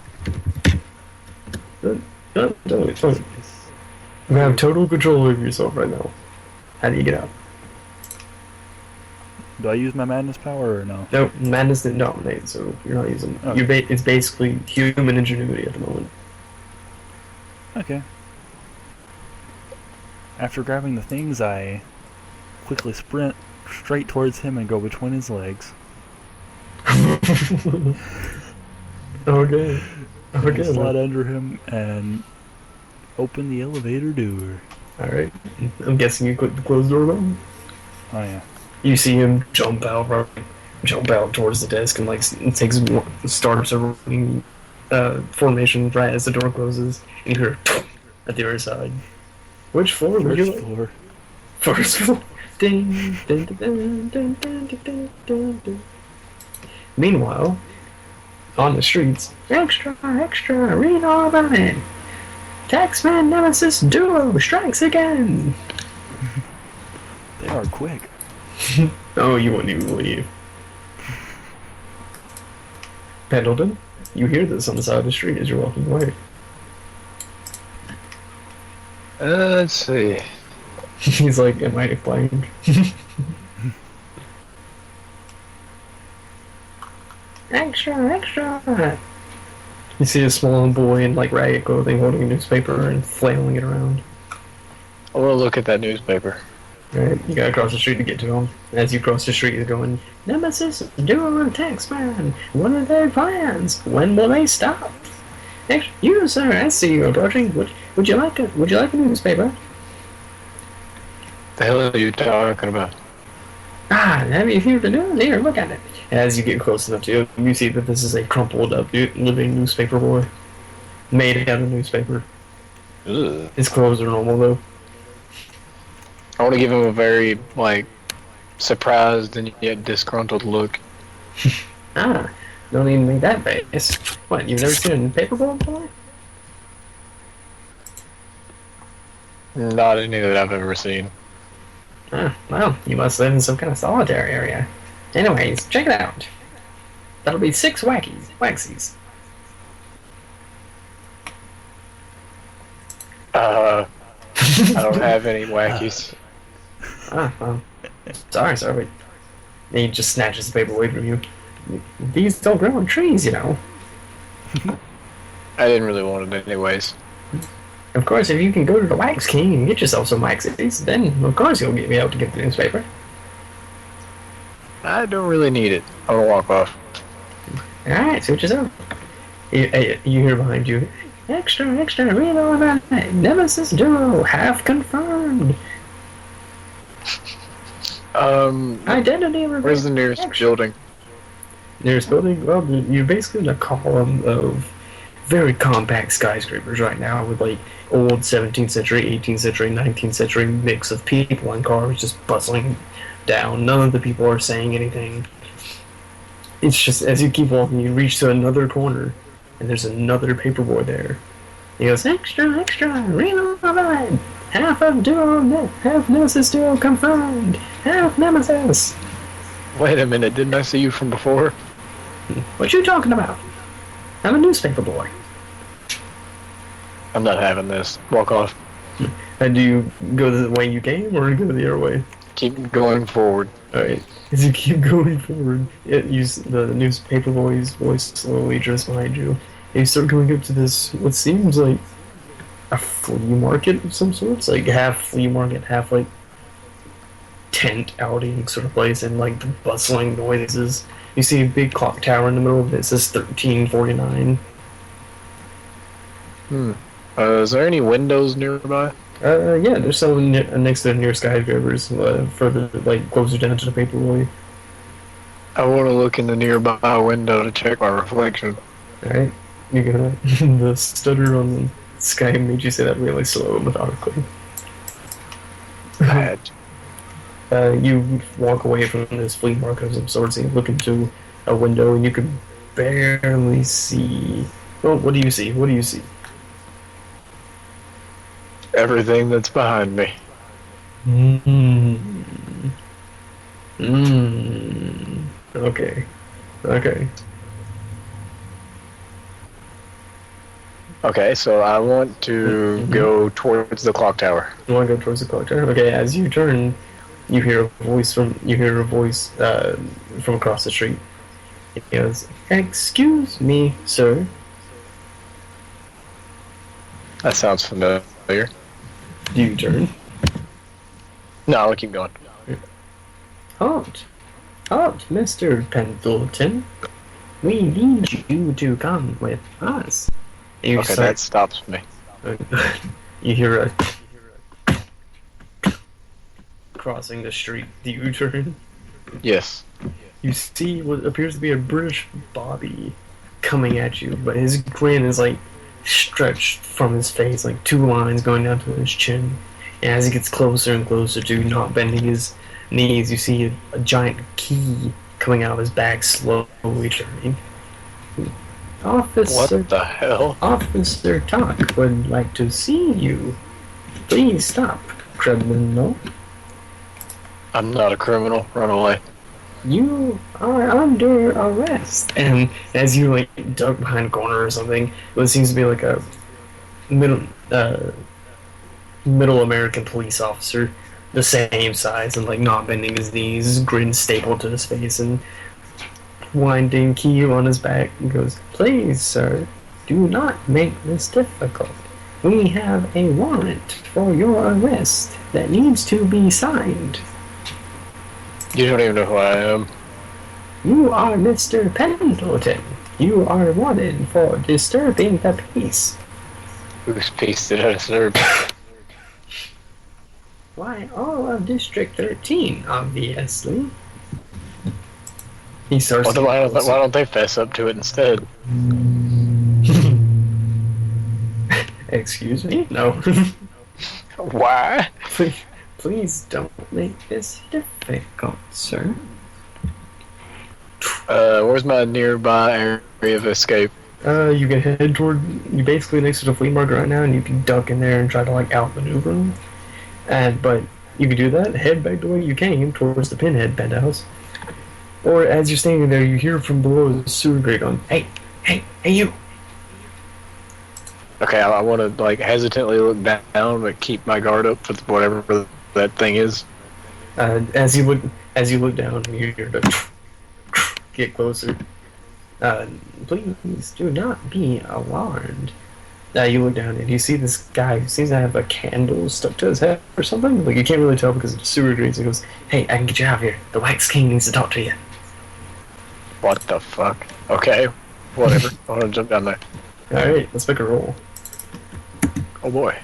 It's fine. You have total control over yourself right now. How do you get out?
Do I use my madness power or no?
No, madness didn't dominate, so you're not using.
Okay.
It's basically human ingenuity at the moment.
Okay. After grabbing the things, I quickly sprint straight towards him and go between his legs.
Okay.
And slide under him and open the elevator door.
Alright. I'm guessing you click the closed door button?
Oh yeah.
You see him jump out towards the desk and like starts a running formation right as the door closes, and you're at the other side. Which floor would you
First
like?
floor.
First floor. Ding, ding, ding, ding, ding, ding, ding, ding, ding. Meanwhile, on the streets, extra, read all about it. Taxman Nemesis Duo strikes again.
They are quick.
Oh, you wouldn't even believe. Pendleton, you hear this on the side of the street as you're walking away.
Let's see.
He's like, am I explained? Extra! You see a small boy in like ragged clothing holding a newspaper and flailing it around.
I want to look at that newspaper.
Right, you gotta cross the street to get to him. As you cross the street, you're going, Nemesis, Duo, and Taxman. What are their plans? When will they stop? You, sir, I see you approaching. Would you like a newspaper?
The hell are you talking about?
Ah, have you here to do? Here, look at it. As you get close enough to it, you see that this is a crumpled up living newspaper boy. Made out of newspaper.
Ugh.
His clothes are normal though.
I want to give him a very, like, surprised and yet disgruntled look.
Ah, don't even make that face. What, you've never seen a paperboy before?
Not any that I've ever seen.
Ah, well, you must live in some kind of solitary area. Anyways, check it out. That'll be 6 waxies.
I don't have any wackies.
Ah, well, sorry, but he just snatches the paper away from you. These don't grow on trees, you know.
I didn't really want it anyways.
Of course, if you can go to the Wax King and get yourself some waxies, then of course you'll be able to get the newspaper.
I don't really need it. I'm gonna walk off.
Alright, suit yourself. You hear behind you, extra, read all about it. Nemesis Duo, half confirmed. Identity revealed.
Where's the nearest building?
Nearest building? Well, you're basically in a column of very compact skyscrapers right now with like old 17th century, 18th century, 19th century mix of people and cars just bustling down. None of the people are saying anything. It's just as you keep walking, you reach to another corner and there's another paperboy there. He goes, extra, read all about it. Half Nemesis Duo confirmed. Half Nemesis.
Wait a minute, didn't I see you from before?
What you talking about? I'm a newspaper boy.
I'm not having this. Walk off.
And do you go the way you came, or go the other way?
Keep going forward.
Alright. As you keep going forward, the newspaper boy's voice slowly drifts behind you. And you start going up to this, what seems like a flea market of some sorts. Like, half flea market, half, like, tent outing sort of place, and, like, the bustling noises. You see a big clock tower in the middle of it. It says 1349.
Is there any windows nearby?
Yeah, there's some next to the near skyscrapers, further, like, closer down to the paperboy.
I want to look in the nearby window to check my reflection.
Alright, you're gonna. The stutter on the sky made you say that really slow and methodically.
Bad.
You walk away from this flea market of some sorts and you look into a window and you can barely see. Well, what do you see? What do you see?
Everything that's behind me.
Okay. Okay.
Okay, so I want to go towards the clock tower.
You want to go towards the clock tower? Okay, as you turn, you hear a voice from across the street. It goes, "Excuse me, sir."
That sounds familiar.
Do you turn?
No, I'll keep going.
Halt, Mr. Pendleton. We need you to come with us. And you
Okay,
start-
that stops me.
You hear a crossing the street. Do you turn?
Yes.
You see what appears to be a British Bobby coming at you, but his grin is like stretched from his face, like two lines going down to his chin. And as he gets closer and closer to not bending his knees, you see a giant key coming out of his bag, slowly turning. Officer,
What the hell?
Officer Talk would like to see you. Please stop, criminal.
I'm not a criminal. Run away.
You are under arrest. And as you like duck behind a corner or something, what seems to be like a middle American police officer, the same size and like not bending his knees, grin stapled to his face, and winding key on his back, and goes, "Please, sir, do not make this difficult. We have a warrant for your arrest that needs to be signed.
You don't even know who I am.
You are Mr. Pendleton. You are wanted for disturbing the peace."
Whose piece did I disturb?
Why, all of District 13, obviously. He starts.
Why don't they fess up to it instead?
Excuse me? No.
Why?
Please don't make this difficult, sir.
Where's my nearby area of escape?
You can head toward. You're basically next to the flea market right now, and you can duck in there and try to like outmaneuver him. But you can do that. Head back the way you came towards the Pinhead penthouse. Or as you're standing there, you hear from below the sewer grate going, "Hey, you!"
Okay, I want to like hesitantly look down, but keep my guard up for whatever that thing is.
As you look down, you hear the get closer. Please do not be alarmed. You look down and you see this guy who seems to have a candle stuck to his head or something. Like you can't really tell because of the sewer grates. He goes, "Hey, I can get you out of here. The Wax King needs to talk to you."
What the fuck? Okay, whatever. I want to jump down there.
Alright, let's make a roll.
Oh boy.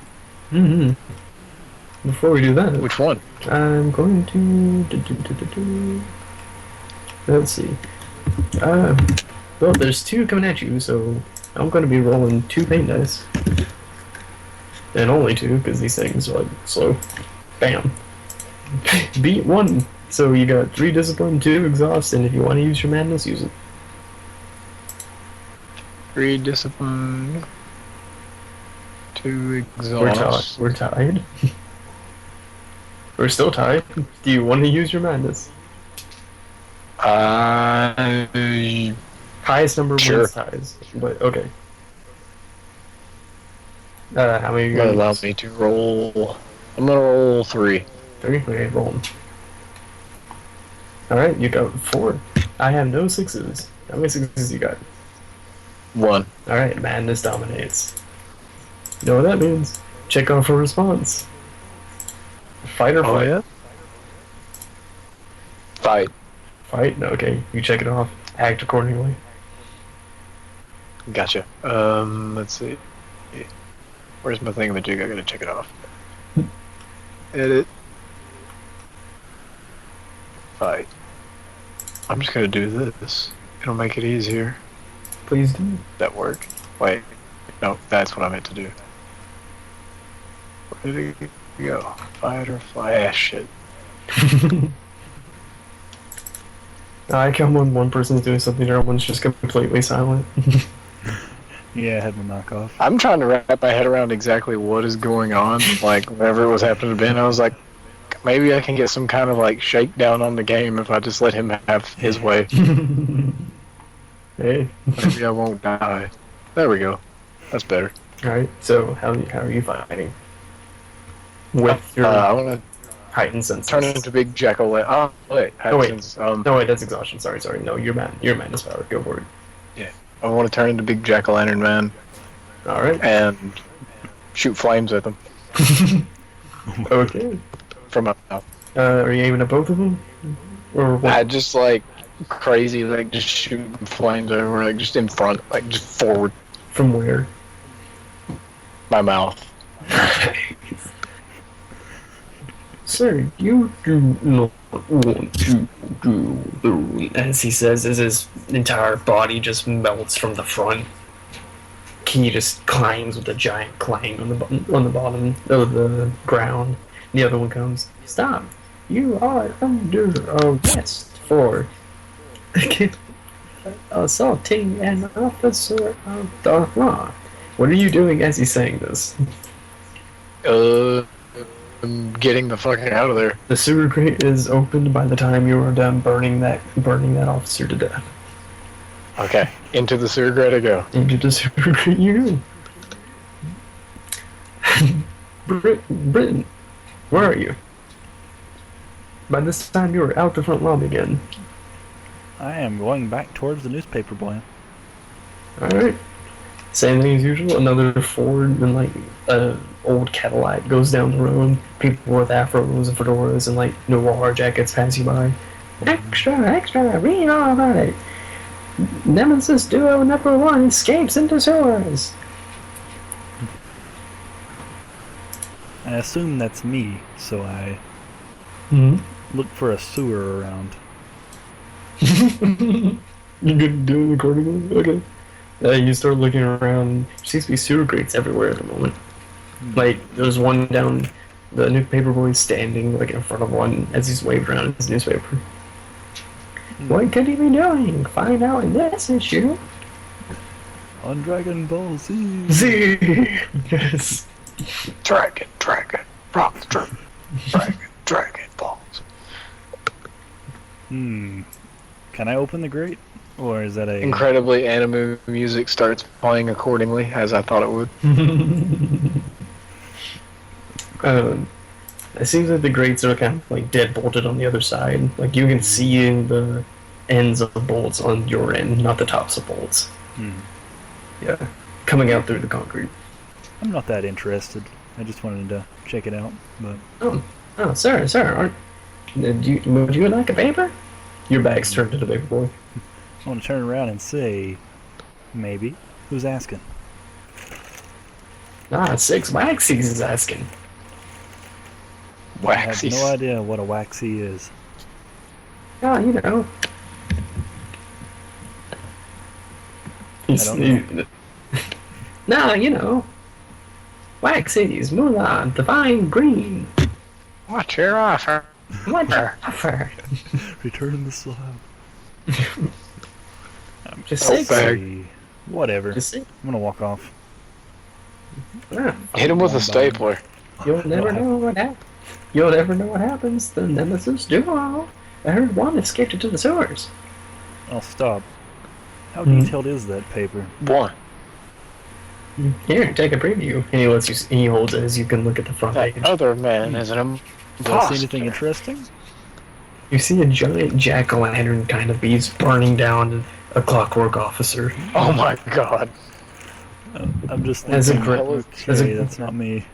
Before we do that,
Which one?
I'm going to... Let's see. Well, there's two coming at you, so I'm going to be rolling 2 pain dice. And only 2, because these things are like slow. Bam. Beat 1. So you got 3 discipline, 2 exhaust, and if you want to use your madness, use it.
3 discipline. 2 exhaust.
We're tied. We're still tied. Do you want to use your madness? Highest number
Sure.
wins ties. But okay. How many are you
That
gonna
allows me to roll. I'm gonna roll 3.
3? Okay, roll 'em. Alright, you got 4. I have no 6s. How many 6s you got?
1.
Alright, madness dominates. You know what that means? Check off a response. Fight or
Oh
flight?
yeah. Fight.
Fight? No, okay, you check it off. Act accordingly.
Gotcha. Let's see. Where's my thing? I gotta check it off. Edit. Fight. I'm just gonna do this. It'll make it easier.
Please do.
That work? Wait. No, that's what I meant to do. Where did it go? Fight or fly? Ah, shit.
I come when one person's doing something, the other one's just completely silent.
Yeah, I had the knockoff.
I'm trying to wrap my head around exactly what is going on. Like, whenever it was happening to Ben, I was like, maybe I can get some kind of, like, shakedown on the game if I just let him have his way.
Hey.
Maybe I won't die. There we go. That's better.
Alright, so how are you fighting? With your
I want to
heightened senses.
turn into Big Jackal. Oh, wait.
Oh, wait.
Since,
No, wait, that's exhaustion. Sorry. No, you're madness power. Go for it.
I want to turn into Big Jack-o'-lantern man
Alright.
and shoot flames at them
Okay.
from my mouth.
Are you aiming at both of them? Or what?
I just, like, crazy, like, just shooting flames over, like, just in front, like, just forward
From where?
my mouth.
Sir, you do not want to do, as he says, as his entire body just melts from the front. He just climbs with a giant clang on the bottom of the ground. The other one comes. Stop! You are under arrest for assaulting an officer of the law. What are you doing as he's saying this?
I'm getting the fuck out of there.
The sewer grate is opened by the time you are done burning that officer to death.
Okay, into the sewer grate I go.
Into the sewer grate you go. Britain, where are you? By this time you are out the front lobby again.
I am going back towards the newspaper boy.
Alright. Same thing as usual. Another Ford and like old Cadillac goes down the road. People with afros and fedoras and like noir jackets pass you by. Extra, read all about it. Nemesis Duo number 1 escapes into sewers.
I assume that's me, so I look for a sewer around.
You gonna do it accordingly? Okay. You start looking around. There seems to be sewer grates everywhere at the moment. Like, there's one down, the newspaper boy standing like in front of one as he's waving around his newspaper. What could he be doing? Find out in this issue.
On Dragon Ball Z.
Z. Yes.
Dragon, rock the dragon balls.
Can I open the grate? Or is that a...
Incredibly anime music starts playing accordingly, as I thought it would.
It seems like the grates are kind of like dead bolted on the other side. Like you can see the ends of the bolts on your end, not the tops of bolts. Yeah, coming out through the concrete.
I'm not that interested. I just wanted to check it out, but...
Oh, sir, would you like a paper? Your back's turned to the paper boy.
I want to turn around and say, maybe. Who's asking?
6 Waxies is asking.
I have
Waxy.
no idea what a waxy is.
Oh, you know.
I don't know.
Nah, you know. Waxies, Mulan, Divine Green.
What's your offer?
What the offer?
Return the slab.
Just
Oh,
6.
bag.
Whatever.
Just 6.
I'm gonna walk off.
Hit him with a stapler.
You'll never know what happens. You'll never know what happens. The Nemesis Duo. I heard one escaped into the sewers.
I'll stop. How detailed is that paper?
1.
Here, take a preview. And he lets you. He holds it as you can look at the front
That
page.
other man is an
Do I see anything
imposter.
interesting?
You see a giant jack-o'-lantern kind of beast burning down a clockwork officer.
Oh my god.
I'm just
As a
thinking,
gr-
okay,
as a-
that's not me.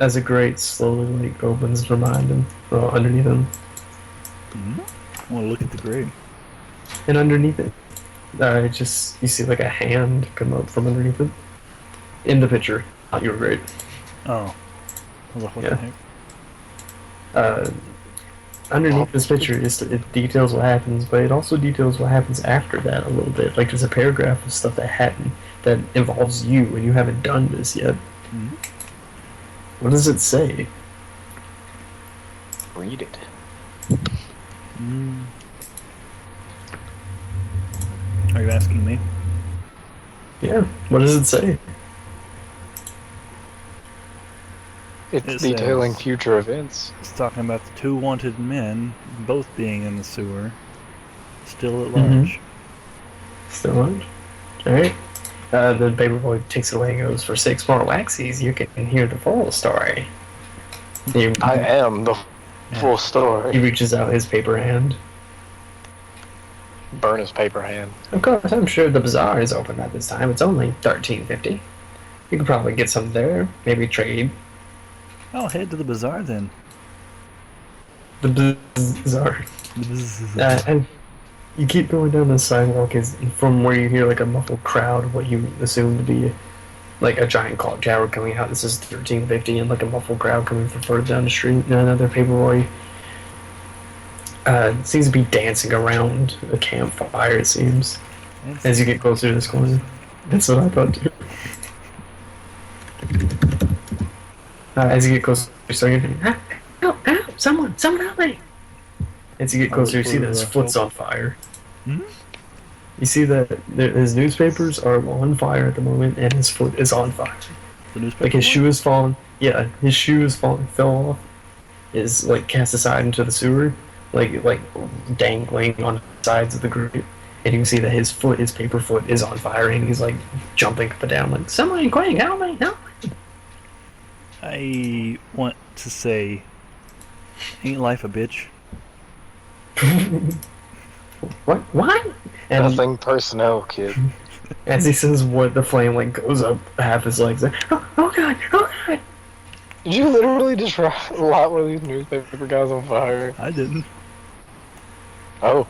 As a grate slowly like opens behind him, well, underneath him,
I want to look at the grave.
and underneath it, it just you see like a hand come up from underneath it. In the picture, not your grate.
Oh. I was like, what
Yeah.
the heck?
Underneath this picture, it details what happens, but it also details what happens after that a little bit. Like there's a paragraph of stuff that happened that involves you, and you haven't done this yet.
Mhm.
What does it say?
Read it.
Mm. Are you asking me?
Yeah. What does it say?
It's
It
detailing
says-
future events.
It's talking about the two wanted men, both being in the sewer, still at
Mhm.
large.
Still on? Alright. The paperboy takes it away and goes, for 6 more waxies, you can hear the full story.
I am the full
He
story.
reaches out his paper hand.
Burn his paper hand.
Of course, I'm sure the bazaar is open at this time. It's only $13.50. You could probably get some there. Maybe trade.
I'll head to the bazaar then.
The bazaar. And you keep going down the sidewalk is from where you hear like a muffled crowd, what you assume to be like a giant clock tower coming out. This is 1350 and like a muffled crowd coming from further down the street. And another paperboy seems to be dancing around a campfire, it seems, as you get closer to this corner. That's what I thought too. As you get closer, you're thinking, someone help me! As you get closer, you see that his foot's on fire.
Hmm?
You see that his newspapers are on fire at the moment, and his foot is on fire.
The newspaper.
Like his
boy?
shoe is fallen. Yeah, his shoe is fallen, fell off. Is like cast aside into the sewer, like dangling on the sides of the grate. And you can see that his foot, his paper foot, is on fire, and he's like jumping up and down, like someone quick, help me, help me.
I want to say, ain't life a bitch?
What? What? And
Nothing personnel, kid.
as he says, what the flame like goes up half his legs. Like, oh god, oh god.
Did you literally just light one of these newspaper guys on fire?
I didn't.
Oh.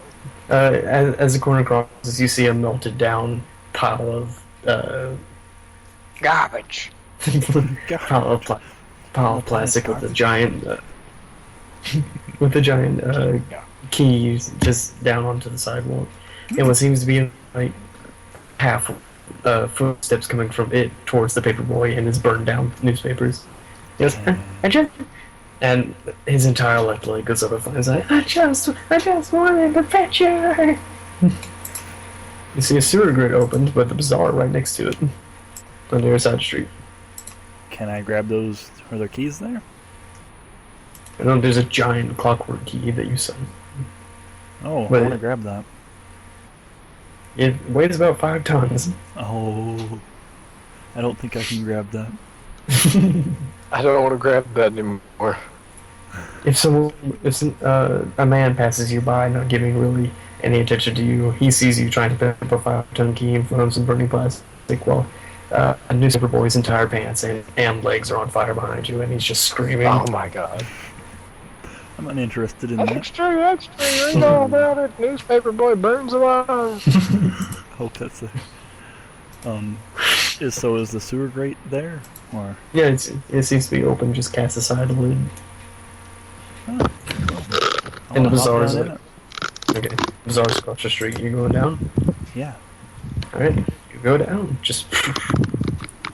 As the corner crosses, you see a melted down pile of
Garbage.
pile of plastic with a giant keys just down onto the sidewalk, and what seems to be like half footsteps coming from it towards the paperboy and his burned down newspapers. Yes, and his entire left leg goes up and flies like, I just wanted a picture. You see a sewer grid opened, but the bazaar right next to it on the other side of the street.
Can I grab those? Are there keys there?
And then there's a giant clockwork key that you saw.
Oh, I
But-
want to grab that.
It weighs about 5 tons.
Oh, I don't think I can grab that.
I don't want to grab that anymore.
If a man passes you by, not giving really any attention to you, he sees you trying to pick up a 5-ton key in front of some burning plastic. Well, a newspaper boy's entire pants and legs are on fire behind you, and he's just screaming.
Oh my god.
I'm uninterested in that.
Extra, extra, read all about it. Newspaper boy burns alive.
Hope that's it. Is the sewer grate there? Or
Yeah, it seems to be open. Just cast aside a lid.
I
And the
wanna hop
bazaar's
down in
like, okay, bazaar's across the street. You going down?
it. Yeah.
All right, you go down. Just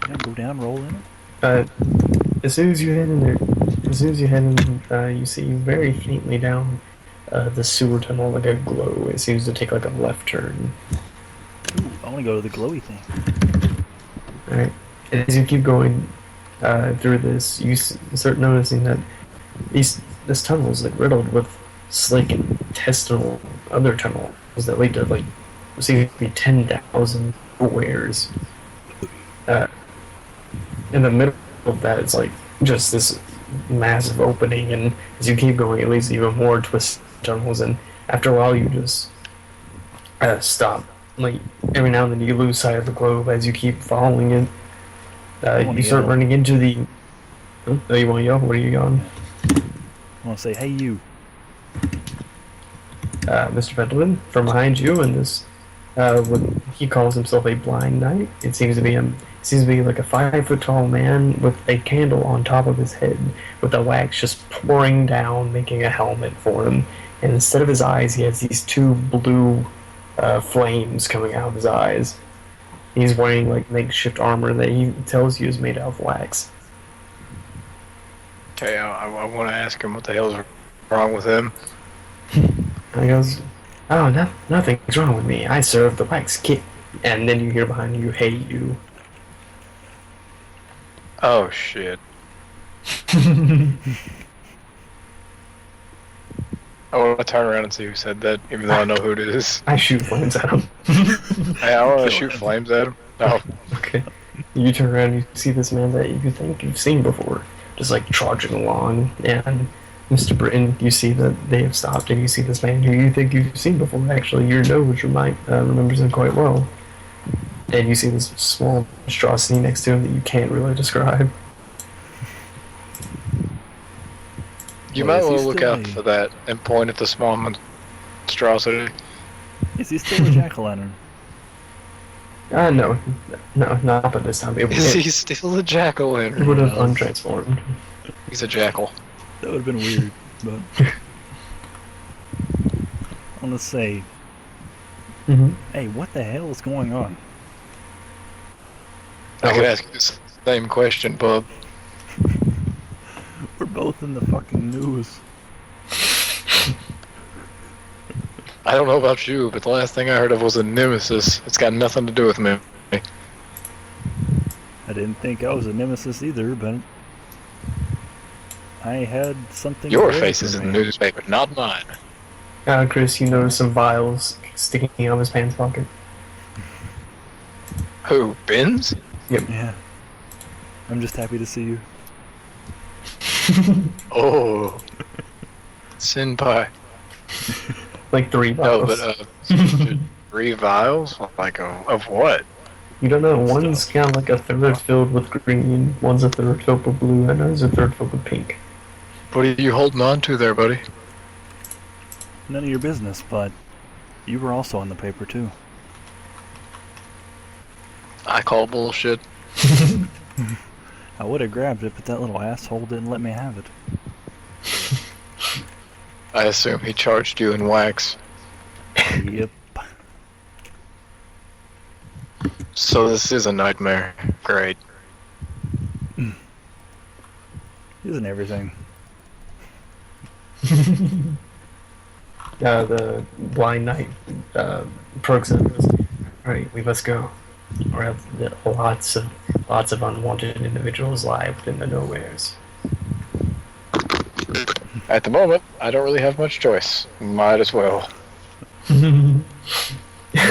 Yeah, go down, roll in it.
as soon as you head in there, you see very faintly down the sewer tunnel like a glow. It seems to take like a left turn.
Ooh, I want to go to the glowy thing.
All right, and as you keep going through this, you start noticing that this tunnel is like riddled with slick intestinal other tunnels that lead to like seem to be 10,000 wares. Uh, in the middle of that, it's like just this massive opening, and as you keep going, it leads to even more twists tunnels, and after a while, you just stop. Like every now and then, you lose sight of the globe as you keep following it.
wanna
You start
yell.
running into the. Oh, you want to yell? What are you yelling?
I want to say, hey, you.
Mr. Pendleton from behind you, and this, what he calls himself a blind knight. It seems to be like a 5 foot tall man with a candle on top of his head, with the wax just pouring down, making a helmet for him. And instead of his eyes, he has these two blue flames coming out of his eyes. He's wearing like makeshift armor that he tells you is made out of wax.
Okay, I want to ask him what the hell's wrong with him.
And he goes, "Oh, nothing's wrong with me. I serve the wax king." And then you hear behind you, "Hey, you."
Oh shit. I want to turn around and see who said that, even though I know who it is.
I shoot flames at him.
Hey, I want to shoot flames at him. No.
Okay. You turn around and you see this man that you think you've seen before, just like trudging along. And Mr. Britton, you see that they have stopped, and you see this man who you think you've seen before. Actually, your nose remembers him quite well. And you see this small monstrosity next to him that you can't really describe.
You
Well,
might
is he
want to look
still
out
a-
for that and point at the small monstrosity.
Is he still a jack-o'-lantern?
No, not by this time.
Is he still a
It
jack-o'-lantern?
would have untransformed.
He's a jackal.
That would have been weird, but... I want to say,
Mm-hmm.
hey, what the hell is going on?
I could ask you the same question, bub.
We're both in the fucking news.
I don't know about you, but the last thing I heard of was a nemesis. It's got nothing to do with me.
I didn't think I was a nemesis either, but... I had something...
Your
there
face
for
is in
me.
the newspaper, not mine.
Chris, you notice some vials sticking out of his pants pocket.
Who, Ben's?
Yeah. I'm just happy to see you.
Oh. Senpai.
Like 3
No,
vials.
but, 3 vials? Like, of what?
You don't know. One's kind of like a third filled with green, one's a third filled with blue, and one's a third filled with pink.
What are you holding on to there, buddy?
None of your business, but you were also on the paper too.
I call bullshit.
I would have grabbed it, but that little asshole didn't let me have it.
I assume he charged you in wax.
Yep.
So this is a nightmare. Great.
Isn't everything?
The blind knight perks up and goes, "Alright, we must go. Or else lots of unwanted individuals lie within the nowheres."
At the moment, I don't really have much choice. Might as well.
I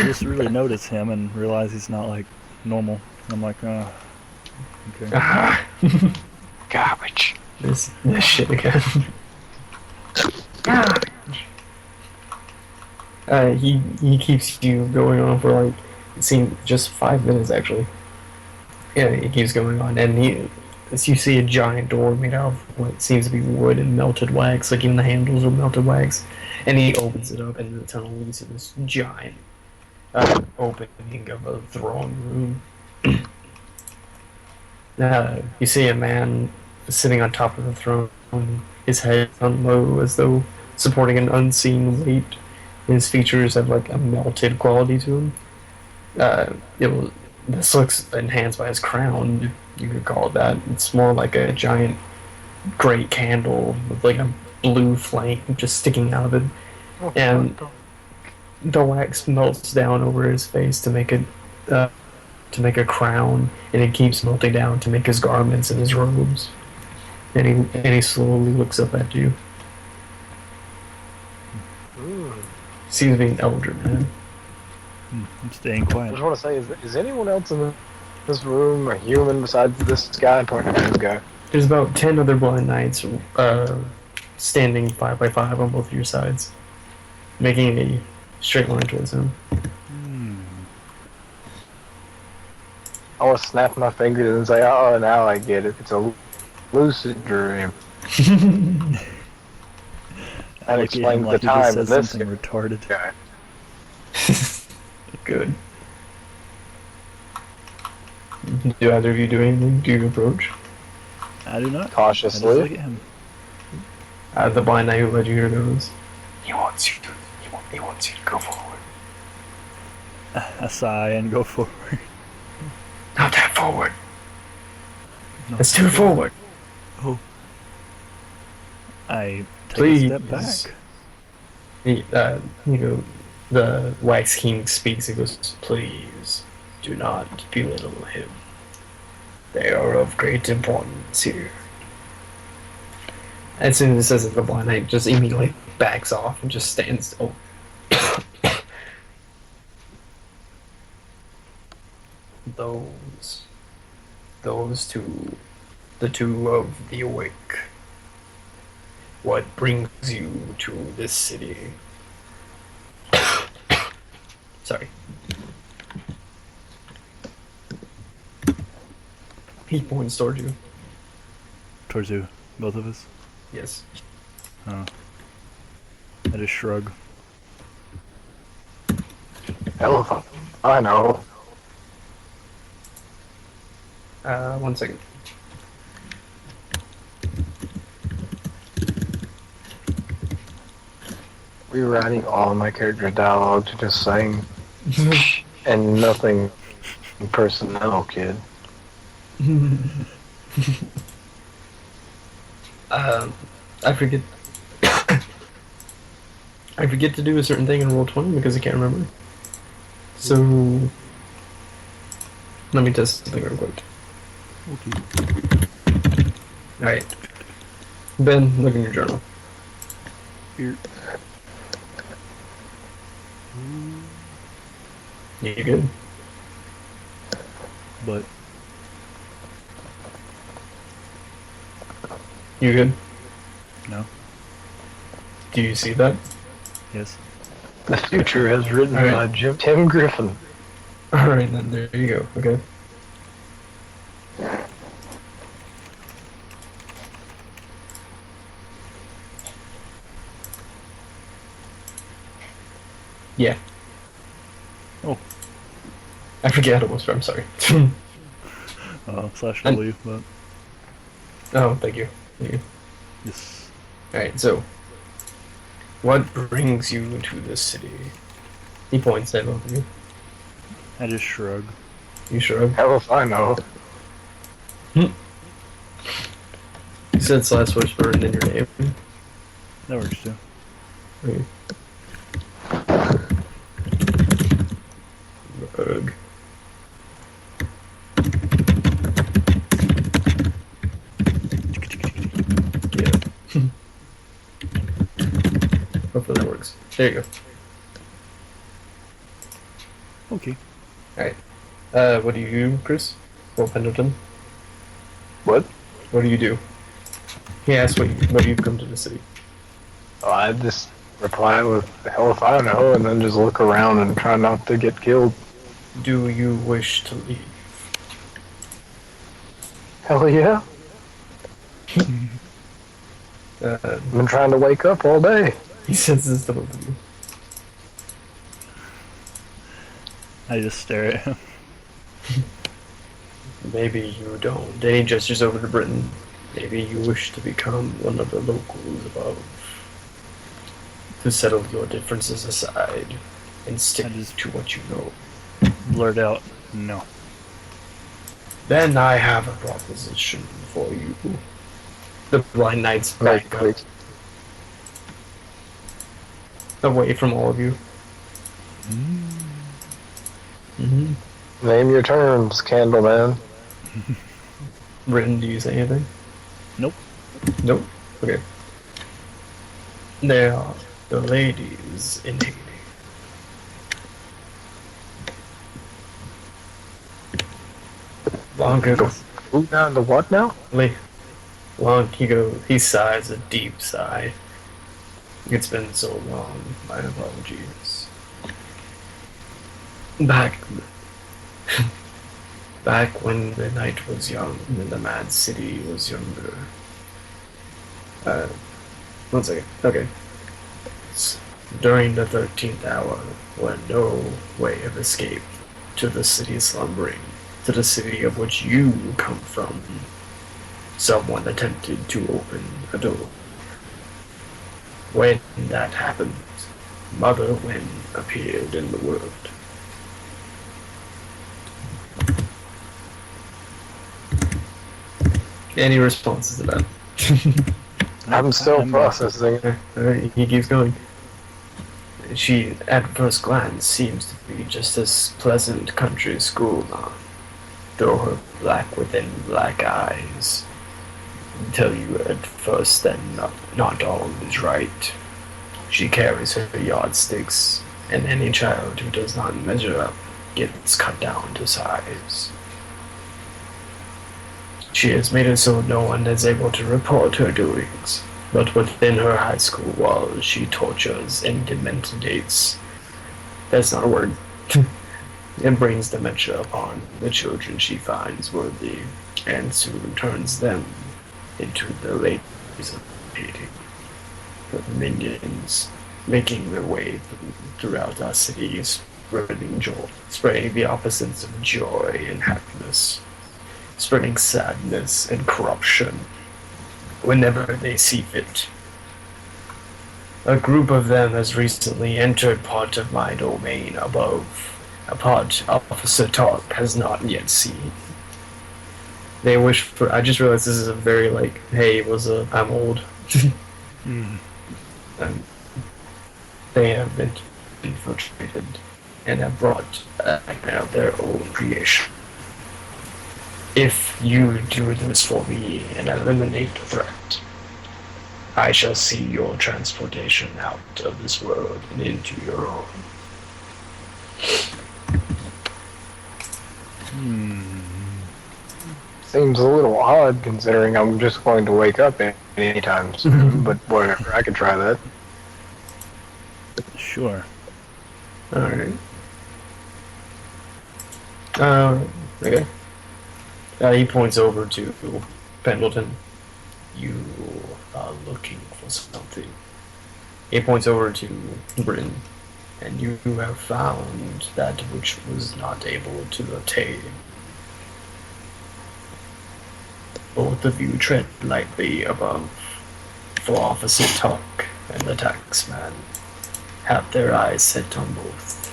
just really notice him and realize he's not like normal. I'm like, okay.
Ah,
Garbage.
this shit again. He keeps you going on for like, it seems just 5 minutes actually. Yeah, he keeps going on, and as you see a giant door made out of what seems to be wood and melted wax, like even the handles are melted wax, and he opens it up, and the tunnel leads to this giant opening of a throne room. You see a man sitting on top of the throne, his head on low as though supporting an unseen weight. His features have like a melted quality to him. This looks enhanced by his crown, you could call it that. It's more like a giant great candle with like a blue flame just sticking out of it. And the wax melts down over his face to make a crown, and it keeps melting down to make his garments and his robes. And he slowly looks up at you. Seems to be an elder man.
I'm staying
I
quiet.
just want to say, is anyone else in the this room a human besides this guy? Pointing at this guy.
There's about 10 other blind knights standing 5 by 5 on both of your sides, making a straight line towards him.
I want to snap my fingers and say, "Oh, now I get it. It's a lucid dream." That explains the time of this
something retarded.
guy.
Good. Do either of you do anything? Do you approach?
I do not. I just
Cautiously.
look at him.
The blind knight who led you here goes, He wants you to go forward.
I sigh and go forward.
Not that forward.
No.
Let's do it forward.
Oh. I take
Please.
a step back.
The Wax King speaks. He goes, please do not belittle him. They are of great importance here. As soon as it says it, the blind knight just immediately backs off and just stands still. Those two, the two of the awake. What brings you to this city? Sorry. He points towards you.
Towards you, both of us.
Yes.
Oh. I just shrug.
Hell, I know.
1 second.
Rewriting all my character dialogue to just saying and nothing personnel, kid.
I forget. I forget to do a certain thing in Roll20 because I can't remember. So let me test something real quick.
Okay.
All right, Ben, look in your journal.
Here.
You good?
But
You good?
no.
Do you see that?
Yes.
The future as written
All
by
right.
Tim Griffin.
All right, then there you go. Okay. Yeah.
Oh.
I forget how it was. I'm sorry.
Slash W, but
Oh, thank you. Thank you.
yes.
Alright, so. What brings you to this city? He points at both of you.
I just shrug.
You shrug.
Hell if I know.
He said slash whisper and then your name.
That works too.
Okay. Berg. Yeah. Hopefully that works. There you go.
Okay.
Alright. What do you do, Chris? Well, Pendleton?
What?
What do you do? He asked what you've come to the city.
Oh, I just reply with hell if I know and then just look around and try not to get killed.
Do you wish to leave?
Hell yeah. I've been trying to wake up all day.
He says this to both of you.
I just stare at him.
Maybe you don't. Then he gestures over to Britain. Maybe you wish to become one of the locals above. To settle your differences aside and stick to what you know.
Blurt out, no.
Then I have a proposition for you. The blind knights back up away from all of you. Mm-hmm.
Name your terms, Candleman.
Britain, do you say anything?
Nope.
Nope. Okay. They are the ladies in Haiti. Long ago.
Move down to what now?
He sighs a deep sigh. It's been so long. My apologies. Back when the night was young and the mad city was younger. One second. Okay. During the 13th hour, when no way of escape to the city slumbering, to the city of which you come from, someone attempted to open a door. When that happened, Mother Wen appeared in the world. Any responses to that?
I'm still processing.
Alright, he keeps going. She, at first glance, seems to be just this pleasant country school nun, though her black within black eyes tell you at first that not all is right. She carries her yardsticks, and any child who does not measure up gets cut down to size. She has made it so no one is able to report her doings, but within her high school walls she tortures and demendates. That's not a word. And brings dementia upon the children she finds worthy, and soon turns them into the ladies of pity. The minions making their way throughout our cities, spreading the opposites of joy and happiness, spreading sadness and corruption whenever they see fit. A group of them has recently entered part of my domain above, a part Officer Talk has not yet seen. They wish for. I just realized this is a very hey, I'm old. They have been infiltrated and have brought out their own creation. If you do this for me and eliminate the threat, I shall see your transportation out of this world and into your own.
Seems a little odd considering I'm just going to wake up anytime soon, but whatever, I could try that.
Sure.
Alright. Okay. He points over to Pendleton. You are looking for something. He points over to Bryn, and you have found that which was not able to attain. Both of you tread lightly above, for Officer Tuck and the taxman have their eyes set on both.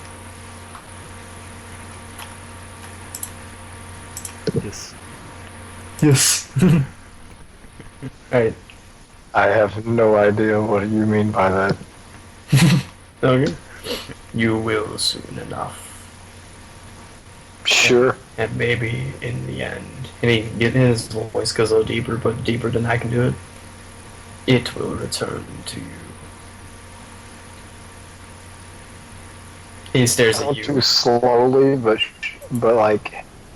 Yes.
Yes. Alright.
I have no idea what you mean by that.
Okay. You will soon enough.
Sure.
And maybe in the end, and his voice goes a little deeper, but deeper than I can do it, it will return to you. He stares at
Not
you.
too slowly, but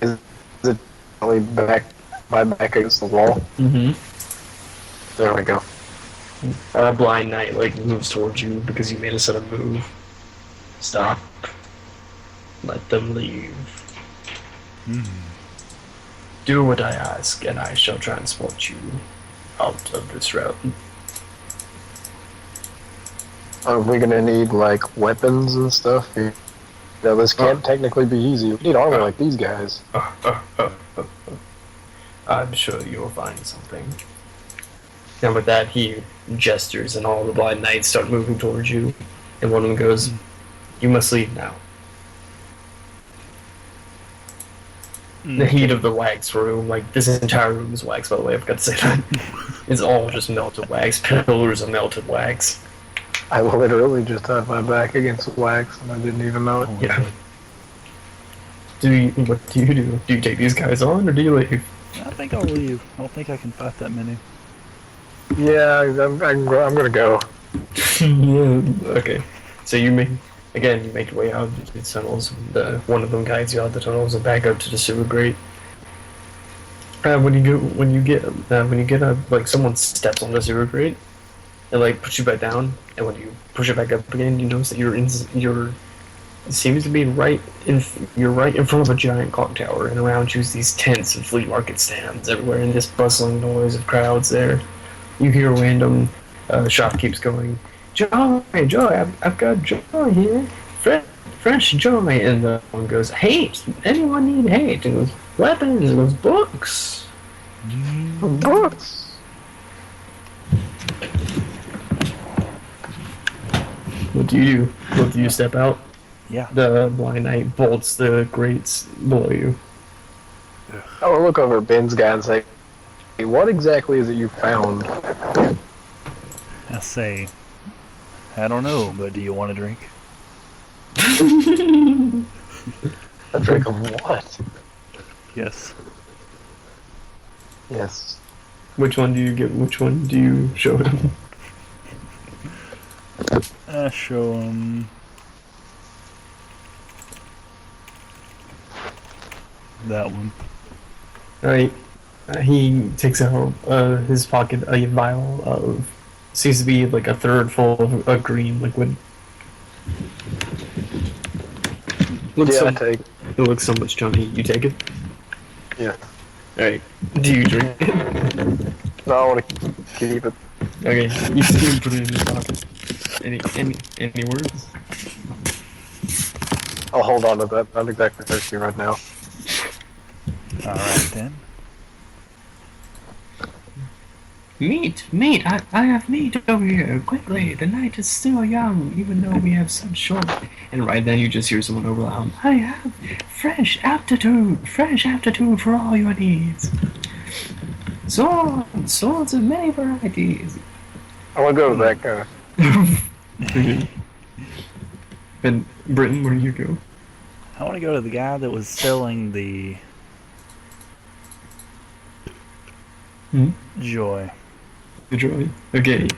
is it really my back against the wall?
Mm-hmm.
There we go.
Blind Knight moves towards you because you made a sudden move. Stop. Let them leave. Do what I ask, and I shall transport you out of this realm.
Are we gonna need weapons and stuff? Now this can't technically be easy. We need armor like these guys.
I'm sure you'll find something. And with that, he gestures, and all the blind knights start moving towards you. And one of them goes, "You must leave now." The heat of the wax room, this entire room is wax, by the way, I forgot to say that. It's all just melted wax, pillars of melted wax.
I literally just had my back against the wax and I didn't even know it.
Yeah. What do you do? Do you take these guys on, or do you leave?
I think I'll leave. I don't think I can fight that many.
Yeah, I'm gonna go.
Yeah. Okay. So you make your way out of the tunnels. One of them guides you out the tunnels and back up to the sewer grate. when you get like someone steps on the sewer grate, it like puts you back down, and when you push it back up again, you notice that you're it seems to be you're right in front of a giant clock tower, and around you is these tents and flea market stands everywhere, and this bustling noise of crowds there. You hear random shopkeepers going, "Joy, Joy, I've got Joy here, fresh Joy," and the one goes, "Hate, anyone need hate?" And it goes, "Weapons," and it goes, "Books."
Books.
What do you do? What do you step out?
Yeah.
The blind knight bolts the grates below you.
I will look over at Ben's guy and say, "Hey, what exactly is it you found?"
I say, I don't know, but do you want a drink?
A drink of what?
Yes.
Yes.
Which one do you get? Which one do you show him?
I show him that one.
Right. He takes out his pocket a vial of seems to be like a third full of a green liquid. Looks
Yeah, I
so,
take.
it looks so much chunky. You take it.
Yeah.
Right. Do you drink it?
No, I want to keep it.
Okay. You can put it in your pocket. Any words?
I'll hold on to that. I'm exactly thirsty right now.
Alright then.
Meat! I have meat over here! Quickly! The night is still young, even though we have such short. And right then you just hear someone over loud. I have fresh aptitude for all your needs. Swords of many varieties.
I want to go to that guy.
And Britain, where do you go?
I want to go to the guy that was selling the joy.
The joy. Okay.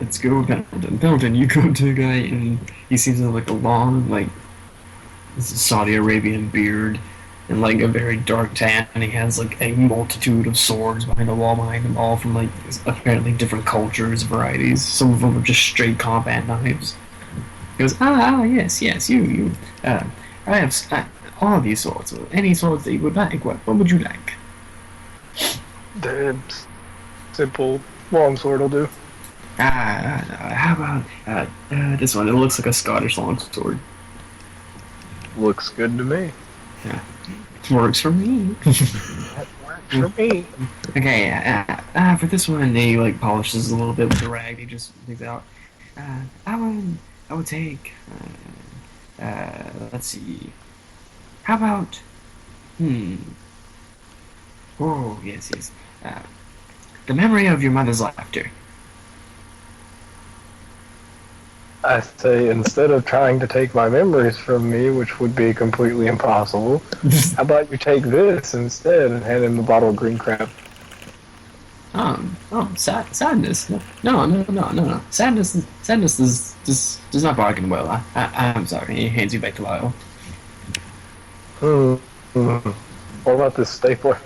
Let's go, Pendleton. Pendleton, you go to the guy, and he seems to have like a long, like, Saudi Arabian beard, and like a very dark tan, and he has like a multitude of swords behind the wall behind him, all from like apparently different cultures, varieties. Some of them are just straight combat knives. He goes, yes, you. I have all these swords. Any swords that you would like. What would you like?
The simple long sword will do.
How about this one? It looks like a Scottish longsword.
Looks good to me.
Yeah, works for me.
That works for me.
Okay, for this one, he like polishes a little bit with the rag. He just takes out. I would take. Let's see. How about? Oh yes. The memory of your mother's laughter.
I say, instead of trying to take my memories from me, which would be completely impossible, how about you take this instead and hand him the bottle of green crap?
Sadness. No. Sadness does not bargain well. I'm sorry. He hands you back the vial.
What about this stapler?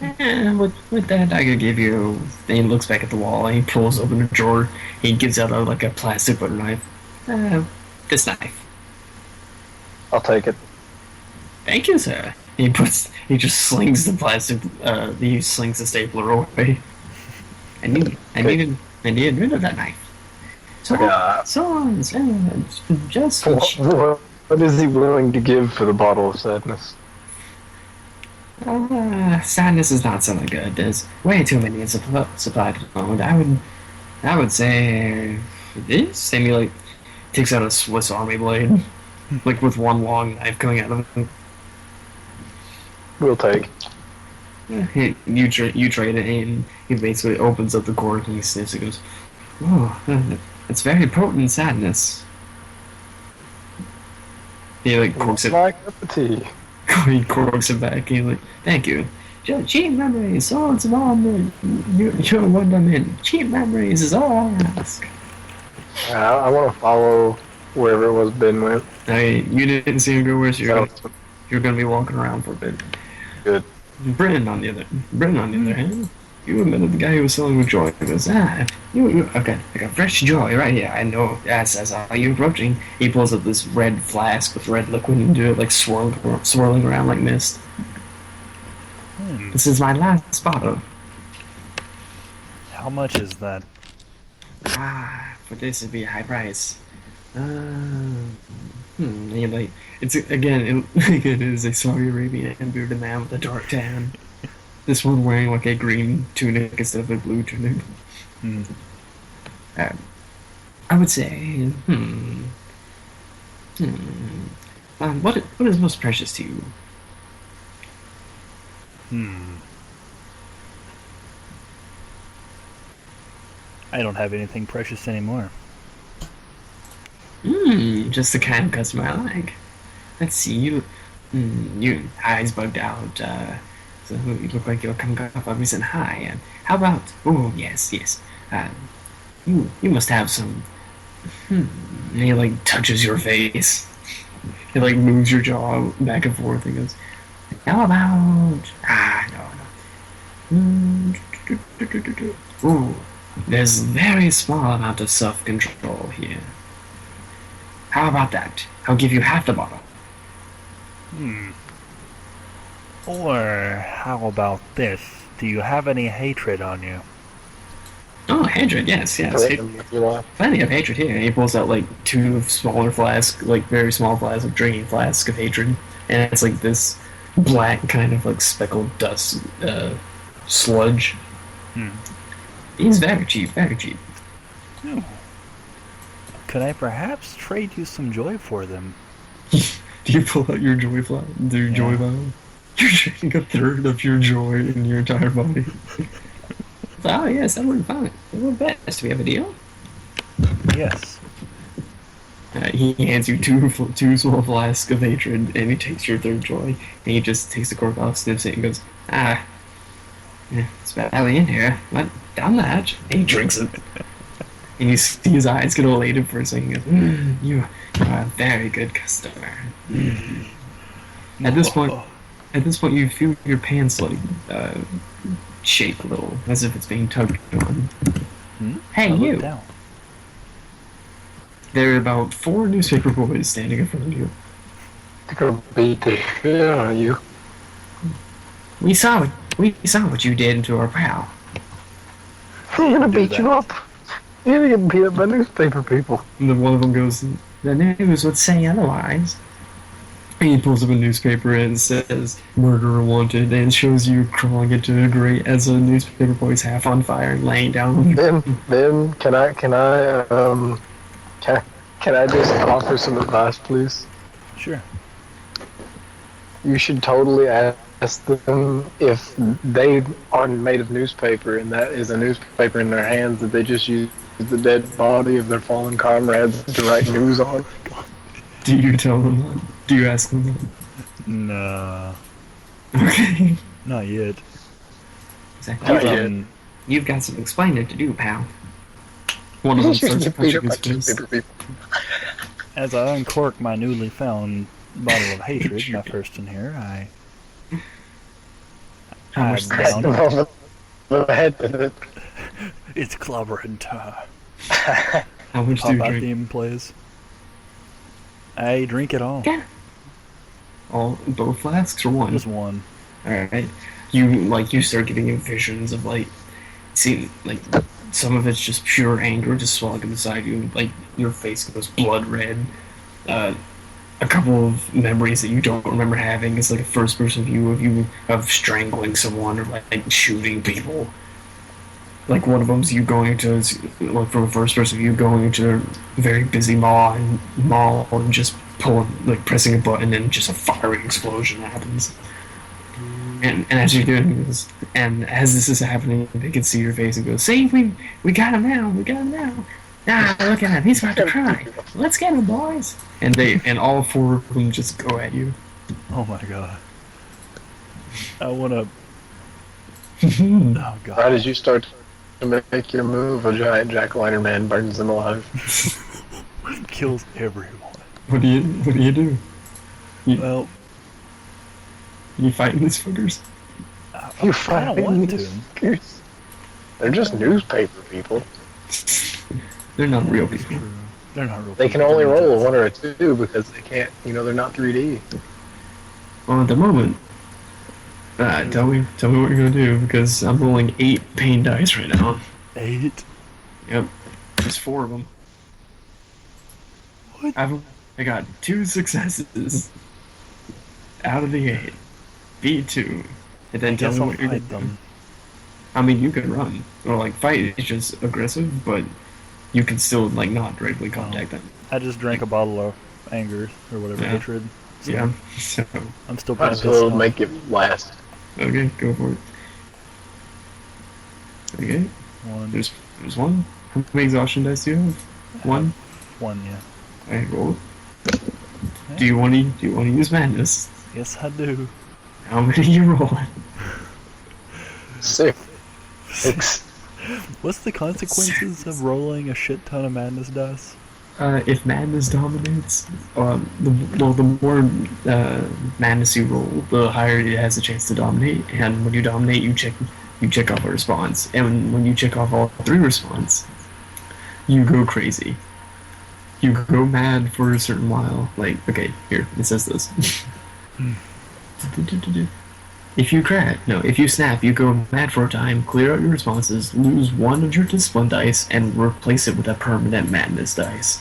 With that, I could give you. And he looks back at the wall. And he pulls open a drawer. He gives out like a plastic butter knife. This knife.
I'll take it.
Thank you, sir. He just slings the plastic. He slings the stapler away. I needed rid of that knife. Just.
What is he willing to give for the bottle of sadness?
Sadness is not something good. There's way too many in supply at the moment. I would say this. And he like takes out a Swiss Army blade, like with one long knife coming out of it.
We'll take.
You trade it, and he basically opens up the cork and he sniffs it. Goes, oh, it's very potent sadness. He like corks it.
My cup of tea.
He corks it back. He's like, thank you. Cheap memories, swords of armor. You're wonderment. Cheap memories is all I ask.
I want to follow wherever it was Ben went.
You didn't see him go where, so you're you're gonna be walking around for a bit.
Good.
Brennan, on the other hand, you admitted the guy who was selling with joy. He goes, okay, I got fresh joy right here. I know, as I saw you approaching. He pulls up this red flask with red liquid into it, like swirling around like mist. This is my last bottle.
How much is that?
For this would be a high price. Like, it's again, it is a Saudi Arabian and bearded man with a dark tan. This one wearing like a green tunic instead of a blue tunic. I would say, what is most precious to you?
I don't have anything precious anymore.
Just the kind of customer I like. Let's see, your eyes bugged out, so you look like you're coming off a recent high. How about, oh, yes, you must have some, and he, like, touches your face. He, like, moves your jaw back and forth and goes, how about, no. Ooh, there's a very small amount of self-control here. How about that? I'll give you half the bottle.
Or how about this? Do you have any hatred on you?
Oh, hatred, yes. Plenty of hatred here. And he pulls out like two smaller flasks, like very small flasks, like drinking flasks of hatred. And it's like this black kind of like speckled dust sludge. It's very cheap, very cheap.
Could I perhaps trade you some joy for them?
Do you pull out your joy flower? Joy vial? You're drinking a third of your joy in your entire body. Oh yes, that would be fine. That would be best. Do we have a deal?
Yes.
He hands you two small flasks of hatred, and he takes your third joy, and he just takes the cork off, sniffs it, and goes, it's badly in here. What? Down the hatch. And he drinks it. And you see his eyes get elated for a second. He goes, you are a very good customer. At this point, you feel your pants like shake a little, as if it's being tugged on. Hey, you!
Down.
There are about 4 newspaper boys standing in front of you.
They're gonna beat the shit out of you.
We saw what you did to our pal.
They're gonna beat you up. You're gonna get beat up by newspaper people.
And then one of them goes, the news would say otherwise. And he pulls up a newspaper and says, murderer wanted, and shows you crawling into a grate as a newspaper boy's half on fire and laying down.
Then, can I just offer some advice, please?
Sure.
You should totally ask them if they aren't made of newspaper and that is a newspaper in their hands that they just use the dead body of their fallen comrades to write news on.
Do you tell them that? Do you ask them that?
No.
Okay.
Not yet.
Exactly. You've got some explaining to do, pal. One of them starts punching his face.
As I uncork my newly found bottle of hatred, my first in here,
How much
down.
Go ahead with it.
It's clobbering time.
How much do you
Pop out
drink?
theme plays. I drink it all.
Yeah. Both flasks or one?
Just one.
Alright. You start getting visions of some of it's just pure anger just swelling inside you, like your face goes blood red. A couple of memories that you don't remember having is like a first person view of strangling someone or like shooting people. Like one of them's you going to, like from a first person view, going into a very busy mall and just pressing a button and just a fiery explosion happens. And as you're doing this, and as this is happening, they can see your face and go, "See, we got him now. We got him now. Ah, look at him. He's about to cry. Let's get him, boys." And all 4 of them just go at you.
Oh my god. I wanna... Oh god.
Right as you start to make your move, a giant jack-o'-lantern man burns them alive.
Kills everyone.
What do you do?
Well,
Can you fight these fuckers?
You
I don't want to.
fuckers. They're just newspaper people.
They're not real
That's
people.
true. They're not real
They can
people.
only
They're
roll a
just-
1 or a 2 because they can't, they're not 3D.
Well, at the moment, tell me what you're gonna do because I'm rolling 8 pain dice right now.
8.
Yep, there's 4 of them.
What?
I got 2 successes out of the 8. Beat 2, and then tell
Guess
me
I'll
what you're gonna
fight
do.
them.
I mean, you can run or like fight. It's just aggressive, but you can still like not directly contact them.
I just drank a bottle of anger or whatever,
Yeah.
hatred. So
Yeah. So
I'm still
Might
pretty
as
pissed
well
off.
make it last.
okay, go for it. Okay,
One.
there's 1. How many exhaustion dice do you have? 1.
One, yeah.
Alright, roll it. Do you want to use madness?
Yes, I do.
How many are you rolling?
6.
What's the consequences of rolling a shit ton of madness dice?
If madness dominates, the more madness you roll, the higher it has a chance to dominate. And when you dominate, you check off a response. And when you check off all 3 response, you go crazy. You go mad for a certain while. Like, okay, here it says this. If you snap, you go mad for a time, clear out your responses, lose 1 of your discipline dice, and replace it with a permanent madness dice.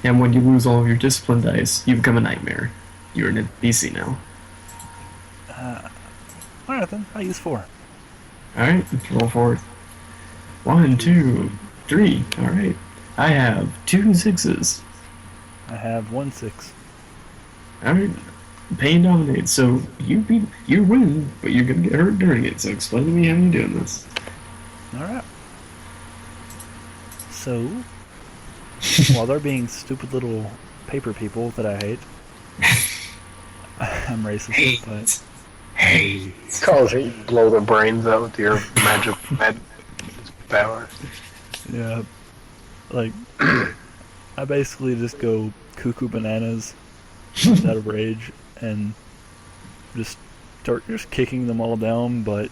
And when you lose all of your discipline dice, you become a nightmare. You're an NPC now.
Alright then, I use 4.
Alright, roll for it. 1, 2, 3. Alright. I have 2 6s.
I have 1 6.
Alright. Pain dominates, so you win, but you're gonna get hurt during it, so explain to me how you're doing this.
Alright. So, while they're being stupid little paper people that I hate, I'm racist, but
Hey.
Calls it you blow their brains out with your magic power.
yeah, like, I basically just go cuckoo bananas out of rage and just start just kicking them all down, but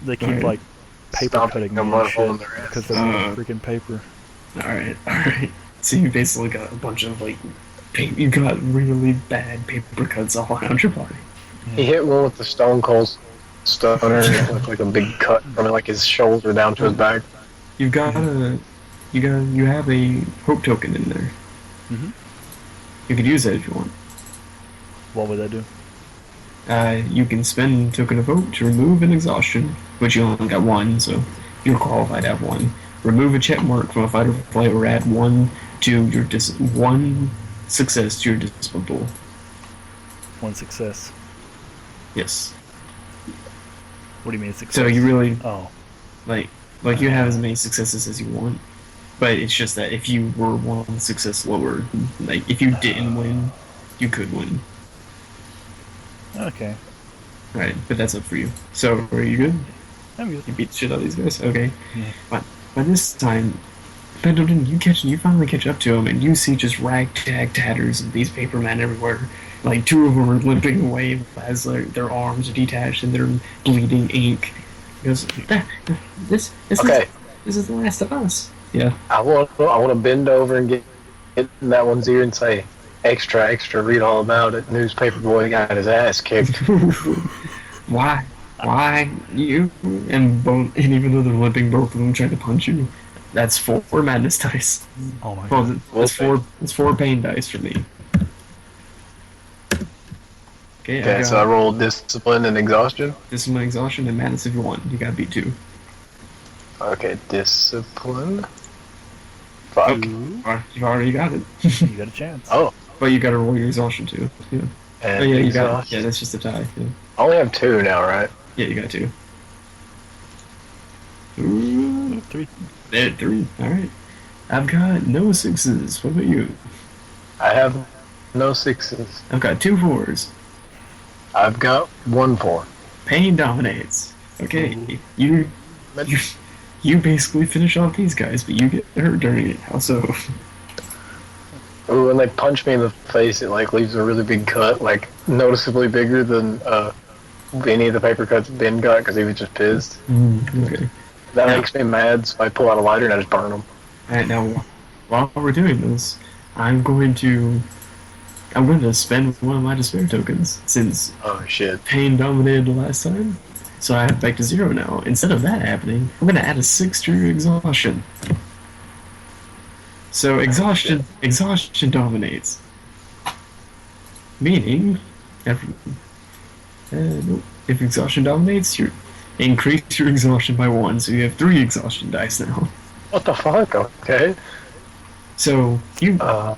they keep
Alright.
like paper
Stomping
cutting me
them
and
out on
shit
their ass.
because they're made of freaking paper.
Alright. So you basically got a bunch of like you got really bad paper cuts all around your body.
He hit one with the Stone Cold Stunner and it looked like a big cut from like his shoulder down to his back.
You have a hope token in there.
Mhm.
You could use that if you want.
What would that do?
You can spend token of hope to remove an exhaustion, which you only got 1, so you're qualified to have 1. Remove a check mark from a fight or flight, or add 1 to your 1 success to your discipline pool.
1 success.
Yes.
What do you mean success?
So you really
Oh,
like you have as many successes as you want, but it's just that if you were 1 success lower, like if you didn't win, you could win.
okay.
Right, but that's up for you. So are you good?
I'm good.
You beat the shit out of these guys? Okay.
Yeah.
But by this time, Pendleton, you finally catch up to him, and you see just ragtag tatters of these paper men everywhere. Like 2 of them are limping away as their arms are detached and they're bleeding ink. He goes, this
Okay.
is the last of us. Yeah.
I want to bend over and get in that one's ear and say, extra, read all about it. Newspaper boy got his ass kicked.
Why you and even though they're limping, both of them tried to punch you. That's 4 madness dice.
Oh my
Well,
god.
it's 4 pain dice for me. Okay,
Okay, so I rolled discipline and exhaustion.
This is my exhaustion and madness if you want. You gotta beat 2.
Okay, discipline. Fuck.
Okay. You already got it.
You got a chance.
Oh,
But you gotta roll your exhaustion too. Yeah.
and
Oh yeah, you got it.
exhaustion.
Yeah, that's just a tie. Yeah,
I only have 2 now, right?
yeah you got 2. Ooh,
3.
3. Alright. I've got no 6s. What about you?
I have no 6s.
I've got 2 4s.
I've got 1 4.
Pain dominates. Okay. You basically finish off these guys, but you get hurt during it. How so?
Ooh, when they punch me in the face, it like leaves a really big cut, like noticeably bigger than any of the paper cuts Ben got because he was just pissed.
Okay.
That
Yeah.
makes me mad, so I pull out a lighter and I just burn them.
Alright, now while we're doing this, I'm going to spend one of my despair tokens since
Oh shit.
pain dominated the last time. So I have back to 0 now. Instead of that happening, I'm gonna add a 6 to your exhaustion. So exhaustion dominates. Meaning, if exhaustion dominates, you increase your exhaustion by 1, so you have 3 exhaustion dice now.
What the fuck? Okay.
So you
Uh,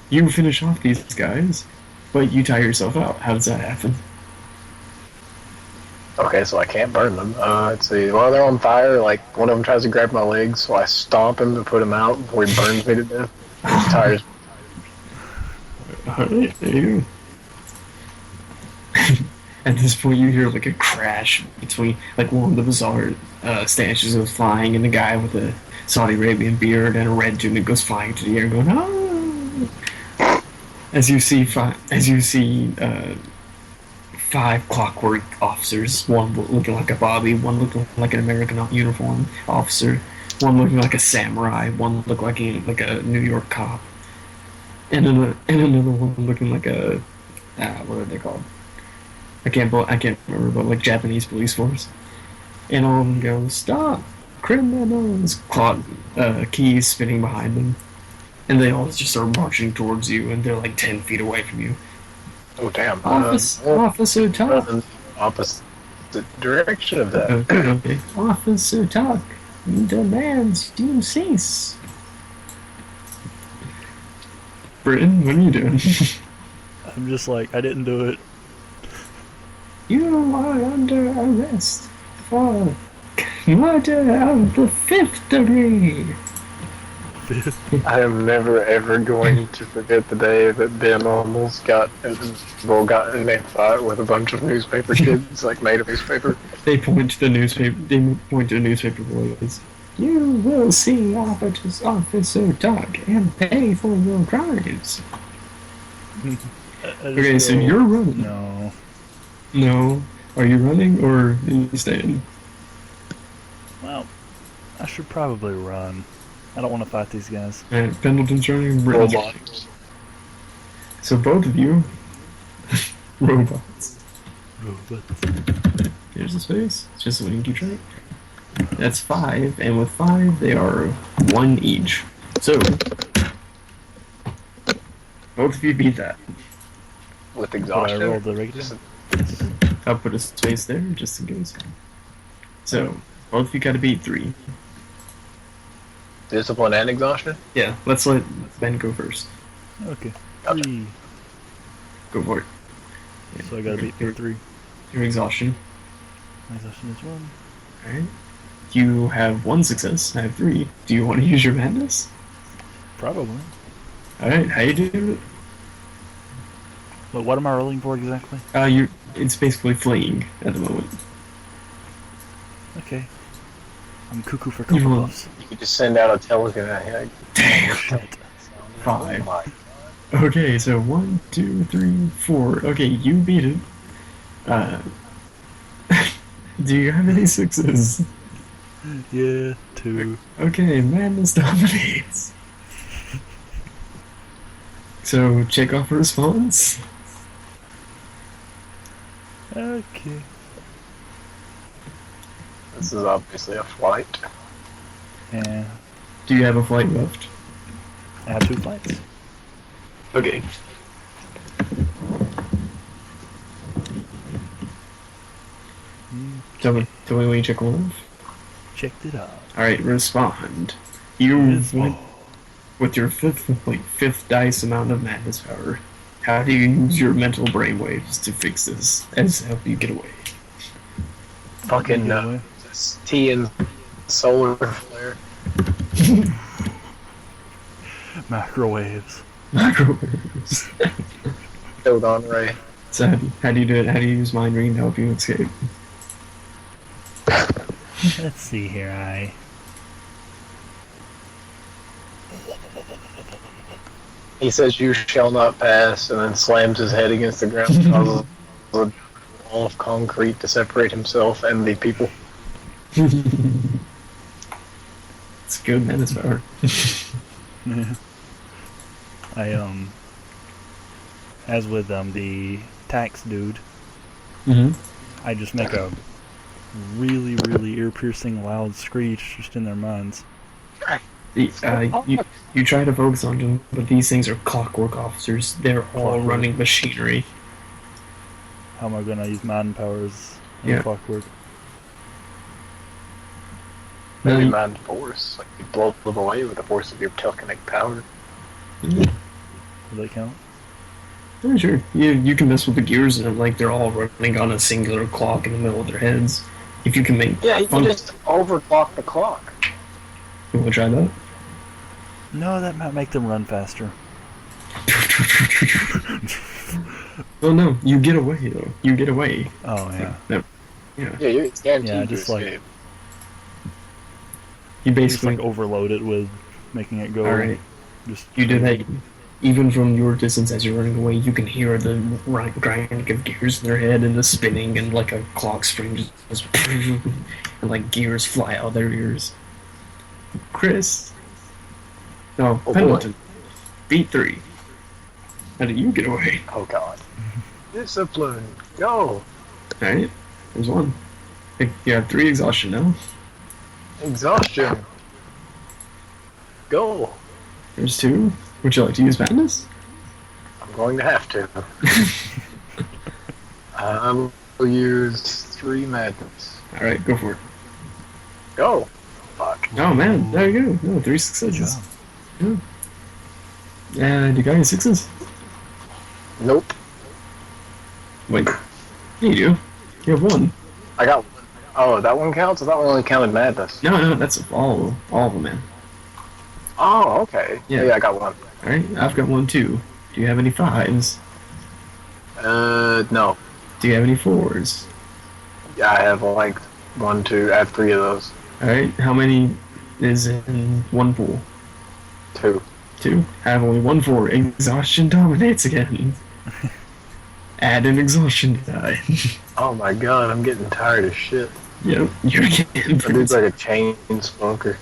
you finish off these guys, but you tire yourself out. How does that happen?
okay, so I can't burn them. Let's see. While they're on fire, like one of them tries to grab my legs, so I stomp him to put him out before he burns me to death. He tires.
Alright, there you go. At this point, you hear like a crash between, like, one of the bizarre statues goes flying, and the guy with a Saudi Arabian beard and a red tunic goes flying to the air, going, "Ah!" As you see, five clockwork officers, one looking like a Bobby, one looking like an American uniform officer, one looking like a samurai, one looking like a New York cop, and another one looking like a what are they called? I can't remember, but like Japanese police force. And all of them go, "Stop! Criminals!" Keys spinning behind them. And they all just start marching towards you, and they're like 10 feet away from you.
Oh damn!
Officer Tuck!
Opposite direction of that.
Okay. Officer Tuck demands you cease. Britton, what are you doing?
I'm just like, I didn't do it.
You are under arrest for murder of the 5th degree.
I am never ever going to forget the day that Ben almost got in a fight with a bunch of newspaper kids, like made of newspaper.
They point to the newspaper. They point to the newspaper boys. You will see Officer Tuck and pay for your crimes. Okay, so you're running.
No.
No. Are you running or are you staying?
Well, I should probably run. I don't want to fight these guys.
Alright, Pendleton's running. Britton's running.
Robots.
So both of you, robots. Here's the space, just so we can keep track. That's 5, and with 5, they are 1 each. So, both of you beat that.
With
I
exhaustion.
rolled the regular.
I'll put a space there, just in case. So, both of you gotta beat 3.
Discipline and exhaustion?
Yeah, let's let Ben go first.
Okay.
Gotcha.
3.
Go for it.
So I gotta beat
your,
3.
your exhaustion.
My exhaustion is 1.
Alright. You have 1 success, I have 3. Do you want to use your madness?
Probably.
Alright, how you do
But what am I rolling for exactly?
it? It's basically fleeing at the moment.
Okay. I'm cuckoo for
You
Cocoa
will-
Puffs.
You could just send out a telegram.
Damn!
Shit.
5.
My
Okay, so 1, 2, 3, 4. Okay, you beat it. Do you have any 6s?
Yeah, 2.
Okay, madness dominates. So, check off a response.
Okay.
This is obviously a flight.
Yeah.
Do you have a flight left?
I have 2 flights.
Okay. Tell me when you check one off.
Checked it out.
Alright, respond. You went with your fifth dice amount of madness power. How do you use your mental brainwaves to fix this and to help you get away?
Fucking
Get away.
tea and solar flare.
Microwaves.
Microwaves.
Killed on Ray.
So how do you do it? How do you use mind reading to help you escape?
Let's see here,
He says, "You shall not pass," and then slams his head against the ground and causes a wall of concrete to separate himself and the people.
It's good, man. It's power.
As with the tax dude,
Mm-hmm.
I just make a really, really ear-piercing loud screech just in their minds.
You try to focus on them, but these things are clockwork officers. They're all
Clockwork.
running machinery.
How am I gonna use mind powers in
Yeah.
clockwork?
Maybe
No,
mind force. Like you blow them away with the force of your telekinetic power.
Does that count?
yeah, sure. You can mess with the gears and like they're all running on a singular clock in the middle of their heads. If you can make
Yeah, you can just overclock the clock.
You want to try that?
No, that might make them run faster.
Well, no, you get away though. You get away.
Oh yeah.
Yeah.
Yeah, it's guaranteed
Yeah,
to
just like-
escape.
You
Just
basically
like overload it with making it go.
all right.
Just
You do that. Even from your distance as you're running away, you can hear the grinding of gears in their head and the spinning and like a clock string just and like gears fly out of their ears. Chris. No,
Oh,
Pendleton. Beat 3. How did you get away?
Oh god. Discipline. Go.
Alright, there's one. You have 3 exhaustion now.
Exhaustion. Go.
There's 2. Would you like to use madness?
I'm going to have to. I will use 3 madness.
Alright, go for it.
Go. Fuck.
Oh man, there you go. No, 3
Good
successes.
job.
Yeah. And you got any 6s?
Nope.
Wait. You do. You have 1.
I got. Oh, that one counts? I thought we only counted madness.
No, that's all of them, man.
Oh, okay.
Yeah.
Yeah, I got 1.
Alright, I've got 1 too. Do you have any 5s?
No.
Do you have any 4s?
Yeah, I have like 1, 2. I have 3 of those.
Alright, how many is in 1 pool?
2.
2. I have only 1 4. Exhaustion dominates again. Add an exhaustion die.
Oh my god, I'm getting tired of shit.
Yep, you're getting
That dude's like a chain smoker.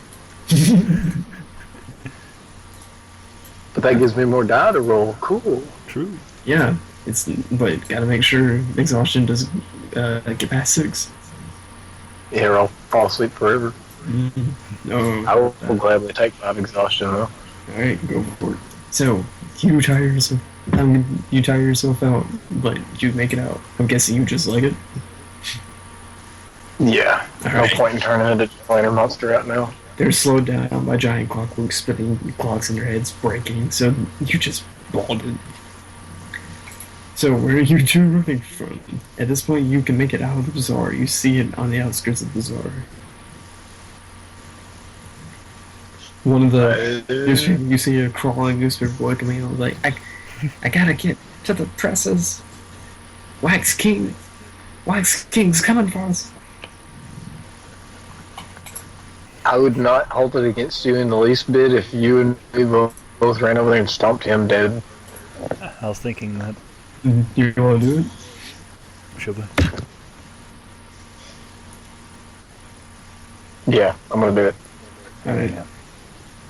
But that gives me more die to roll. Cool.
True.
Yeah, but gotta make sure exhaustion doesn't get past 6.
Yeah, or I'll fall asleep forever.
Oh,
I will gladly take 5 exhaustion though.
alright, go for it. So, you tire yourself. You tire yourself out, but you make it out. I'm guessing you just like it.
Yeah. No
Alright.
point in turning into a planner monster out now.
They're slowed down by giant clockwork spinning clocks in their heads breaking, so you just balled it. So where are you two running from? At this point, you can make it out of the bazaar. You see it on the outskirts of the bazaar. One of the newspaper, you see a crawling newspaper boy coming out like, I gotta get to the presses. Wax King's coming for us.
I would not hold it against you in the least bit if you and me both ran over there and stomped him dead.
I was thinking that.
You wanna do it?
Should we?
Yeah, I'm gonna do it.
Alright.
Yeah.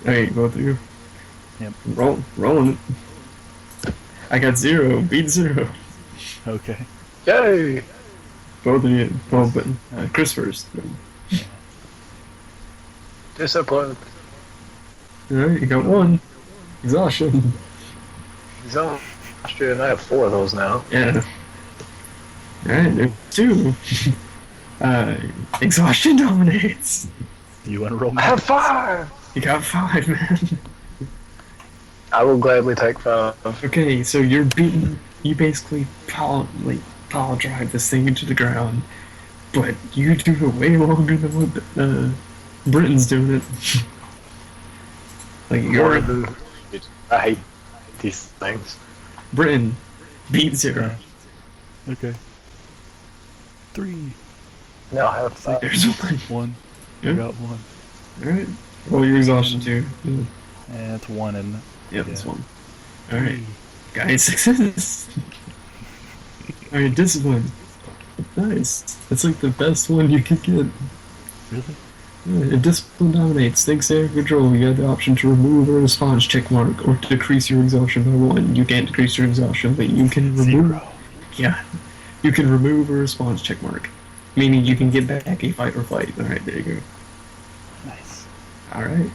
Alright, both of you.
Yep.
Rolling it. I got 0. Beat 0.
Okay.
Yay!
Both of you. Well, but Chris first.
Discipline.
Alright, you got 1. Exhaustion.
Exhaustion. I have 4 of those now.
Yeah. Alright, there's 2. Exhaustion dominates.
You want to roll?
I have 5!
You got 5, man.
I will gladly take 5.
Okay, so you're beating. You basically power drive this thing into the ground, but you do it way longer than what Britain's doing it. Like you're
I hate these things.
Britain beat 0.
Okay. 3.
No, I have 5.
There's 1.
1.
Yeah.
I got 1.
Alright. Roll your exhaustion too. Yeah,
And it's 1, isn't it?
yeah, that's 1. Alright. Guys, success! Alright, discipline. Nice. That's like the best one you could get.
Really?
Yeah, if discipline dominates, thanks to control, you have the option to remove a response check mark or to decrease your exhaustion by 1. You can't decrease your exhaustion, but you can remove...
0.
Yeah. You can remove a response check mark. Meaning you can get back a fight or flight. Alright, there you go.
Nice.
Alright.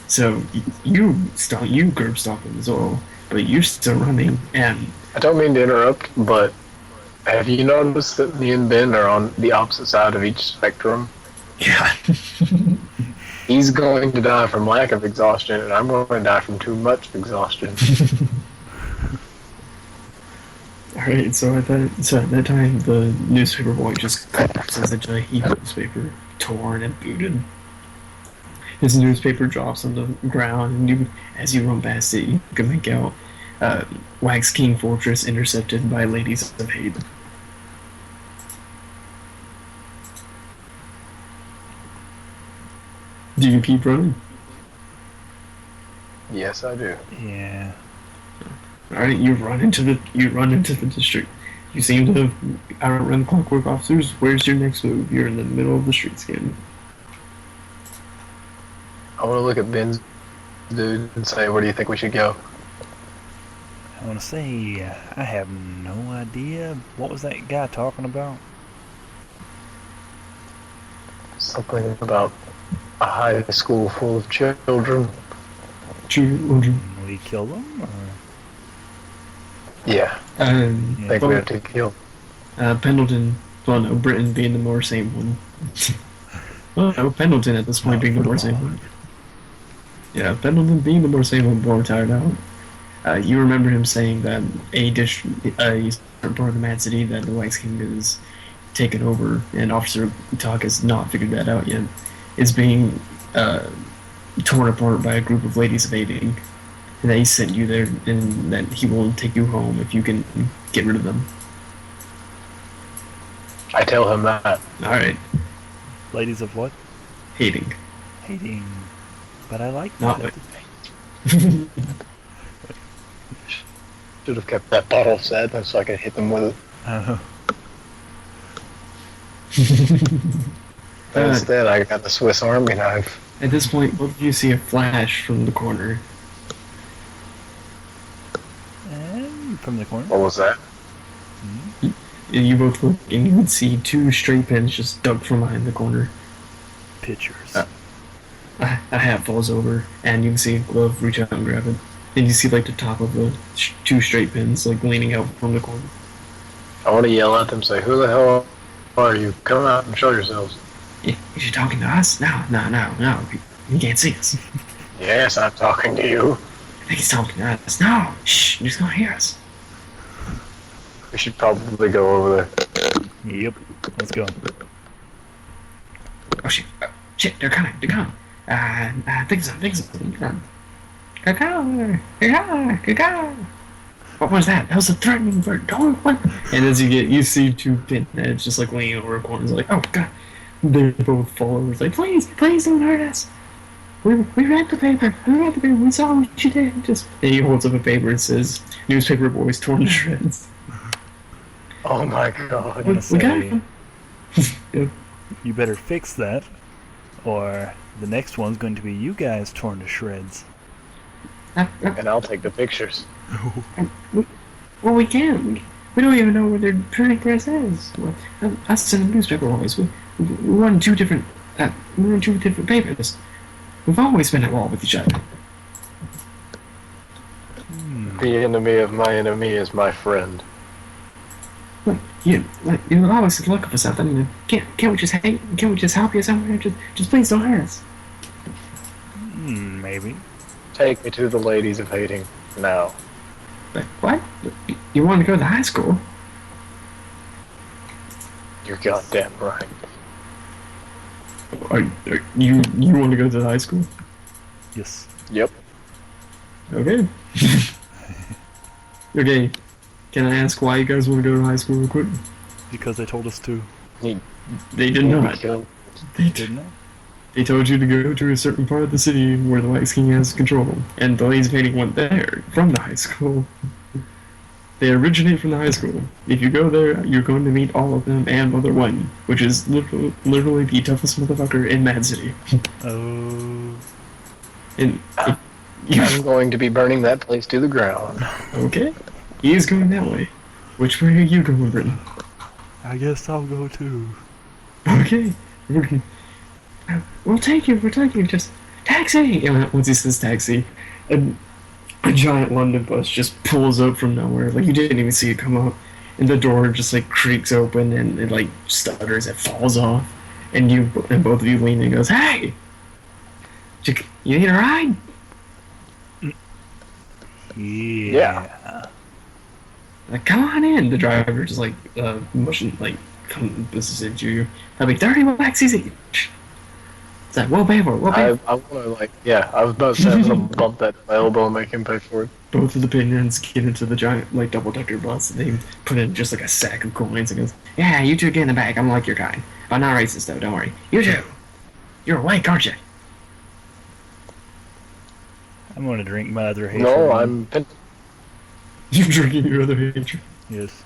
So, you curb stomp him as well, but you're still running, and...
I don't mean to interrupt, but have you noticed that me and Ben are on the opposite side of each spectrum?
Yeah.
He's going to die from lack of exhaustion, and I'm going to die from too much exhaustion.
Alright, so at that time, the newspaper boy just collapses into a heap of newspaper, torn and booted. His newspaper drops on the ground, and as you run past it, you can make out Wax King Fortress intercepted by ladies of hate. Do you keep running?
Yes, I do.
Yeah.
Alright, you run into the district. You seem to outrun the clockwork officers. Where's your next move? You're in the middle of the streets again.
I want to look at Ben's dude and say, where do you think we should go?
I want to say, I have no idea. What was that guy talking about?
Something about a high school full of children.
Children.
Will he kill them? Or?
Yeah,
Yeah.
I think we have to kill.
Pendleton. Well, no, Britain being the more sane one. Well, no, Pendleton at this point being the more sane one. Yeah, Pendleton being the more sane one, more tired out. You remember him saying that he's part of the Mad City that the Wax King is taken over, and Officer Talk has not figured that out yet. Is being torn apart by a group of ladies of aiding, and that he sent you there, and that he will take you home if you can get rid of them.
I tell him that.
Alright,
Ladies of what?
hating.
Hating. But I like
Not
that.
Should have kept that bottle set so I could hit them with it. But instead, I got the Swiss Army knife.
At this point, both of you see a flash from the corner.
And from the corner.
What was that?
You both look, and you would see 2 straight pins just dug from behind the corner.
Pictures.
A hat falls over, and you can see a glove reach out and grab it. And you see like the top of the 2 straight pins like leaning out from the corner.
I want to yell at them, say, who the hell are you? Come out and show yourselves.
Is he talking to us? No. He can't see us.
Yes, I'm talking to you.
I think he's talking to us. No! Shh! He's gonna hear us.
We should probably go over there.
Yep. Let's go.
Oh shit! Shit! They're coming! Think of something. Go! What was that? That was a threatening bird. Don't what? And as you see 2 pinheads just like leaning over a corner. It's like, oh god! They both fall over. It's like, please don't hurt us. We read the paper. We saw what you did. And he holds up a paper and says, "Newspaper boys torn to shreds."
Oh my god.
I'm gonna
We got
say,
him. Yep.
you better fix that, or the next one's going to be you guys torn to shreds.
And I'll take the pictures.
Well, we can't. We don't even know where their printing press is. Us and the newspaper boys. We run 2 different. We run 2 different papers. We've always been at war with each other.
The enemy of my enemy is my friend.
Look, you always looking for something. Can't we just help you somewhere? Just please don't hurt us.
Maybe.
Take me to the ladies of hating now.
But what? You want to go to the high school?
You're goddamn right.
You want to go to the high school?
Yes.
Yep.
Okay. Okay. Can I ask why you guys want to go to high school real quick?
Because they told us to.
They did not.
Kill.
They
Didn't they?
They told you to go to a certain part of the city where the Wax King has control, and the laser painting went there from the high school. They originate from the high school. If you go there, you're going to meet all of them and Mother One, which is literally the toughest motherfucker in Mad City.
Oh.
And
I'm going to be burning that place to the ground.
okay, he is going that way. Which way are you going, Britton?
I guess I'll go too.
Okay, we'll take you. We'll take you. Just taxi. And once he says taxi, and a giant London bus just pulls up from nowhere. Like you didn't even see it come up, and the door just like creaks open and it like stutters. It falls off, and both of you lean and goes, "Hey, you need a ride?"
Yeah.
Like, come on in. The driver just like motion like come this is into you. That'll be 30 bucks easy. It's like, we'll pay for it. We'll pay.
I want to I was about to say I'm gonna bump that to my elbow and make him pay for it.
Both of the opinions get into the giant like double decker bus. And they put in just like a sack of coins and goes, "Yeah, you two get in the back. I'm like your kind. I'm not racist though. Don't worry. You two, you're awake, aren't you?"
I'm going to drink my other hatred.
No, I'm.
You're drinking your other hatred.
Yes.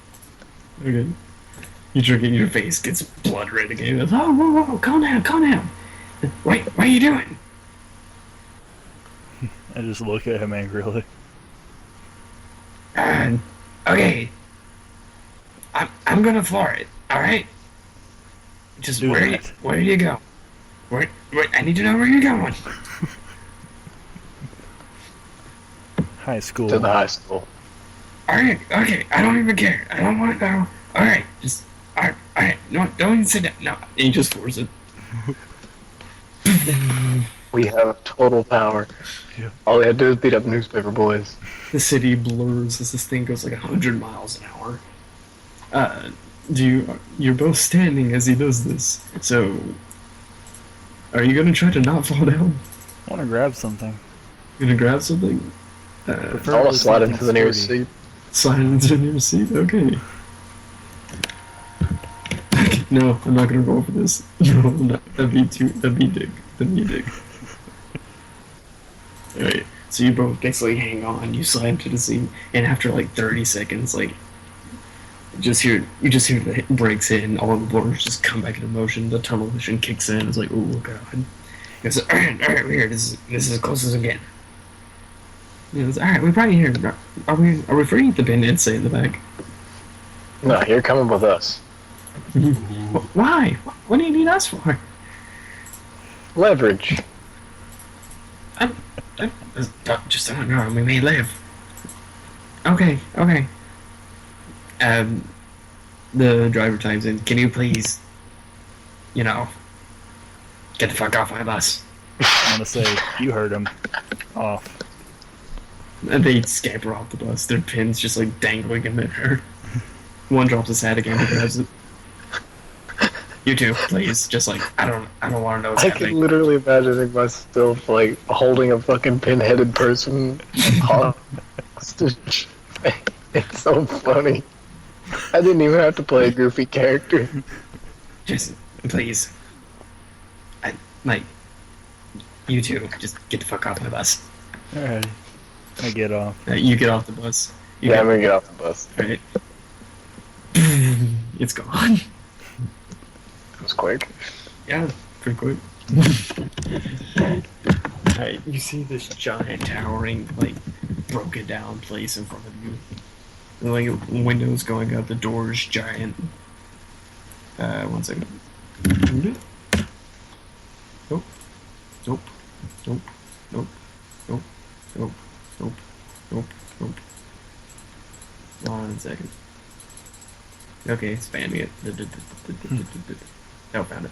Okay. You drink it, your face gets blood red again. Goes, "Oh, whoa, whoa, calm down, calm down. Wait, what are you doing?"
I just look at him angrily.
Okay. I'm gonna floor it. All right. Just
Do
where
that.
do you go? Where? I need to know where you're going.
High school.
To the high school.
All right. Okay. I don't even care. I don't want to go. All right. Just. All right. No, don't even sit down. No. And he just floors it.
We have total power.
Yeah.
All we had to do is beat up newspaper boys.
The city blurs as this thing goes like 100 miles an hour. You're both standing as he does this. So, are you gonna try to not fall down?
I want to grab something.
You gonna grab something?
I want to slide into the nearest seat.
Slide into your seat? Okay. No, I'm not gonna roll for this. No, I'm not. That'd be Dick. Alright, so you both basically hang on, you slide into the seat, and after like 30 seconds, like, you just hear the brakes hit, and all of the blurs just come back into motion, the tunnel vision kicks in, it's like, oh god. It's alright, we're here, this is as close as we get. Alright, we're probably here. Are we free? The bandits say in the back.
No, you're coming with us.
Why? What do you need us for?
Leverage.
Just don't know. We may live. Okay. The driver chimes in. Can you please, get the fuck off my bus?
I'm going to say, you heard him. Off.
And they scamper off the bus. Their pins just like dangling in midair. One drops his hat again and grabs it. You two, please. Just like I don't want to know what's
I
happening.
can literally imagining myself like holding a fucking pin-headed person hostage. It's so funny. I didn't even have to play a goofy character.
Just please. You two, just get the fuck off my bus.
Alright. I get off.
You get off the bus.
I'm gonna get off the bus.
Alright. It's gone.
It was quick.
Yeah, pretty quick. Alright, you see this giant towering, broken down place in front of you. Windows going up, the doors giant. 1 second. Nope. 1 second. Okay, spamming it. Oh, found it.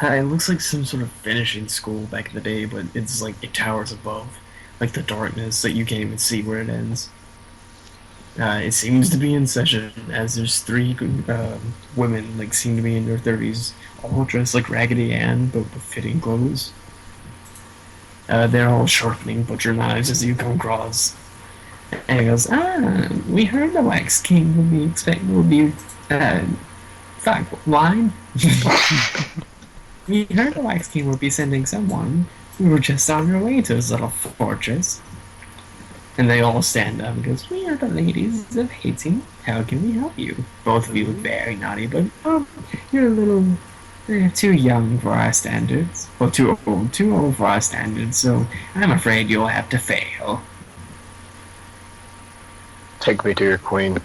It looks like some sort of finishing school back in the day, but it's like it towers above, like the darkness that you can't even see where it ends. It seems to be in session, as there's 3 women, seem to be in their 30s, all dressed like Raggedy Ann, but with fitting clothes. They're all sharpening butcher knives as you come across. And he goes, we heard the Wax King would be fine. We heard the Wax King will be sending someone. We were just on our way to his little fortress. And they all stand up and goes, we are the ladies of Hating. How can we help you? Both of you look very naughty, but you're a little too young for our standards. Well, too old for our standards, so I'm afraid you'll have to fail.
Take me to your queen.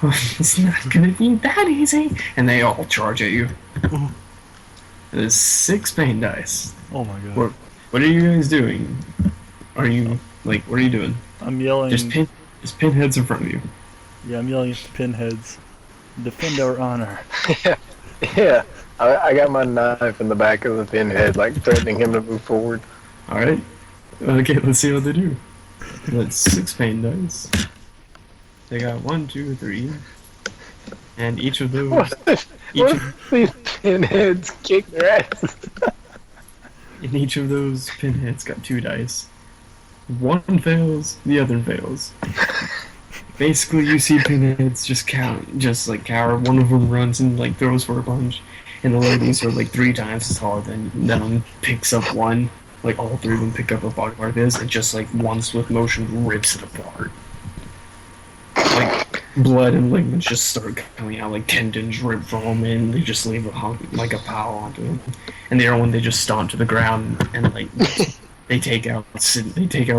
It's not gonna be that easy. And they all charge at you. There's 6 pain dice.
Oh my god.
What are you guys doing? Are you, like, what are you doing?
I'm yelling.
There's pinheads in front of you.
Yeah, I'm yelling at the pinheads. Defend our honor.
Yeah, I got my knife in the back of the pinhead, like threatening him to move forward.
Alright. Okay, let's see what they do. That's 6 pain dice. They got 1, 2, 3. And each of those...
What if these pinheads kick their asses?
And each of those pinheads got 2 dice. One fails, the other fails. Basically, you see pinheads just cower. One of them runs and like throws for a punch, and the ladies are like 3 times as taller than them. Picks up one, like all 3 of them pick up a body part of his, and just like one swift motion rips it apart. Like blood and ligaments just start coming out, like tendons rip from them, and they just leave a pile onto him. And the other one, they just stomp to the ground and like. They take out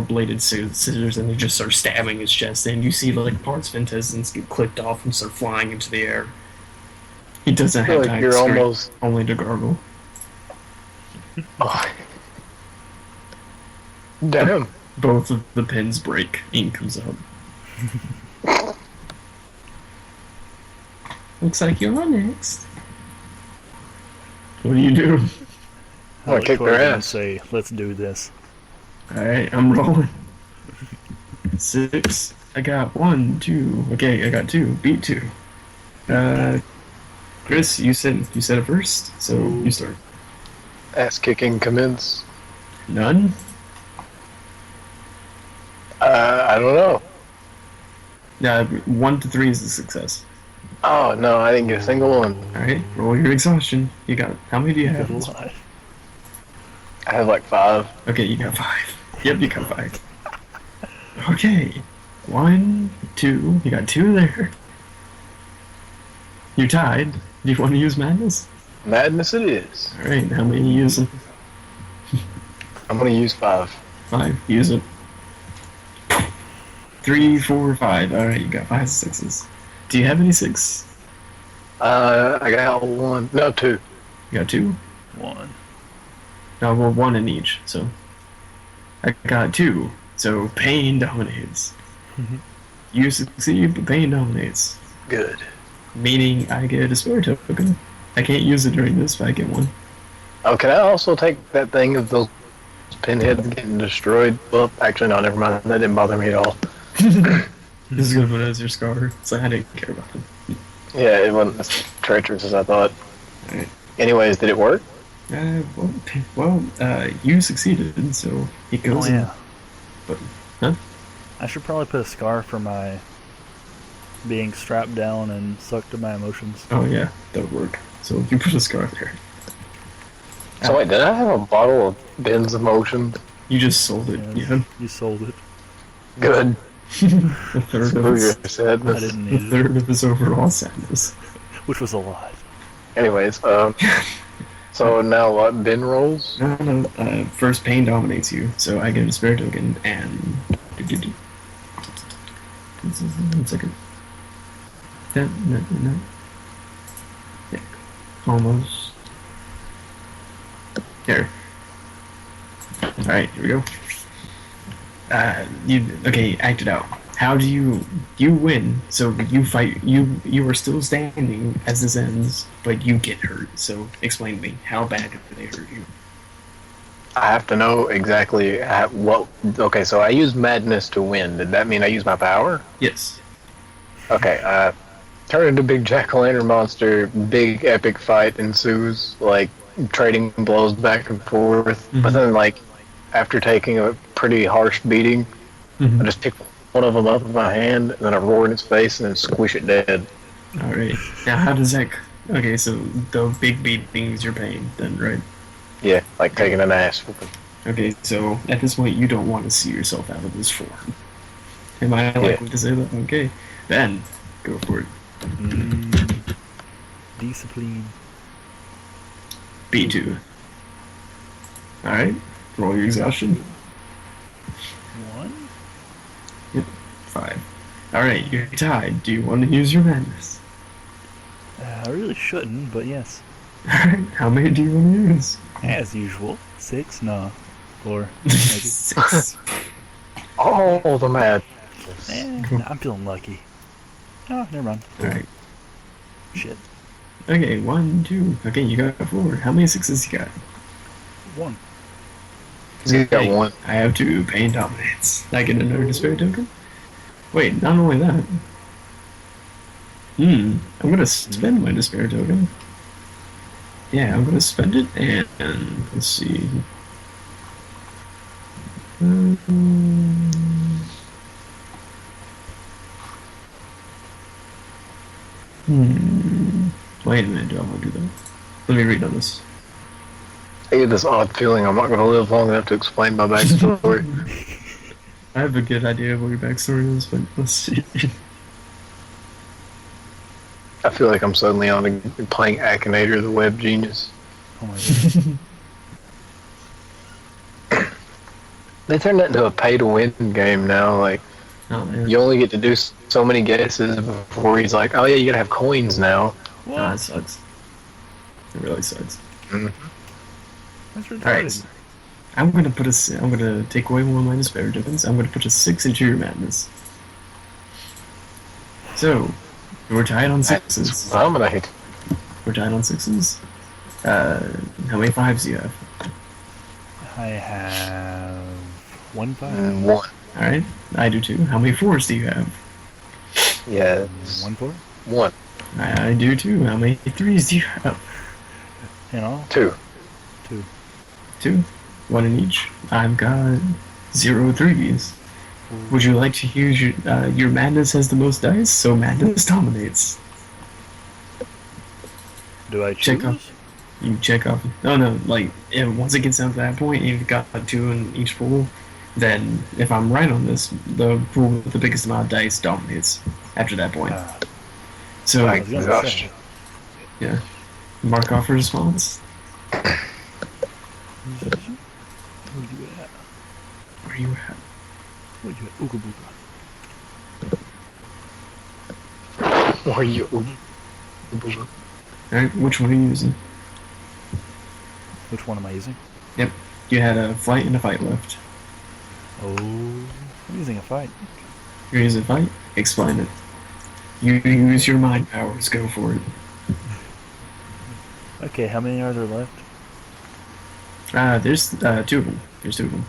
bladed scissors and they just start stabbing his chest. And you see like parts of intestines get clipped off and start flying into the air. He doesn't have time to scream, only to gargle.
Oh. Damn.
Both of the pins break. Ink comes out. Looks like you're next. What do you do?
I look
kick
toward
their
them and
ass.
say, let's do this.
Alright, I'm rolling. 6. I got 1, 2. Okay, I got 2. Beat 2. Chris, you said it first, so you start.
Ass kicking commence.
None?
I don't know.
1 to 3 is a success.
Oh no, I didn't get a single one.
Alright, roll your exhaustion. You got, how many do you have?
Good life.
I have like 5.
Okay, you got 5. Yep, you got 5. Okay. 1, 2. You got 2 there. You're tied. Do you want to use madness?
Madness it is.
Alright, how many are you using?
I'm gonna use 5.
5. Use it. 3, 4, 5. Alright, you got 5 6s. Do you have any 6?
I got 1. No, 2.
You got 2?
1.
No, well, 1 in each, so. I got 2, so pain dominates. You succeed, but pain dominates.
Good.
Meaning I get a spare token. I can't use it during this, but I get 1.
Oh, can I also take that thing of those pinheads getting destroyed? Well, actually, no, never mind. That didn't bother me at all.
This is gonna put it as your scar, so I didn't care about them.
Yeah, it wasn't as treacherous as I thought.
Alright.
Anyways, did it work?
You succeeded, so it goes.
Oh yeah.
But, huh?
I should probably put a scar for my being strapped down and sucked to my emotions.
Oh yeah, that would work. So you put a scar there.
So wait, did I have a bottle of Ben's Emotions?
You just sold it, yeah.
You sold it.
Good.
A third of
Screw your
his,
I
sadness.
didn't
a
need it.
third of his overall sadness.
Which was a lot.
Anyways, so now what? Ben rolls?
No, first pain dominates you, so I get a spare token and. 1 second. No. Yeah, almost. There. Alright, here we go. Okay, act it out. How do you win? So you fight. You are still standing as this ends, but you get hurt. So explain to me, how bad did they hurt you?
I have to know exactly what. Okay, so I used madness to win. Did that mean I used my power?
Yes.
Okay, turn into big jack-o'-lantern monster. Big epic fight ensues, like trading blows back and forth.
Mm-hmm.
But then, like after taking a pretty harsh beating, I just pick one of them up in my hand, and then I roar in its face, and then squish it dead.
All right. Now, how does that Okay, so the big beatings you're paying then, right?
Yeah, like taking an ass whooping.
Okay, so at this point you don't want to see yourself out of this form. Am I likely to say that? Okay, then go for it.
Discipline.
B2. Alright, roll your exhaustion.
1.
5. Alright, you're tied. Do you want to use your madness?
I really shouldn't, but yes.
Alright, how many do you want to use?
As usual. 6? No. 4. Maybe.
6.
Oh, the mad.
I'm feeling lucky. Oh, never mind.
Alright.
Shit.
Okay, 1, 2. Okay, you got 4. How many 6s you got?
1.
He's got 1.
I have 2. Pain dominates. I get another despair token? Wait, not only that. I'm gonna spend my despair token. Yeah, I'm gonna spend it and let's see. Wait a minute, do I want to do that? Let me read on this.
I get this odd feeling I'm not going to live long enough to explain my backstory.
I have a good idea of what your backstory is, but let's see.
I feel like I'm suddenly playing Akinator, the web genius.
Oh my god.
They turned that into a pay-to-win game now. Like,
Oh man.
you only get to do so many guesses before he's like, oh yeah, you gotta have coins now.
Nah, it sucks. It really sucks.
That's retarded.
Alright. I'm gonna take away one of my despair tokens. I'm gonna put a 6 into your madness. So, we're tied on 6s.
Dominate.
We're tied on 6s. How many 5s do you have?
I have 1 5.
1.
Alright, I do too. How many 4s do you have?
Yeah.
1 4.
1.
I do too. How many 3s do you have?
In all?
2.
2.
2. 1 in each. I've got 0 3s. Would you like to use your madness has the most dice, so madness dominates.
Do I
Check
choose?
off. You check off. No, like once it gets down to that point, you've got 2 in each pool. Then, if I'm right on this, the pool with the biggest amount of dice dominates after that point. So,
I was gonna say.
yeah, mark off a response.
Where you at?
Where you at?
Where you at? Ooga booga.
Where are you?
Alright, which one are you using?
Which one am I using?
Yep, you had a flight and a fight left.
Oh, I'm using a fight.
You're using fight? Explain it. You use your mind powers, go for it.
Okay, how many are there left?
There's 2 of them. There's 2 of them.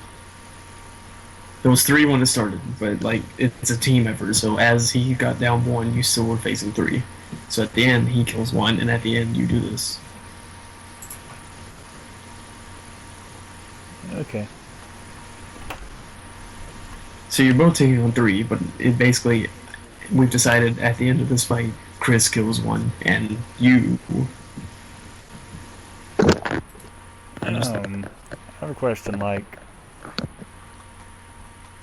There was 3 when it started, but like it's a team effort. So as he got down 1, you still were facing 3. So at the end he kills 1, and at the end you do this.
Okay.
So you're both taking on 3, but it basically we've decided at the end of this fight, Chris kills 1, and you.
I have a question. Like,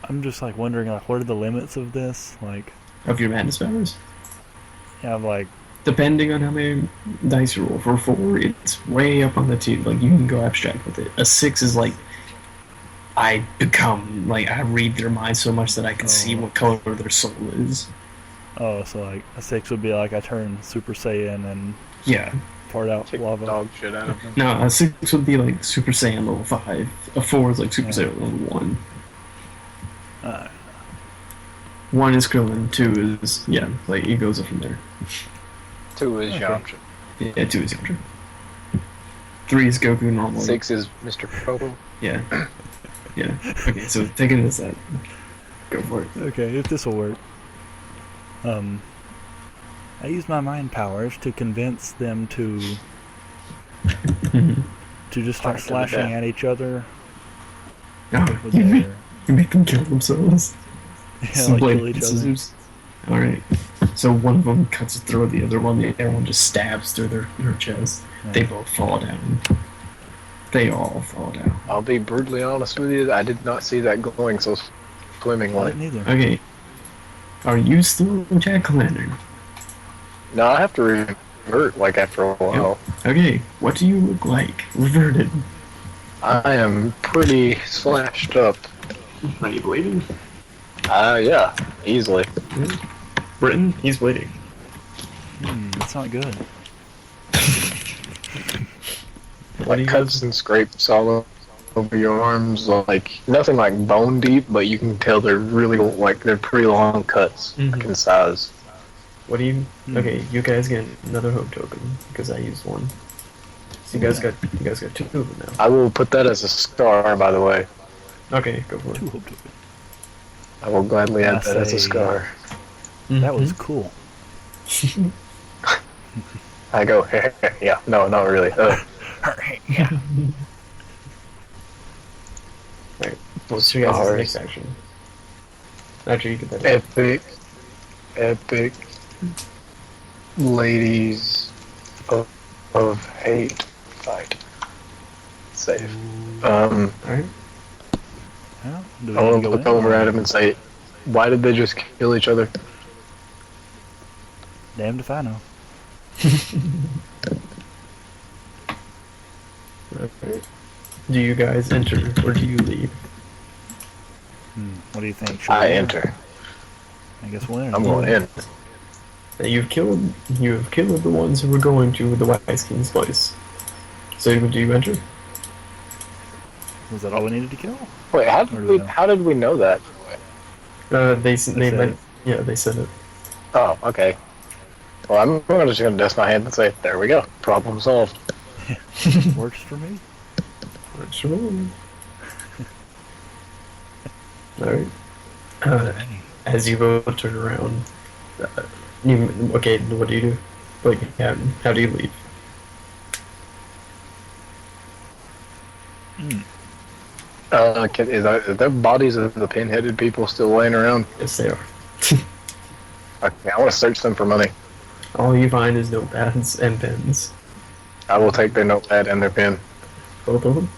I'm just like wondering, like, what are the limits of this? Like,
Of your madness powers.
yeah, like,
Depending on how many dice you roll. For 4, it's way up on the 2. Like, you can go abstract with it. A 6 is like, I read their minds so much that I can see what color their soul is.
oh, so like a 6 would be like I turn Super Saiyan and
Yeah.
part out
Kick
lava.
dog shit out of him.
No, a 6 would be like Super Saiyan level 5. A 4 is like Super Saiyan level 1. 1 is Krillin, 2 is, yeah, like it goes up from there.
2 is
Okay.
Yamcha.
Yeah, 2 is Yamcha. 3 is Goku normally.
6 is Mr. Pogo.
Yeah. Yeah. Okay, so taking this out. Go for it.
Okay, if this will work. I use my mind powers to convince them to just start
Fight to the
slashing
death.
at each other
Oh,
with
you
their
make them kill themselves.
yeah,
Some
like
blade
kill each other.
scissors. Alright. So one of them cuts a throat, the other one just stabs through their chest.
Yeah.
They both fall down. They all fall down.
I'll be brutally honest with you. I did not see that going so
I
swimmingly.
didn't either.
Okay. Are you still Jack-o'-lantern?
No, I have to revert like after a while.
Okay, what do you look like? Reverted.
I am pretty slashed up.
Are you bleeding?
Yeah, easily.
Britain, he's bleeding.
That's not good.
What do
Like
you
cuts and scrapes all over your arms, like nothing like bone deep, but you can tell they're really like they're pretty long cuts, like in size.
What do you? Okay, you guys get another hope token because I used one. So you guys got two of them now.
I will put that as a scar, by the way.
Okay, go for it.
2 hope tokens.
I will gladly add
I
that as a
say-
scar.
That was cool.
I go, yeah, no, not really.
Yeah.
Alright, what's your guys'
Scars.
next action? After you get that.
Epic ladies of hate fight. Save.
Well,
Alright.
do we
I
need
want
to
to
go
look
in?
over at him and say, why did they just kill each other?
Damned if I know.
Alright. Do you guys enter or do you leave?
What do you think? Should
I
we-
enter.
I guess we'll enter.
I'm going in.
You have killed the ones who were going to the Wise King's place. So do you enter?
Was that all we needed to kill?
Wait,
Or do we know?
how did we know that?
They
said
meant,
it.
yeah, they said it.
Oh, okay. Well, I'm just going to dust my hand and say, there we go. Problem solved.
Works for me.
Sure. Alright.
Alrighty.
As you both turn around, okay, what do you do? Like, how do you leave?
Are there bodies of the pin-headed people still laying around?
Yes, they are.
Okay, I want to search them for money.
All you find is notepads and pens.
I will take their notepad and their pen.
Both of them?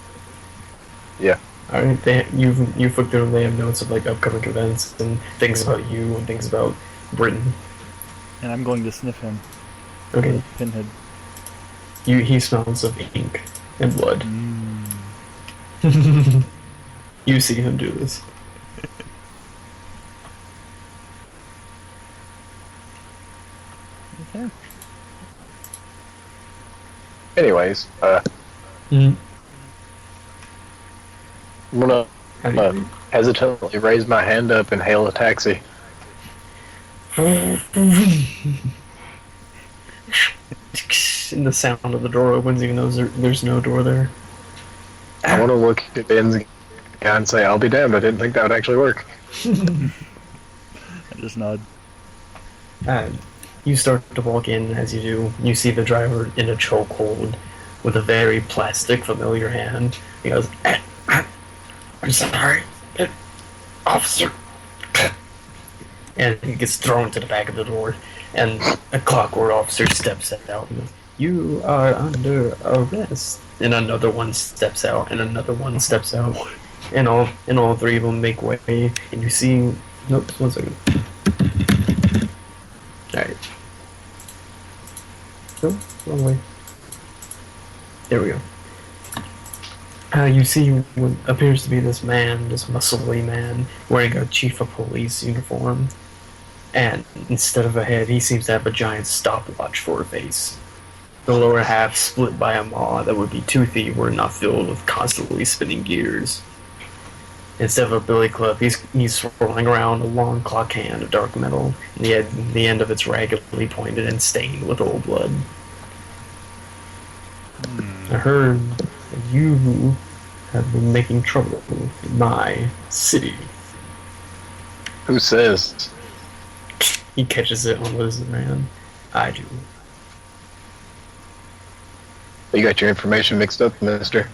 Yeah.
Alright, you've looked through them, they have notes of like upcoming events and things about you and things about Britain.
And I'm going to sniff him.
Okay.
Pinhead.
He smells of ink and blood. You see him do this.
Okay.
Anyways,
Mm.
I'm gonna
How do you
hesitantly raise my hand up and hail a taxi.
And the sound of the door opens even though there's no door there.
I want to look at Ben's guy and say, I'll be damned, I didn't think that would actually work.
I just nod.
You start to walk in. As you do, you see the driver in a chokehold with a very plastic, familiar hand. He goes, I'm sorry, officer. And he gets thrown to the back of the door, and a clockwork officer steps out and goes, you are under arrest. And another one steps out, and another one steps out, and all three of them make way, and you see, nope, 1 second. Alright. No, wrong way. There we go. You see what appears to be this man, this muscly man, wearing a chief of police uniform. And instead of a head, he seems to have a giant stopwatch for a face. The lower half split by a maw that would be toothy were not filled with constantly spinning gears. Instead of a billy club, he's swirling around a long clock hand of dark metal, and the end of it's raggedly pointed and stained with old blood. I heard that you have been making trouble in my city.
Who says?
He catches it on his man. I do.
You got your information mixed up, mister.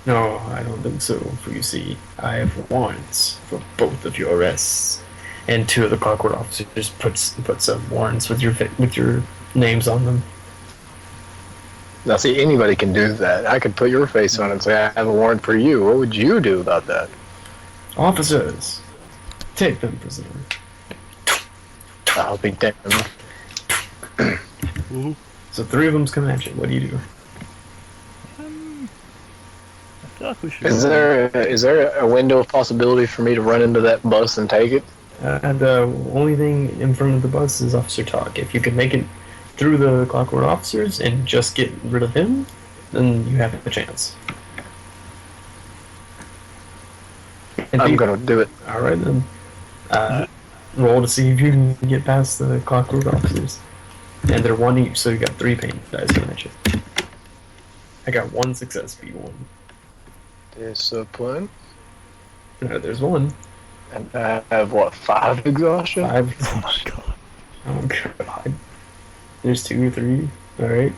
No, I don't think so, for you see, I have warrants for both of your arrests. and 2 of the clockwork officers put some warrants with your names on them.
Now, see, anybody can do that. I could put your face on it and say, I have a warrant for you. What would you do about that?
Officers, take them prisoner.
I'll be damned.
So 3 of them's coming at you. What do you do?
I feel like we should.
Is there a window of possibility for me to run into that bus and take it?
The only thing in front of the bus is Officer Talk. If you can make it through the clockwork officers and just get rid of him, then you have a chance.
I'm gonna do it.
Alright then. Roll to see if you can get past the clockwork officers. And they're 1 each, so you got 3 pain dice coming at you. I got 1 success B1.
Discipline.
No, there's 1.
And I have, what, 5 exhaustion?
5.
Oh my god.
Oh god. There's 2 or 3. Alright.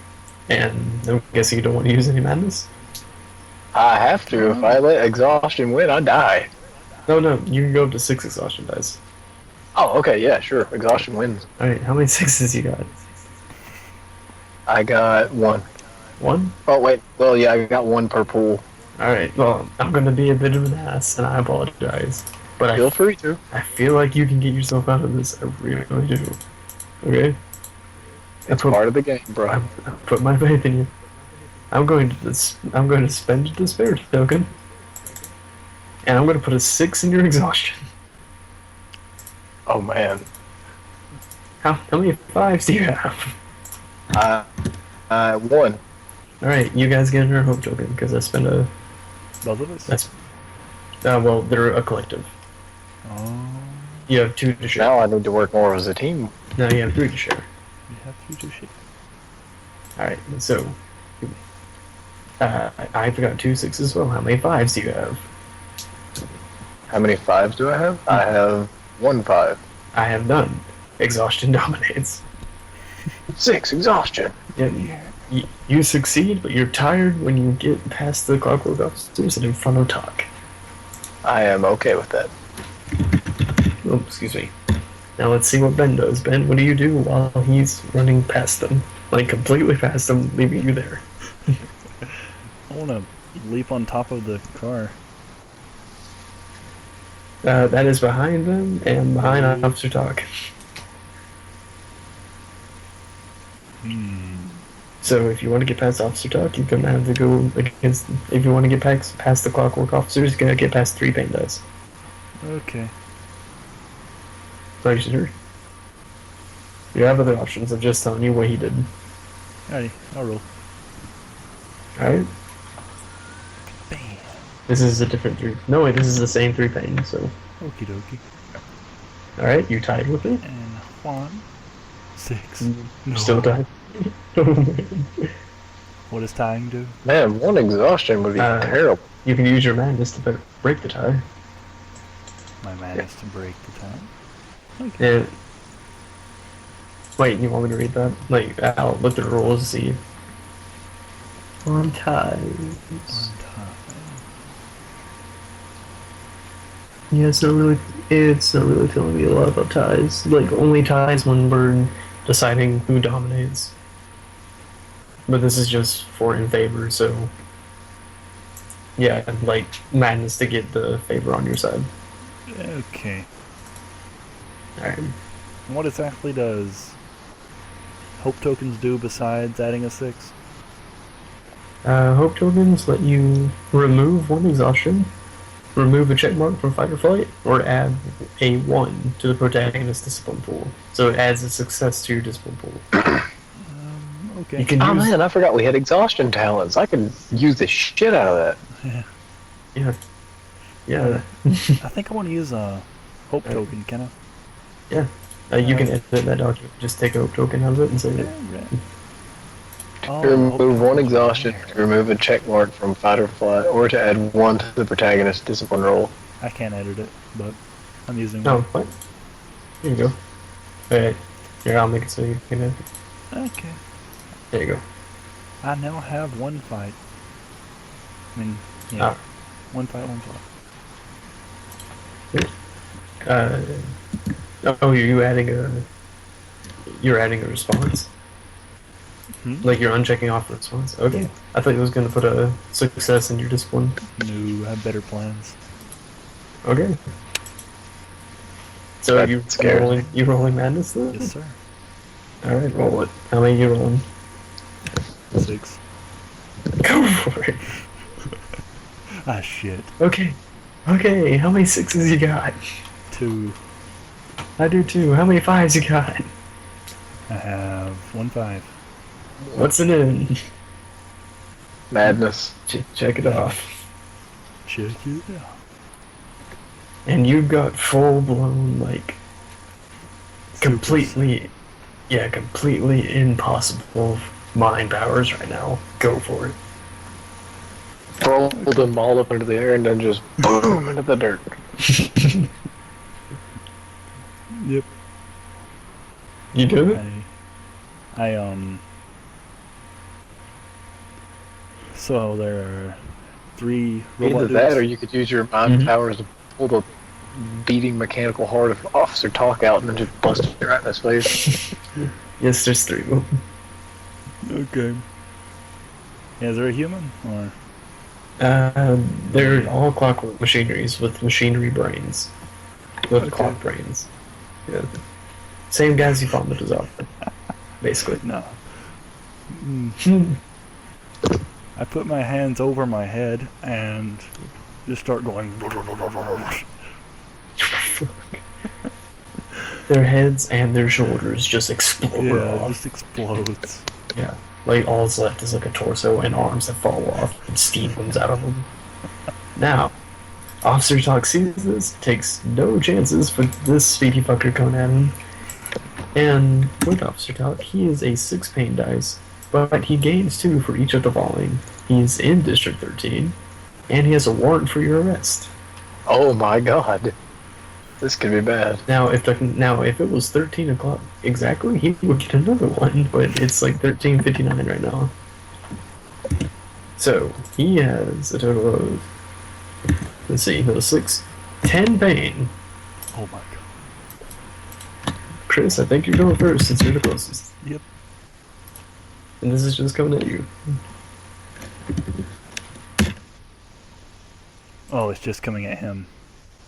And I'm guessing you don't want to use any madness?
I have to. If I let exhaustion win, I die.
No, you can go up to 6 exhaustion dice.
Oh, okay, yeah, sure. Exhaustion wins.
Alright, how many 6s you got?
I got 1.
1?
Oh, wait. Well, yeah, I got 1 per pool.
Alright, well, I'm gonna be a bit of an ass, and I apologize. But
Feel free to.
I feel like you can get yourself out of this. I really do. Okay?
It's part of the game, bro.
I put my faith in you. I'm going to spend a despair token. And I'm going to put a 6 in your exhaustion.
Oh, man.
How many 5s do you have?
1.
Alright, you guys get another hope token, because I spent a...
Both of us?
That's... well, they're a collective.
Oh.
You have 2 to share.
Now I need to work more as a team.
No, you have 3 to share.
We have 3 to shit.
Alright, so... I've got 2 6s as well. How many 5s do you have?
How many 5s do I have? I have 1 5.
I have none. Exhaustion dominates.
6 exhaustion.
Yeah, you succeed, but you're tired when you get past the clockwork officers and in front of Talk.
I am okay with that.
Oh, excuse me. Now let's see what Ben does. Ben, what do you do while he's running past them? Like, completely past them, leaving you there.
I want to leap on top of the car.
That is behind them and behind Officer Talk. So if you want to get past Officer Talk, you're gonna have to go against. If you want to get past the clockwork officers, you're gonna get past 3 pain dice.
Okay.
Are you sure? You have other options. I'm just telling you what he did.
Alrighty, I'll roll.
Alright?
Bam.
This is a different 3. No, wait, this is the same 3 pain, so.
Okie dokie.
Alright, you tied with it?
And 1, 6.
You're
No.
still tied. Oh, man.
What does tying do?
Man, 1 exhaustion would be terrible.
You can use your madness to break the tie.
My madness to break the tie. Okay.
Yeah. Wait, you want me to read that? Like, I'll look at the rules to see. On ties.
On tie.
Yeah, it's not really telling me a lot about ties. Like, only ties when we're deciding who dominates. But this is just for in favor, so... Yeah, like, madness to get the favor on your side.
Okay.
Alright.
And what exactly does hope tokens do besides adding a 6?
Hope tokens let you remove 1 exhaustion, remove a checkmark from fight or flight, or add a 1 to the protagonist's discipline pool. So it adds a success to your discipline pool.
Okay.
You can
Oh
use...
man, I forgot we had exhaustion talents. I could use the shit out of that.
Yeah.
Yeah.
I think I want to use a hope token, can I?
Yeah. You can edit that document. Just take a hope token out of it and save it.
Oh,
To remove
hope
1
token.
exhaustion, to remove a check mark from fight or flight, or to add 1 to the protagonist's discipline roll.
I can't edit it, but I'm using
No,
one.
what? Here you go. Alright. Here, I'll make it so you can edit it.
Okay.
There you go.
I now have 1 fight. I mean, yeah.
Ah.
1 fight, 1 flight.
Oh, you're adding a. You're adding a response. Like you're unchecking off the response. Okay. I thought you was gonna put a success in your discipline.
No, I have better plans.
Okay. So
That
you
scares me.
rolling madness then?
Yes, sir.
All right, roll it. How many you rolling?
6.
Go for it.
Ah, shit.
Okay. Okay. How many sixes you got?
2.
I do too. How many fives you got?
I have 1 5.
What's it in?
Madness.
Check it off.
Check it out.
And you've got full blown like completely impossible mind powers right now. Go for it.
Throw them all up into the air and then just boom into the dirt.
Yep.
You do it?
So there are 3
Either
robot
that,
dudes.
or you could use your mind
Mhm.
powers to pull the beating mechanical heart of Officer Talk out and then just bust it right in his face.
Yes, there's 3 of them.
Okay. Yeah, is there a human? Or
They're all clockwork machineries with machinery brains. With
Okay.
clock brains. Yeah. Same guys you fought in the disaster. Basically.
no? I put my hands over my head and just start going.
Their heads and their shoulders just explode
Yeah, it
off.
just explodes.
Yeah. Like all that's left is like a torso and arms that fall off and steam comes out of them. Now, Officer Talk sees this, takes no chances for this speedy fucker coming at him. And with Officer Talk, he is a 6 pain dice, but he gains 2 for each of the following. He's in District 13, and he has a warrant for your arrest.
Oh my god. This could be bad.
Now, if it was 13 o'clock exactly, he would get another one, but it's like 13:59 right now. So he has a total of, let's see, no 6, 10 pain.
Oh my god.
Chris, I think you're going first since you're the closest,
Yep.
and this is just coming at you.
Oh, it's just coming at him.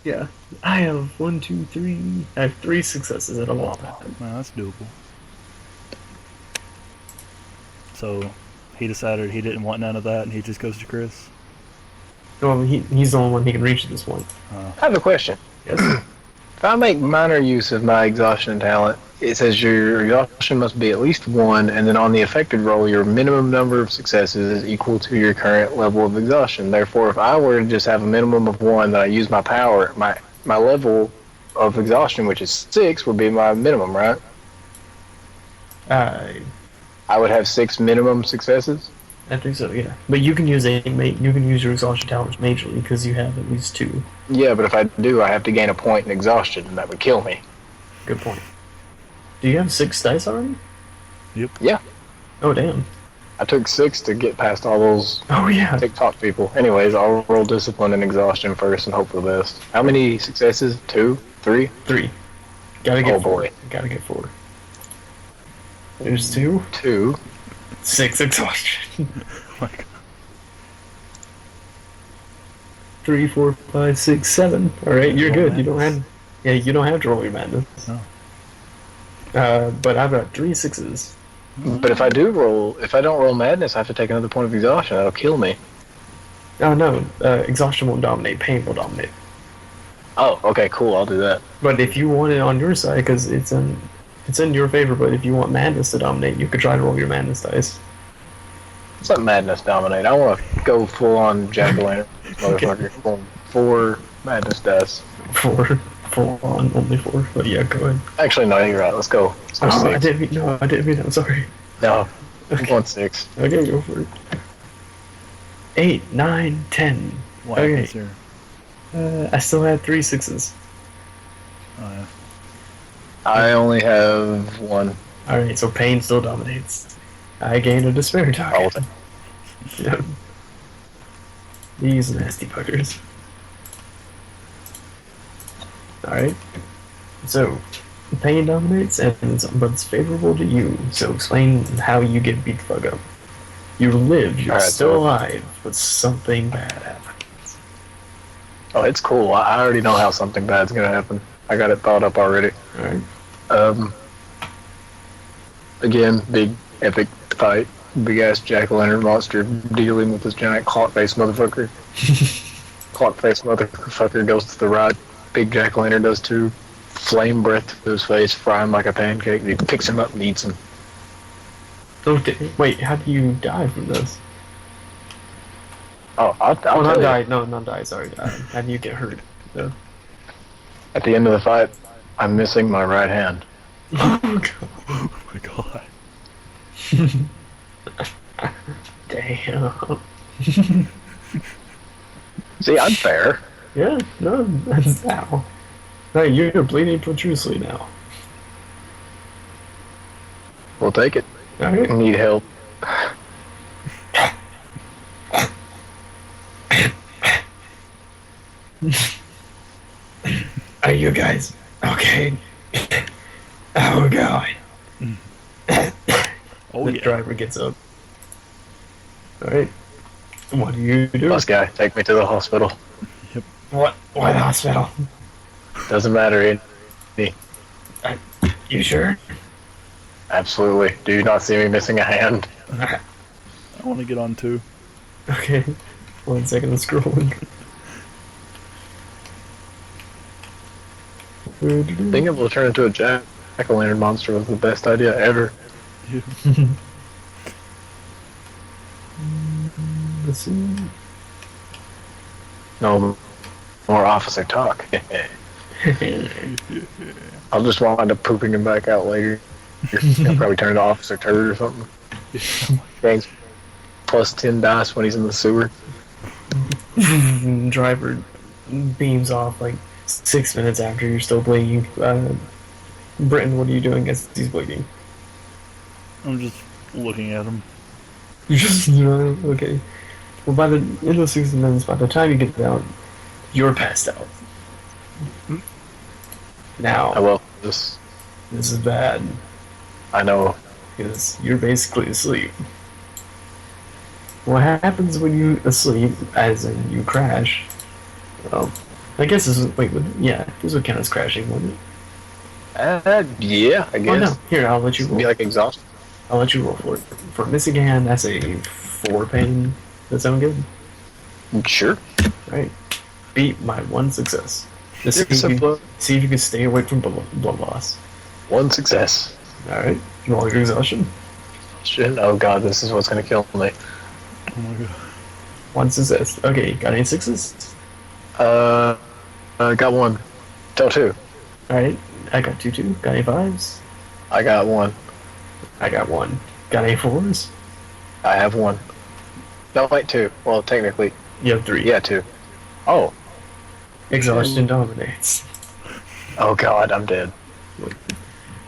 Yeah, I have 1, 2, 3. I have 3 successes at a wall.
Well, that's doable. So he decided he didn't want none of that, and he just goes to Chris.
Well, he's the only one he can reach at this point.
I have a question.
Yes.
If I make minor use of my exhaustion talent, it says your exhaustion must be at least 1, and then on the affected roll, your minimum number of successes is equal to your current level of exhaustion. Therefore, if I were to just have a minimum of 1 that I use my power, my level of exhaustion, which is 6, would be my minimum, right?
I
I would have 6 minimum successes.
think so. Yeah, but you can use you can use your exhaustion talents majorly because you have at least 2.
Yeah, but if I do, I have to gain a point in exhaustion, and that would kill me.
Good point. Do you have 6 dice already?
Yep.
Yeah.
Oh damn.
I took 6 to get past all those
Oh yeah.
TikTok people. Anyways, I'll roll discipline and exhaustion first and hope for the best. How many successes? 2? 3?
3. Gotta get
Oh,
4.
boy.
Gotta get 4. There's 2.
2.
6 exhaustion.
Oh my god.
3, 4, 5, 6, 7. All right, you're
Roll
good. You don't
madness.
have. You don't have to roll your madness.
No.
But I've got 3 6s.
But if I don't roll madness, I have to take another point of exhaustion. That'll kill me.
Oh no, exhaustion won't dominate. Pain will dominate.
Oh, okay, cool. I'll do that.
But if you want it on your side, because it's in your favor. But if you want madness to dominate, you could try to roll your madness dice.
Let's let madness dominate. I want to go full on jack-o'-lantern, motherfucker. Full 4 madness dice.
4, full on, only 4. But yeah, go ahead.
Actually, no, you're right. Let's go. Let's go
Oh,
6.
I didn't mean that. I'm sorry.
No, I'm
Okay.
going 6.
Okay, go for it. 8, 9, 10.
What
Okay.
happens here?
I still had 3 6s.
Oh, yeah.
I only have 1.
Alright, so pain still dominates. I gain a despair
Oh,
token. Yeah. These nasty fuckers. Alright. So, pain dominates, but it's favorable to you. So explain how you get beat the fuck up. You live, you're
Alright,
still
so-
alive, but something bad happens.
Oh, it's cool. I already know how something bad's gonna happen. I got it thought up already.
Alright.
Again, big epic fight. Big ass jack-o'-lantern monster dealing with this giant clock-faced motherfucker. Clock-faced motherfucker goes to the right. Big jack-o'-lantern does too. Flame breath to his face, fry him like a pancake. He picks him up and eats him.
Wait, how do you die from this?
Oh, I'll
Oh,
tell
not
you.
die. No, not die. Sorry. How do you get hurt? No.
At the end of the fight, I'm missing my right hand.
Oh, God.
Oh my god.
Damn.
See, I'm fair.
Yeah, no, that's now. No, you're bleeding profusely now.
We'll take it.
Alright.
Need help.
Are you guys okay? Oh, God.
Oh
The
yeah.
driver gets up. Alright. What do you do?
Bus guy, take me to the hospital.
What hospital?
Doesn't matter.
You sure?
Absolutely. Do you not see me missing a hand?
I want to get on too.
Okay. 1 second of scrolling.
Being able to turn into a jack-o'-lantern monster was the best idea ever.
Let's see.
No more officer talk. I'll just wind up pooping him back out later. He'll probably turn into Officer Turd or something. Thanks. Plus 10 dice when he's in the sewer.
Driver beams off like 6 minutes after you're still bleeding. Britton, what are you doing as he's bleeding?
I'm just looking at him.
You just, okay. Well, by the end of 60 minutes, by the time you get down, you're passed out. Now,
Well, this
this is bad,
I know.
because you're basically asleep. What happens when you asleep, as in you crash? Well, I guess this is, this would count as crashing, wouldn't it?
Yeah, I
Oh
guess.
no, here, I'll let you
Be
roll.
like exhausted.
I'll let you roll for it. For missing a hand, that's a 4 pain. That sound good?
Sure.
Right. Beat my 1 success. Just
It's a
see if you can stay away from blood loss.
one success.
Alright. Roll your exhaustion.
Shit. Oh god, this is what's gonna kill me.
Oh my god.
1 success. Okay, got any 6s?
Got one. Tell two.
Alright, I got 2 too. Got any 5s?
I got one.
I got 1. Got any 4s?
I have one. No, wait, two. Well, technically,
You have 3.
yeah, two. Oh.
Exhaustion dominates.
Oh god, I'm dead.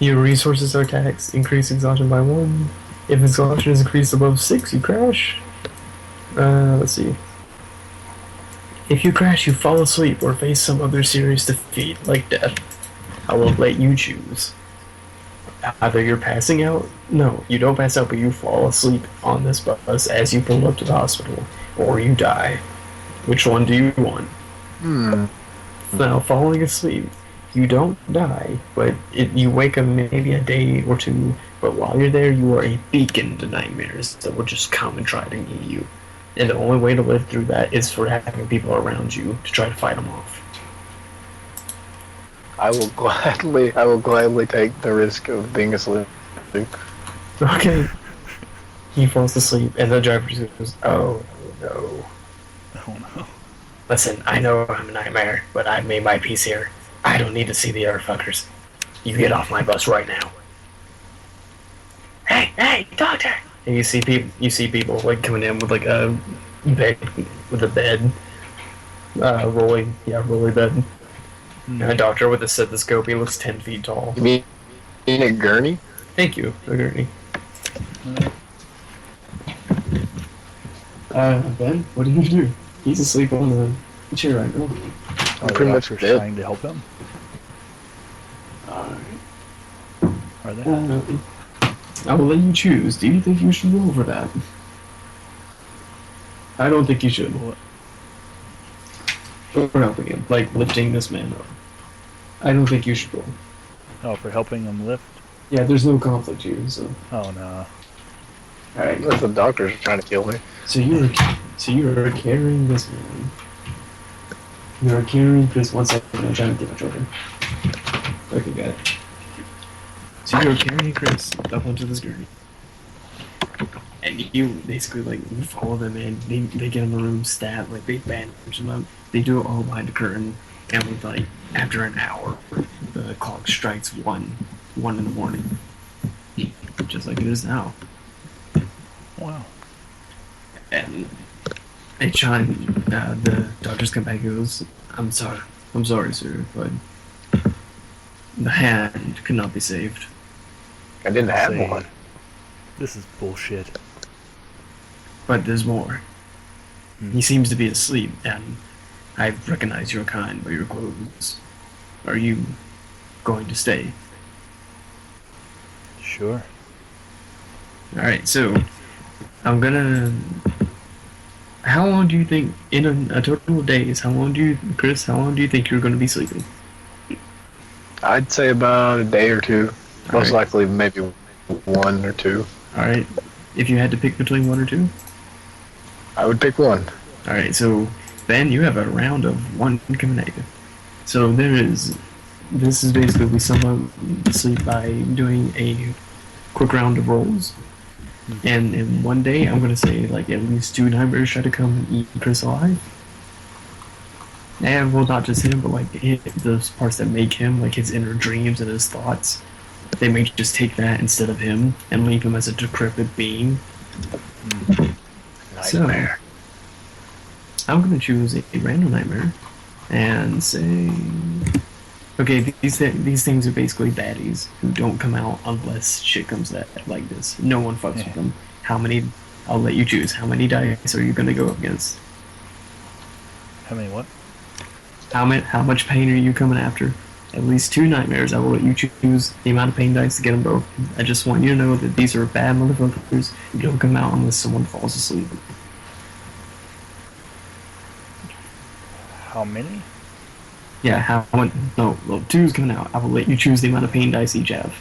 Your resources are taxed. Increase exhaustion by 1. If exhaustion is increased above 6, you crash. Let's see. If you crash, you fall asleep or face some other serious defeat, like death. I will let you choose. Either you're passing out. No, you don't pass out, but you fall asleep on this bus as you pull up to the hospital, or you die. Which one do you want? Now, falling asleep, you don't die, but you wake up maybe a day or 2. But while you're there, you are a beacon to nightmares that will just come and try to eat you. And the only way to live through that is for having people around you to try to fight them off.
I will gladly take the risk of being asleep.
Okay. He falls asleep, and the driver just goes, "Oh no!
Oh no.
Listen, I know I'm a nightmare, but I've made my peace here. I don't need to see the other fuckers. You get off my bus right now." Hey, doctor! And you see people like coming in with like a bed, rolling bed. And a doctor with a stethoscope. He looks 10 feet tall.
You mean a gurney?
Thank you, Gurney. Ben, what do you do? He's asleep on the chair right now.
I'm pretty much
Doctor's
dead.
trying to help him.
Alright.
Are they?
I will let you choose. Do you think you should roll for that? I don't think you should.
What?
For helping him, like lifting this man up. I don't think you should roll.
Oh, for helping them lift?
Yeah, there's no conflict here, so.
Oh, no.
Alright,
Unless the doctors are trying to kill me.
so you are carrying this man. You are carrying this 1 second. I'm trying to get my shoulder. Okay, got it. So you are carrying Chris up onto this gurney. And you basically, like, you follow them in. They get in the room, stab, like, they bandage them up. They do it all behind the curtain. And with, like, after an hour, the clock strikes 1 in the morning. Just like it is now.
Wow.
And they chime, the doctors come back and goes, I'm sorry, sir, but the hand could not be saved.
I didn't have
Say,
one.
This is bullshit.
But there's more. He seems to be asleep, and I recognize your kind by your clothes. Are you going to stay?
Sure.
Alright, so I'm gonna. How long do you think, in a total of days, Chris, how long do you think you're gonna be sleeping?
I'd say about a day or two. Most
Alright.
likely maybe 1 or 2.
Alright, if you had to pick between 1 or 2?
I would pick 1.
Alright, so then you have a round of 1 coming at you. So this is basically we sum up sleep by doing a quick round of rolls. And in 1 day, I'm gonna say like at least 2 nightmares try to come and eat Chris alive. And well, not just him, but like those parts that make him, like his inner dreams and his thoughts. They may just take that instead of him and leave him as a decrepit being.
Nightmare.
So, I'm gonna choose a random nightmare and say, okay, these things are basically baddies who don't come out unless shit comes at like this. No one fucks with them. How many? I'll let you choose. How many dice are you gonna go up against?
How many what?
How much pain are you coming after? At least 2 nightmares. I will let you choose the amount of pain dice to get them both. I just want you to know that these are bad motherfuckers. You don't come out unless someone falls asleep.
How many?
Yeah, how much? No, well, 2's coming out. I will let you choose the amount of pain dice each have.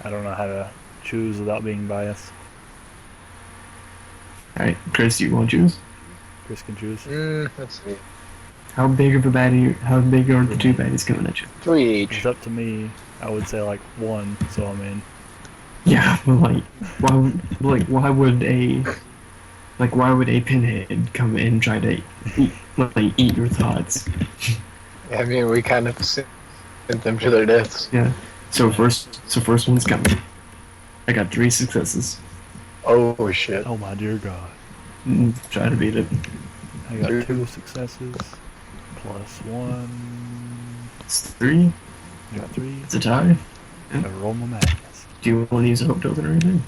I don't know how to choose without being biased.
Alright, Chris, you want to choose?
Chris can choose.
Let's see.
How big of a baddie? How big are the 2 baddies coming at you?
3
It's
each.
up to me. I would say like 1, so I'm in.
Yeah, but like, why would a pinhead come in and try to eat your thoughts?
I mean, we kind of sent them to their deaths.
Yeah. So first one's coming. I got 3 successes.
Oh shit.
Oh my dear God.
Try to beat it.
I got 2 successes. Plus 1.
It's 3.
I got 3.
It's a tie.
I roll my madness.
Do you want to use a hope token or anything?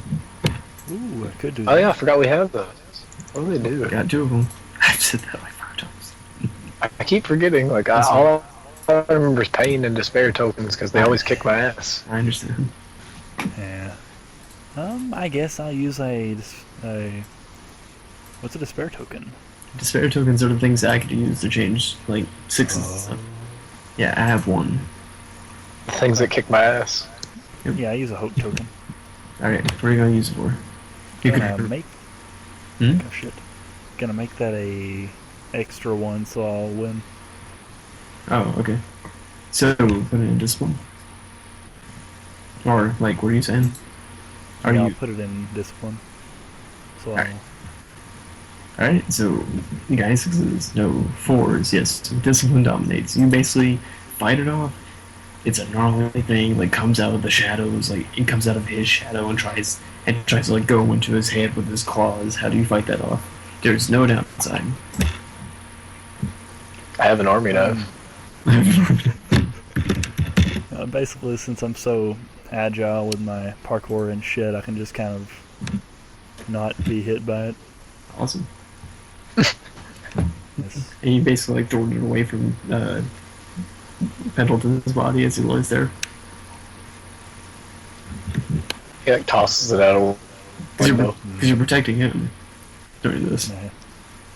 Ooh, I could do
Oh
that.
yeah, I forgot we have those. What do they do?
I got 2 of them. I've said that like 5 times.
I keep forgetting. Like all I remember is pain and despair tokens because they always kick my ass.
I understand.
Yeah. I guess I'll use a what's a despair token?
Despair tokens are the things that I could use to change like 6s and stuff. Yeah, I have 1.
Things that kick my ass.
Yeah, I use a hope token.
Alright, what are you gonna use it for? You
Gonna
could
make
Hmm?
oh shit. Gonna make that a extra 1 so I'll win.
Oh, okay. So put it in discipline. Or like, what are you saying? Are
Yeah, I'll
you
put it in discipline. So
Alright. Alright, so you guys 6s, no 4s, yes. So discipline dominates. You basically fight it off. It's a gnarly thing, like comes out of the shadows, like it comes out of his shadow and tries to like go into his head with his claws. How do you fight that off? There's no downside.
I have an army now.
basically, since I'm so agile with my parkour and shit, I can just kind of not be hit by it.
Awesome. and you basically like throw it away from Pendleton's body as he lies there.
He like tosses it out of the window.
Because you're protecting him during this.
Yeah.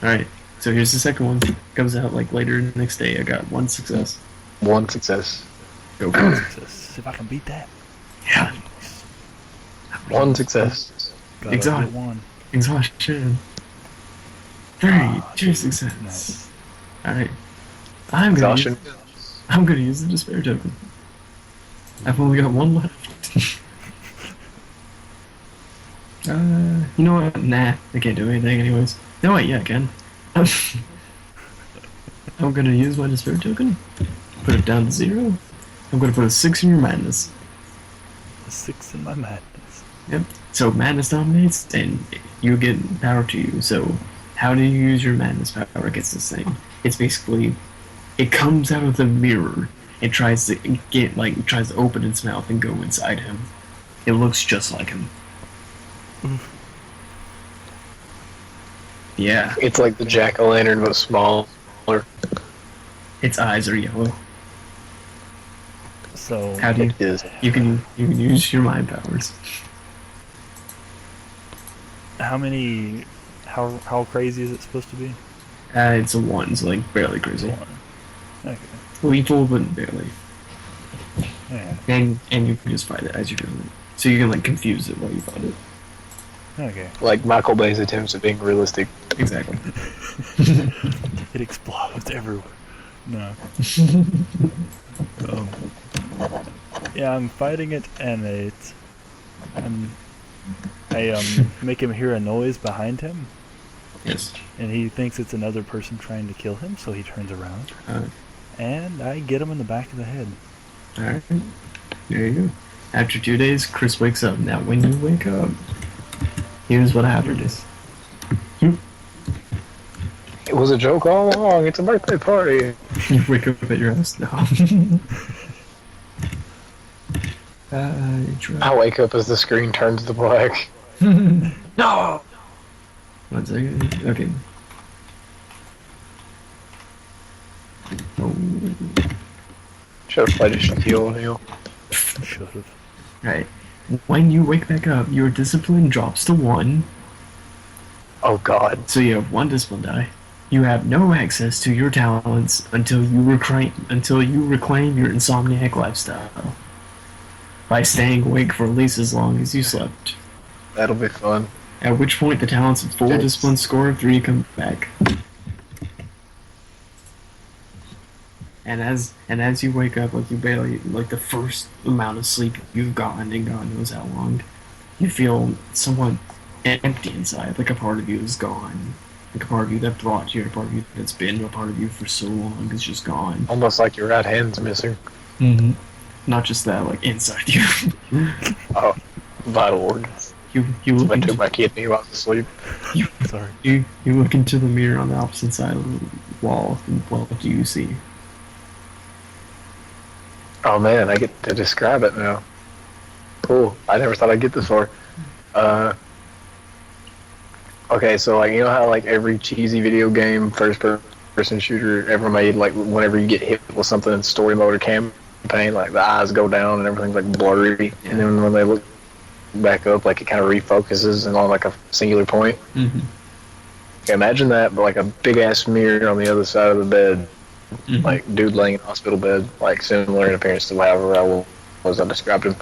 Alright, so here's the second one. Comes out like later the next day. I got 1 success.
1 success.
Go for it.
See if I can beat that.
Yeah.
1 success.
Got
Exotic.
1.
Exhaustion. 3, 2 success.
Nice.
Alright.
Exhaustion.
I'm gonna use the despair token. I've only got 1 left. You know what? Nah, I can't do anything anyways. No, wait, yeah, I can. I'm gonna use my despair token, put it down to 0. I'm gonna put a 6 in your madness.
A 6 in my madness.
Yep. So madness dominates, and you get power to you. So how do you use your madness power against this thing? It's basically, it comes out of the mirror and tries to tries to open its mouth and go inside him. It looks just like him. Yeah.
It's like the jack-o'-lantern, but smaller.
Its eyes are yellow.
So
How do you?
It is.
You can use your mind powers.
how crazy is it supposed to be?
It's a 1, so like barely crazy.
1. Okay.
Lethal, but barely.
Yeah.
And you can just fight it as you're doing it. So you can like confuse it while you fight it.
Okay.
Like Michael Bay's attempts at being realistic.
Exactly.
It explodes everywhere. No. um, yeah, I'm fighting it, and I make him hear a noise behind him,
Yes.
and he thinks it's another person trying to kill him, so he turns around,
Alright.
and I get him in the back of the head.
Alright. There you go. After 2 days, Chris wakes up. Now, when you wake up, here's what happened.
It was a joke all along. It's a birthday party.
You wake up at your house. No.
I wake up as the screen turns to black.
No! 1 second. Okay. Oh.
Should have played a Shaquille O'Neal.
Should've.
Right. When you wake back up, your discipline drops to 1.
Oh God.
So you have 1 discipline die. You have no access to your talents until you reclaim your insomniac lifestyle by staying awake for at least as long as you slept.
That'll be fun.
At which point the talents of full
Yes.
discipline score of 3 come back. And as you wake up, like you barely like the first amount of sleep you've gotten in God knows how long, you feel somewhat empty inside, like a part of you is gone. Like a part of you that brought you, a part of you that's been a part of you for so long is just gone.
Almost like your right hand's missing.
Mm-hmm. Not just that, like inside you.
Oh, vital organs.
you
I
look
took
into
my kidney while I was asleep.
Sorry.
you look into the mirror on the opposite side of the wall, and what do you see?
Oh man, I get to describe it now. Cool. I never thought I'd get this far. Okay, so like you know how like every cheesy video game first person shooter ever made, like whenever you get hit with something in story mode or campaign, like the eyes go down and everything's like blurry, and then when they look back up, like it kind of refocuses and on like a singular point.
Mm-hmm.
Okay, imagine that, but like a big ass mirror on the other side of the bed,
Mm-hmm.
like dude laying in a hospital bed, like similar in appearance to however I described him.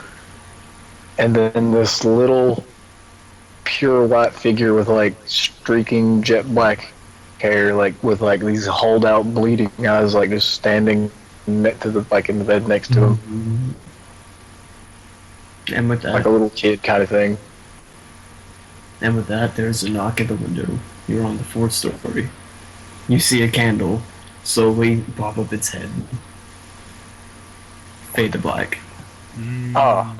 And then this little pure white figure with like streaking jet black hair, like with like these holdout bleeding eyes, like just standing next to the like in the bed next to him,
Mm-hmm. And with that,
like a little kid kind of thing.
There's a knock at the window. You're on the 4th story. You see a candle slowly pop up its head. Fade to black.
Oh,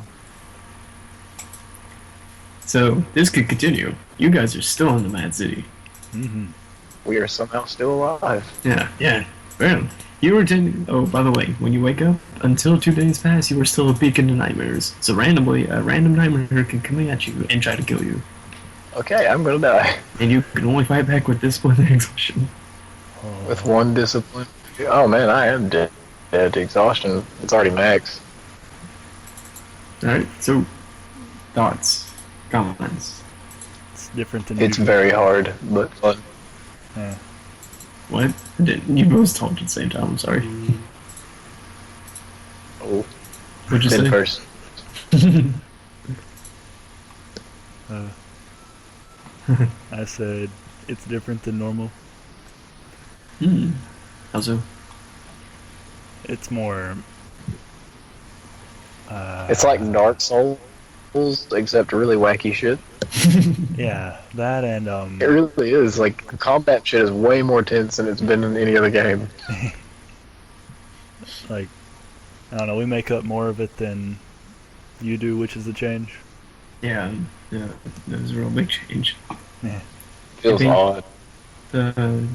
So this could continue. You guys are still in the Mad City.
Mm-hmm.
we are somehow still alive.
Yeah. Well, you were oh, by the way, when you wake up, until 2 days pass, you are still a beacon to nightmares. So randomly, a random nightmare can come at you and try to kill you.
Okay, I'm gonna die.
And you can only fight back with discipline and exhaustion.
with 1 discipline. Oh man, I am dead. Dead to exhaustion. It's already max.
Alright, so thoughts, comments.
It's different than
It's
usual.
very hard, but fun.
Yeah.
What? You both talked at the same time, I'm sorry.
Oh,
What'd you
in
say?
first.
I said it's different than normal.
How so?
It's more.
It's like Dark Souls, except really wacky shit.
Yeah, that and
It really is. Like, the combat shit is way more tense than it's been in any other game.
like, I don't know. We make up more of it than you do, which is a change.
Yeah, that was a real big change.
Yeah.
Feels
think-
odd.
The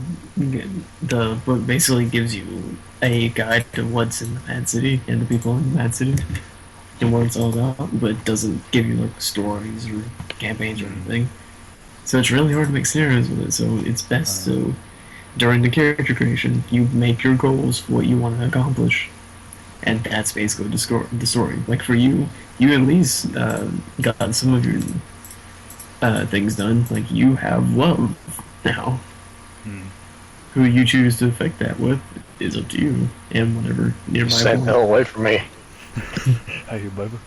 book basically gives you a guide to what's in the Mad City and the people in the Mad City and what it's all about, but it doesn't give you like stories or campaigns or anything. So it's really hard to make scenarios with it. So it's best to during the character creation you make your goals, what you want to accomplish, and that's basically the story. Like for you, you at least got some of your things done. Like you have love now. Who you choose to affect that with is up to you, and whatever nearby.
Stay the
will.
hell away from me.
How you, baby?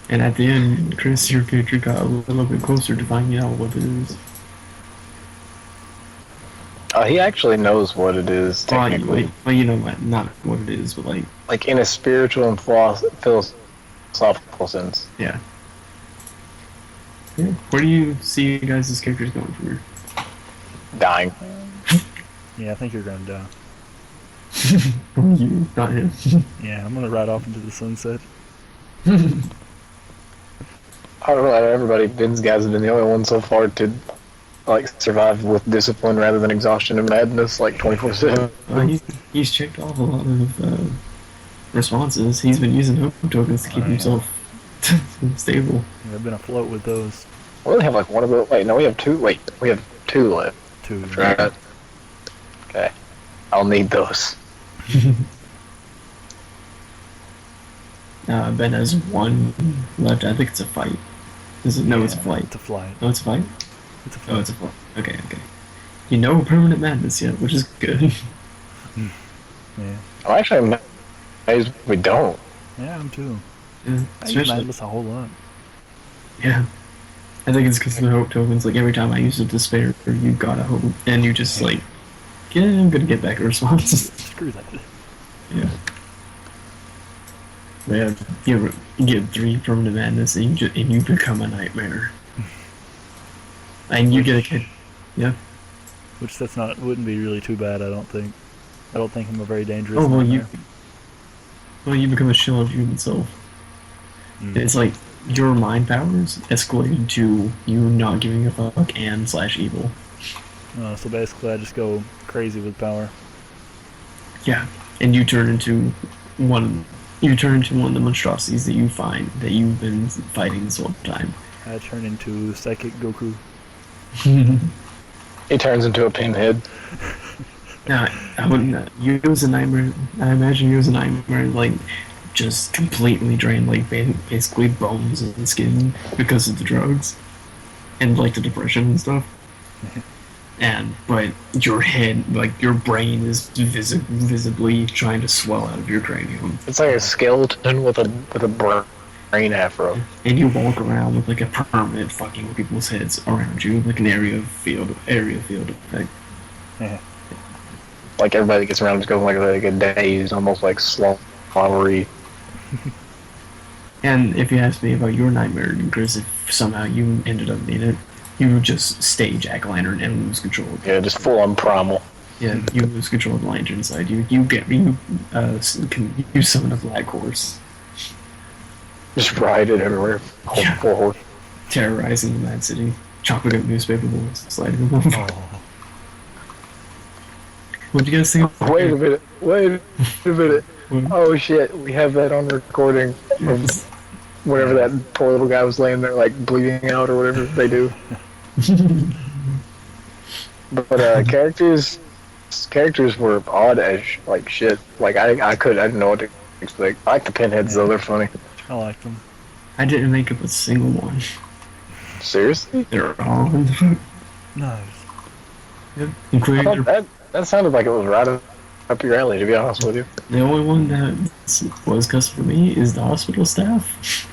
And at the end, Chris, your character got a little bit closer to finding out what it is.
He actually knows what it is, technically.
Well, you know what? Not what it is, but
Like, in a spiritual and philosophical sense.
yeah. Yeah. Where do you see you guys' characters going from here?
Dying.
Yeah, I think you're gonna die.
You, not him.
Yeah, I'm gonna ride off into the sunset.
I don't know, everybody, Ben's guys have been the only one so far to, like, survive with discipline rather than exhaustion and madness, like, 24/7.
Well, he's checked off a lot of responses. He's been using hope tokens to keep himself stable.
Yeah, I've been afloat with those
We only have, like, one of those. Wait, no, we have two. Wait, we have 2 left.
two.
Right. Okay. I'll need those.
Ben has 1 left. I think it's a fight. Is it? No, it's a flight.
It's a flight.
No, it's a fight.
It's a
Oh,
flight.
it's a flight. Okay. You know permanent madness yet, which is good.
Yeah.
I'm actually amazed we don't.
Yeah, I'm too.
Yeah,
I use
especially.
madness a whole lot.
Yeah. I think it's because of the hope tokens. Like every time I use a despair, you got a hope, and you just like, yeah, I'm gonna get back a response.
Screw that.
Yeah. Yeah, you get 3 permanent madness, and you become a nightmare. And you get a kid. Yeah.
Which wouldn't be really too bad. I don't think. I don't think I'm a very dangerous.
Oh well,
nightmare.
you become a shell of your human self.
Mm.
It's like your mind powers escalated to you not giving a fuck and / evil.
So basically, I just go crazy with power.
Yeah, and you turn into one. You turn into one of the monstrosities that you find that you've been fighting this whole time.
I turn into Psychic Goku.
He turns into a pinhead.
Now, I wouldn't. You was a nightmare. I imagine you was a nightmare, like just completely drained, like basically bones and skin because of the drugs and like the depression and stuff. But your head, like your brain, is visibly trying to swell out of your cranium,
It's like a skeleton with a brain afro.
and you walk around with like a permanent fucking with people's heads around you, like an area field effect.
Yeah.
Like, everybody that gets around is going like a daze, almost like slaughtery.
And if you ask me about your nightmare, Chris, if somehow you ended up being it, you would just stay Jack-o'-lantern and lose control.
Yeah, just full on primal.
Yeah, you lose control of the lantern inside you. You summon a black horse,
Just ride it everywhere.
Yeah.
Full horse.
terrorizing the Mad City, chopping up newspaper boys, sliding them on. What do you guys think?
Wait a minute. Oh shit, we have that on recording of whenever that poor little guy was laying there like bleeding out or whatever they do. But characters, characters were odd as like shit. Like I didn't know what to expect. I like the pinheads though; they're funny.
I like them.
I didn't make up a single one.
Seriously,
They're all in the book.
Nice.
Yep.
I
Including
thought that sounded like it was right up your alley. To be honest with you,
the only one that was custom for me is the hospital staff.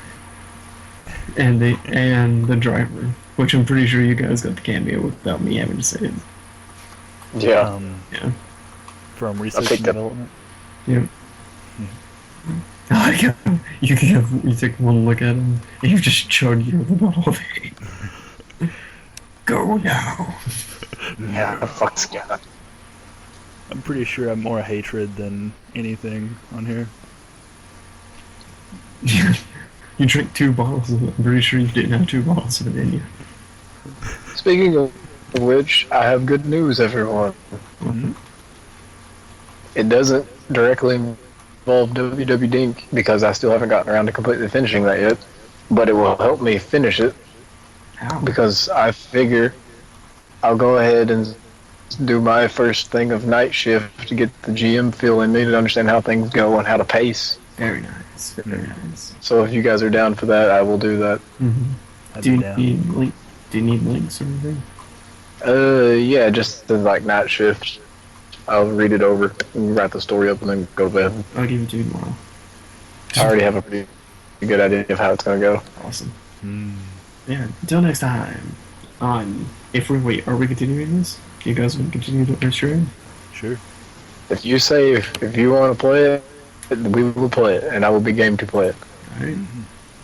And the driver, which I'm pretty sure you guys got the cameo without me having to say it.
yeah.
Yeah.
From research
picked
and
up-
development.
Yep. You take one look at him, and you just chug your whole thing. Go now.
Yeah, fuck this guy.
I'm pretty sure I'm more hatred than anything on here.
You drink 2 bottles of it. I'm pretty sure you didn't have 2 bottles of it in you.
Speaking of which, I have good news, everyone.
Mhm.
It doesn't directly involve WW Dink because I still haven't gotten around to completely finishing that yet, but it will help me finish it
How?
because I figure I'll go ahead and do my first thing of night shift to get the GM feel in me to understand how things go and how to pace.
Very nice. Very nice.
So if you guys are down for that, I will do that.
I'd
Do
be
you
down.
need links or anything?
Yeah, just the like night shift. I'll read it over and write the story up and then go to bed.
I'll give it to you tomorrow.
I already have a pretty good idea of how it's gonna go.
Awesome.
Mm.
Yeah. Until next time. Are we continuing this? You guys want to continue the stream?
Sure.
If you say if you want to play it, we will play it, and I will be game to play it.
Alright.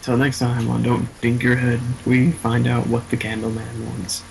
Till next time on Don't Dink Your Head, we find out what the Candleman wants.